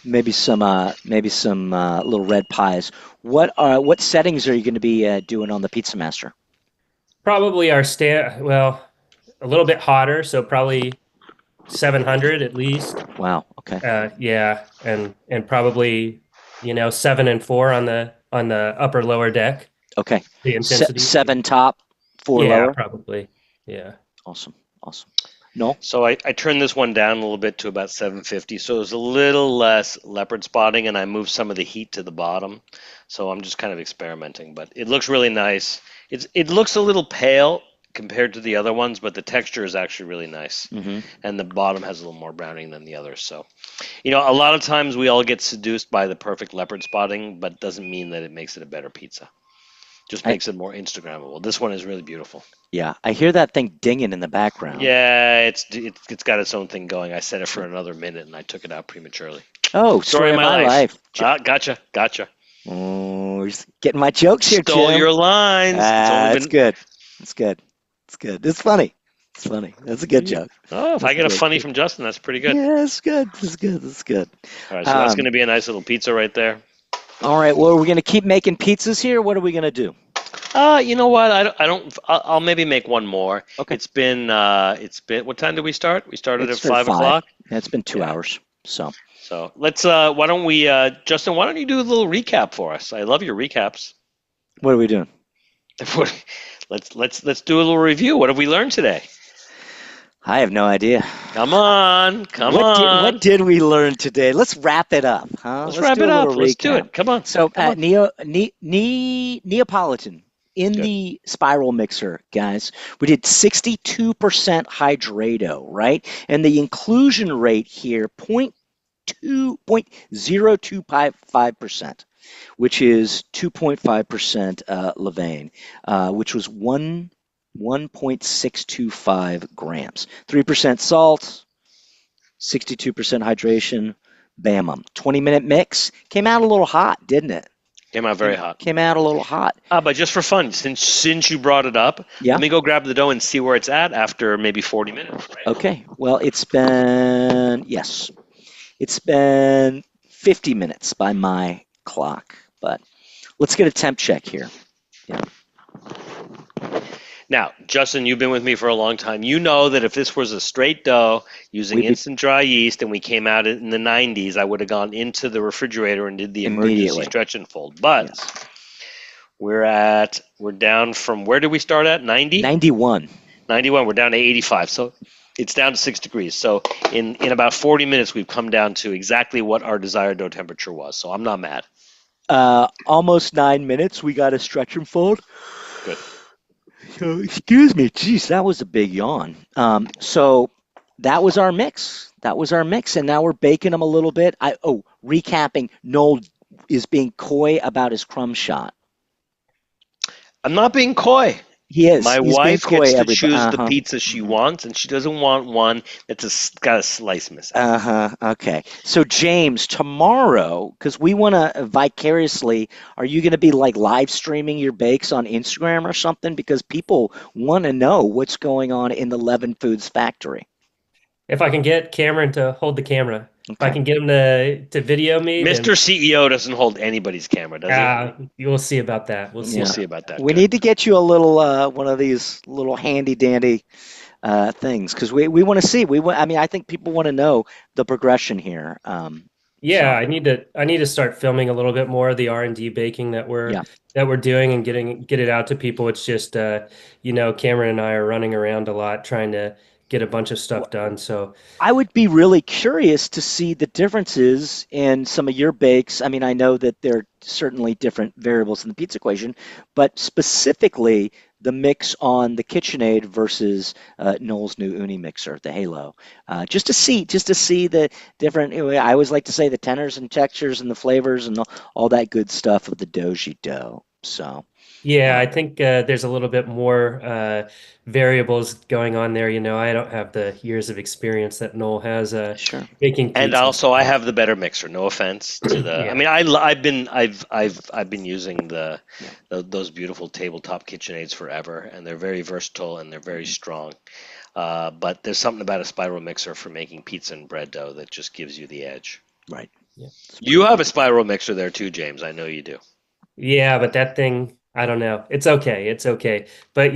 maybe some little red pies. What settings are you going to be doing on the pizza master? Probably our a little bit hotter, so probably 700 at least. Wow. Okay. Yeah, and probably 7 and 4 on the upper lower deck. Okay. The intensity. 7 top, 4 lower. Yeah, probably. Yeah. Awesome. No. So I turned this one down a little bit to about 750, so it was a little less leopard spotting, and I moved some of the heat to the bottom. So I'm just kind of experimenting, but it looks really nice. It looks a little pale compared to the other ones, but the texture is actually really nice. Mm-hmm. And the bottom has a little more browning than the others. So, a lot of times we all get seduced by the perfect leopard spotting, but it doesn't mean that it makes it a better pizza. Just makes it more Instagrammable. This one is really beautiful. Yeah, I hear that thing dinging in the background. Yeah, it's got its own thing going. I set it for another minute and I took it out prematurely. Oh, Story story of of my my life. life. Gotcha. Oh, he's getting my jokes here, Stole Jim. your lines. It's only It's been. good. It's good. It's good. It's funny. It's funny. That's a good joke. Oh, if I That's a get a good funny joke. from Justin, that's pretty good. Yeah, it's good. It's good. It's good. All right, so that's going Um, to be a nice little pizza right there. all right. Well, we're gonna keep making pizzas here. What are we gonna do? You know what? I don't. I'll maybe make one more. Okay. It's been. What time did we start? We started at It's at 5. 5 o'clock. Yeah, it's been 2 hours. So let's. Why don't we, Justin? Why don't you do a little recap for us? I love your recaps. What are we doing? Let's do a little review. What have we learned today? I have no idea. Come on. What did we learn today? Let's wrap it up, huh? Let's Let's wrap do it a up. little Let's do recap. it. Come on. So, Come on. Neapolitan in Good. the spiral mixer, guys, we did 62% hydrato, right? And the inclusion rate here, 0.0255%, which is 2.5% levain, which was 1.625 grams. 3% salt, 62% hydration, bam. 20-minute mix. Came out a little hot, didn't it? Came out very hot. Came out a little hot. But just for fun, since you brought it up, Yeah. let me go grab the dough and see where it's at after maybe 40 minutes. Right? Okay. Well, it's been 50 minutes by my clock, but let's get a temp check here. Yeah. Now, Justin, you've been with me for a long time. You know that if this was a straight dough using instant dry yeast and we came out in the 90s, I would have gone into the refrigerator and did the emergency stretch and fold. But we're down from, where did we start at? 90? 91. 91. We're down to 85. So it's down to 6 degrees. So in about 40 minutes, we've come down to exactly what our desired dough temperature was. So I'm not mad. Almost 9 minutes. We got a stretch and fold. Good. So, excuse me. Geez, that was a big yawn. So that was our mix. And now we're baking them a little bit. Recapping. Noel is being coy about his crumb shot. I'm not being coy. He is. My He's wife being coy, gets to everybody. choose the pizza she wants, and she doesn't want one that's got a slice missing. Okay. So James, tomorrow, because we want to vicariously, are you going to be like live streaming your bakes on Instagram or something? Because people want to know what's going on in the Leaven Foods factory. If I can get Cameron to hold the camera, if I can get him to video me, Mr. CEO doesn't hold anybody's camera, does he? You'll see about that. We'll see about that. We need to get you a little one of these little handy dandy things because we want to see. I think people want to know the progression here. I need to start filming a little bit more of the R&D baking that we're doing and get it out to people. It's just Cameron and I are running around a lot trying to get a bunch of stuff done. So I would be really curious to see the differences in some of your bakes. I mean, I know that there are certainly different variables in the pizza equation, but specifically the mix on the KitchenAid versus Noel's new Ooni mixer, the Halo, just to see the different. I always like to say the tenors and textures and the flavors and all that good stuff of the doji dough. So. Yeah, I think there's a little bit more variables going on there. I don't have the years of experience that Noel has baking pizza. And also, I have the better mixer. No offense to the. I mean, I've been using those beautiful tabletop KitchenAids forever, and they're very versatile and they're very strong. But there's something about a spiral mixer for making pizza and bread dough that just gives you the edge. Right. Yeah. You have a spiral mixer there too, James. I know you do. Yeah, but that thing, I don't know. It's okay. But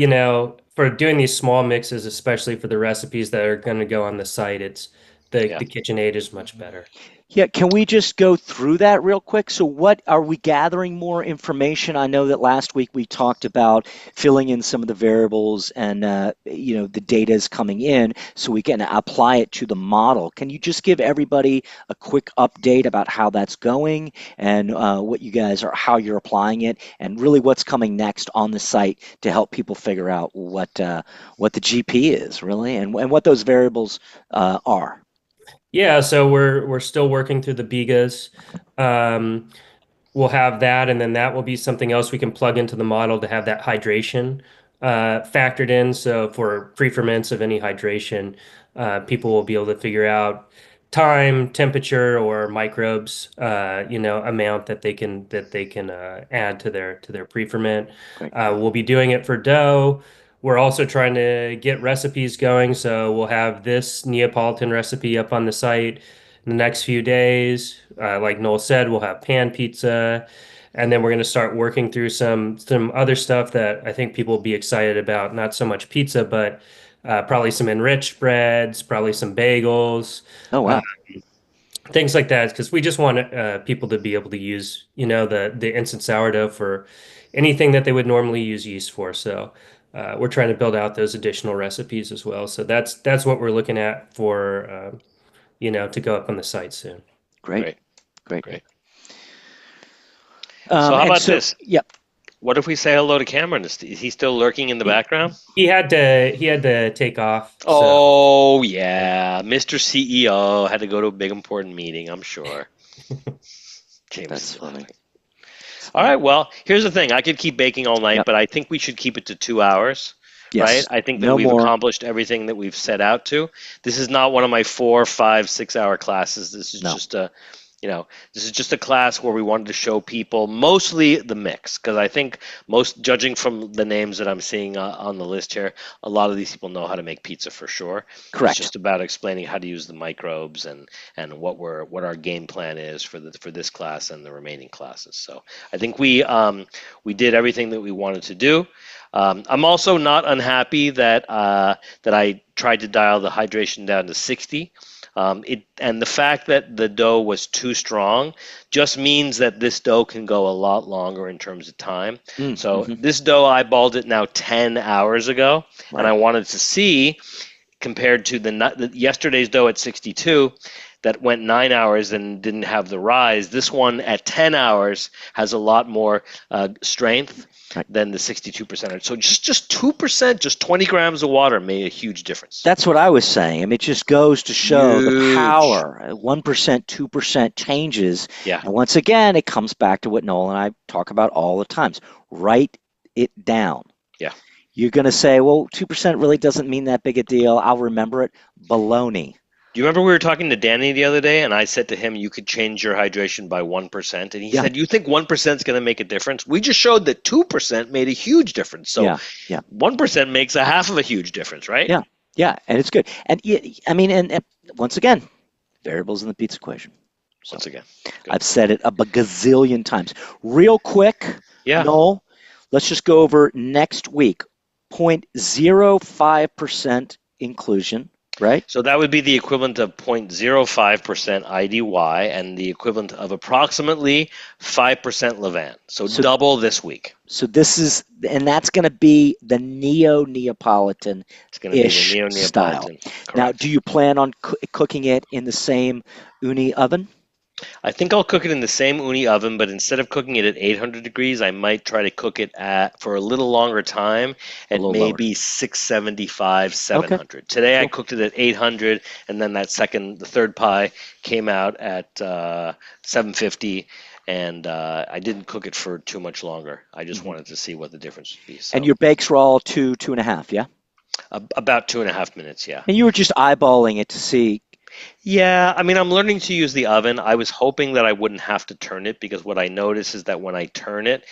for doing these small mixes, especially for the recipes that are going to go on the site, the KitchenAid is much better. Yeah, can we just go through that real quick? So what are we gathering more information? I know that last week we talked about filling in some of the variables and the data is coming in so we can apply it to the model. Can you just give everybody a quick update about how that's going and what you guys are, how you're applying it, and really what's coming next on the site to help people figure out what the GP is really and what those variables are? Yeah, so we're still working through the bigas. We'll have that, and then that will be something else we can plug into the model to have that hydration factored in. So for pre-ferments of any hydration, people will be able to figure out time, temperature, or microbes, amount that they can add to their pre-ferment. Great. We'll be doing it for dough. We're also trying to get recipes going, so we'll have this Neapolitan recipe up on the site in the next few days. Like Noel said, we'll have pan pizza, and then we're going to start working through some other stuff that I think people will be excited about. Not so much pizza, but probably some enriched breads, probably some bagels, Oh, uh, wow. things like that. Because we just want people to be able to use, the instant sourdough for anything that they would normally use yeast for. So we're trying to build out those additional recipes as well. So that's what we're looking at for, to go up on the site soon. Great. Great, Great. great. So how And about so, this? yeah. What if we say hello to Cameron? Is he still lurking in the background? He had to take off. So Oh, yeah. Mr. CEO had to go to a big important meeting, I'm sure. James That's is funny. laughing. All right, well, here's the thing. I could keep baking all night, Yep. but I think we should keep it to 2 hours, right? Yes. I think that No we've more. accomplished everything that we've set out to. This is not one of my 4, 5, 6 hour classes. This is No. just a class where we wanted to show people mostly the mix, because I think judging from the names that I'm seeing on the list here, a lot of these people know how to make pizza for sure. Correct. It's just about explaining how to use the microbes and what our game plan is for this class and the remaining classes. So I think we did everything that we wanted to do. I'm also not unhappy that I tried to dial the hydration down to 60. And the fact that the dough was too strong just means that this dough can go a lot longer in terms of time. So this dough, I balled it now 10 hours ago, and I wanted to see, compared to the yesterday's dough at 62, that went 9 hours and didn't have the rise. This one at 10 hours has a lot more strength than the 62%. So just 2%, just 20 grams of water made a huge difference. That's what I was saying. I mean, it just goes to show the Huge. power. 1%, 2% changes. Yeah. And once again, it comes back to what Noel and I talk about all the times. Write it down. Yeah. You're going to say, well, 2% really doesn't mean that big a deal. I'll remember it. Baloney. Do you remember we were talking to Danny the other day, and I said to him, you could change your hydration by 1%, and he said, you think 1% is going to make a difference? We just showed that 2% made a huge difference. So 1% makes a half of a huge difference, right? Yeah, and it's good. And I mean, and once again, variables in the pizza equation. So once again, I've said it a gazillion times. Real quick, Yeah. Noel, let's just go over next week. 0.05% inclusion, right? So that would be the equivalent of 0.05% IDY and the equivalent of approximately 5% Levain. So double this week. So and that's going to be the Neapolitan It's going to be the style. Neapolitan. Correct. Now, do you plan on cooking it in the same Ooni oven? I think I'll cook it in the same Ooni oven, but instead of cooking it at 800 degrees, I might try to cook it for a little longer time at maybe 675, 700. Okay. Today I cooked it at 800, and then the third pie came out at 750, and I didn't cook it for too much longer. I just wanted to see what the difference would be. So. And your bakes were all 2.5, yeah? About 2.5 minutes, yeah. And you were just eyeballing it to see. Yeah, I mean, I'm learning to use the oven. I was hoping that I wouldn't have to turn it, because what I notice is that when I turn it,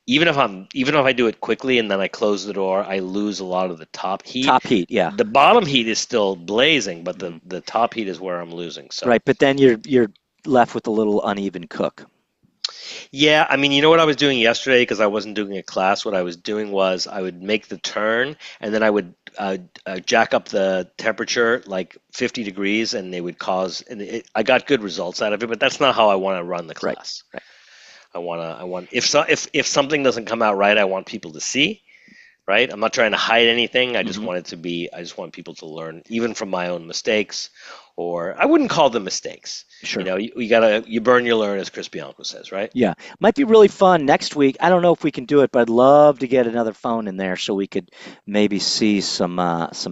even if I do it quickly and then I close the door, I lose a lot of the top heat. Top heat, yeah. The bottom heat is still blazing, but the top heat is where I'm losing. So. Right, but then you're left with a little uneven cook. Yeah, I mean, you know what I was doing yesterday, because I wasn't doing a class? What I was doing was I would make the turn, and then I would jack up the temperature like 50 degrees, and they would cause. I got good results out of it, but that's not how I want to run the class. Right. If something doesn't come out right, I want people to see. Right? I'm not trying to hide anything. I just want people to learn, even from my own mistakes, or I wouldn't call them mistakes. Sure. You burn, you learn, as Chris Bianco says, right? Yeah. Might be really fun next week. I don't know if we can do it, but I'd love to get another phone in there so we could maybe see some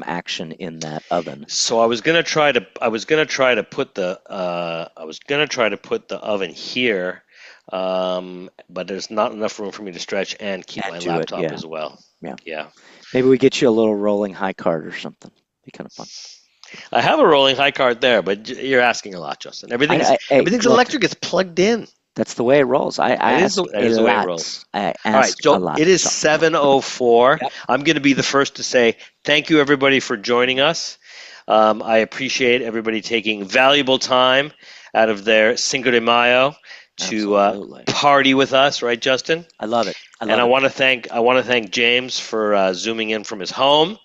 action in that oven. So I was gonna try to put the oven here, but there's not enough room for me to stretch and keep my laptop as well. Yeah. Yeah. Maybe we get you a little rolling high cart or something. Be kind of fun. I have a rolling high cart there, but you're asking a lot, Justin. Hey, Everything's look, electric. It's plugged in. that's the way it rolls. I ask That a is the way it lot. rolls. I All right, ask a so lot. it is So, 7:04. yep. I'm going to be the first to say thank you, everybody, for joining us. I appreciate everybody taking valuable time out of their Cinco de Mayo to Absolutely. party with us, right, Justin? I love it. I And love it. I want to thank James for zooming in from his home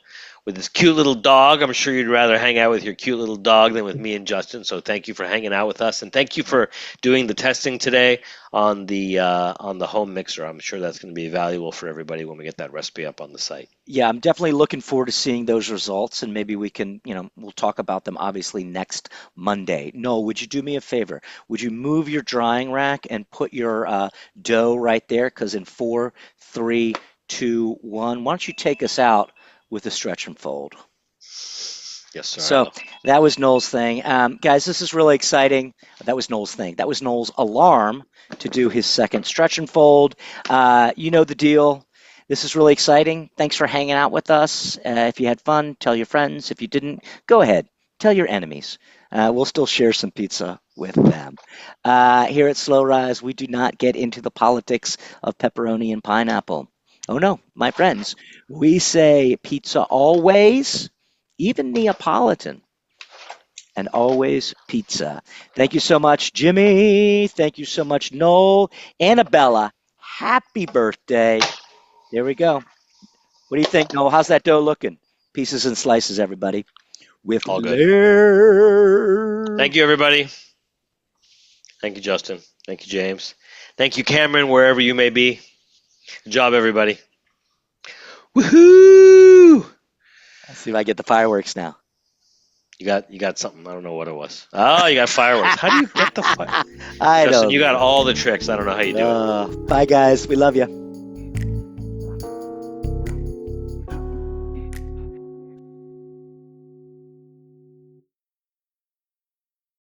with his cute little dog. I'm sure you'd rather hang out with your cute little dog than with me and Justin. So thank you for hanging out with us, and thank you for doing the testing today on the home mixer. I'm sure that's going to be valuable for everybody when we get that recipe up on the site. Yeah, I'm definitely looking forward to seeing those results, and maybe we can, we'll talk about them obviously next Monday. No, would you do me a favor? Would you move your drying rack and put your dough right there? Because in 4, 3, 2, 1, why don't you take us out with a stretch and fold? Yes, sir. So that was Noel's thing. Guys, this is really exciting. That was Noel's thing. That was Noel's alarm to do his second stretch and fold. You know the deal. This is really exciting. Thanks for hanging out with us. If you had fun, tell your friends. If you didn't, go ahead. Tell your enemies. We'll still share some pizza with them. Here at Slow Rise, we do not get into the politics of pepperoni and pineapple. Oh no, my friends. We say pizza always, even Neapolitan, and always pizza. Thank you so much, Jimmy. Thank you so much, Noel. Annabella, happy birthday. There we go. What do you think, Noel? How's that dough looking? Pieces and slices, everybody. With All good. layer. Thank you, everybody. Thank you, Justin. Thank you, James. Thank you, Cameron, wherever you may be. Good job, everybody. Woohoo! Let's see if I get the fireworks now. You got something. I don't know what it was. Oh, you got fireworks. How do you get the fireworks? I Justin, don't you got know. all the tricks. I don't know how you do it. Bye, guys. We love you.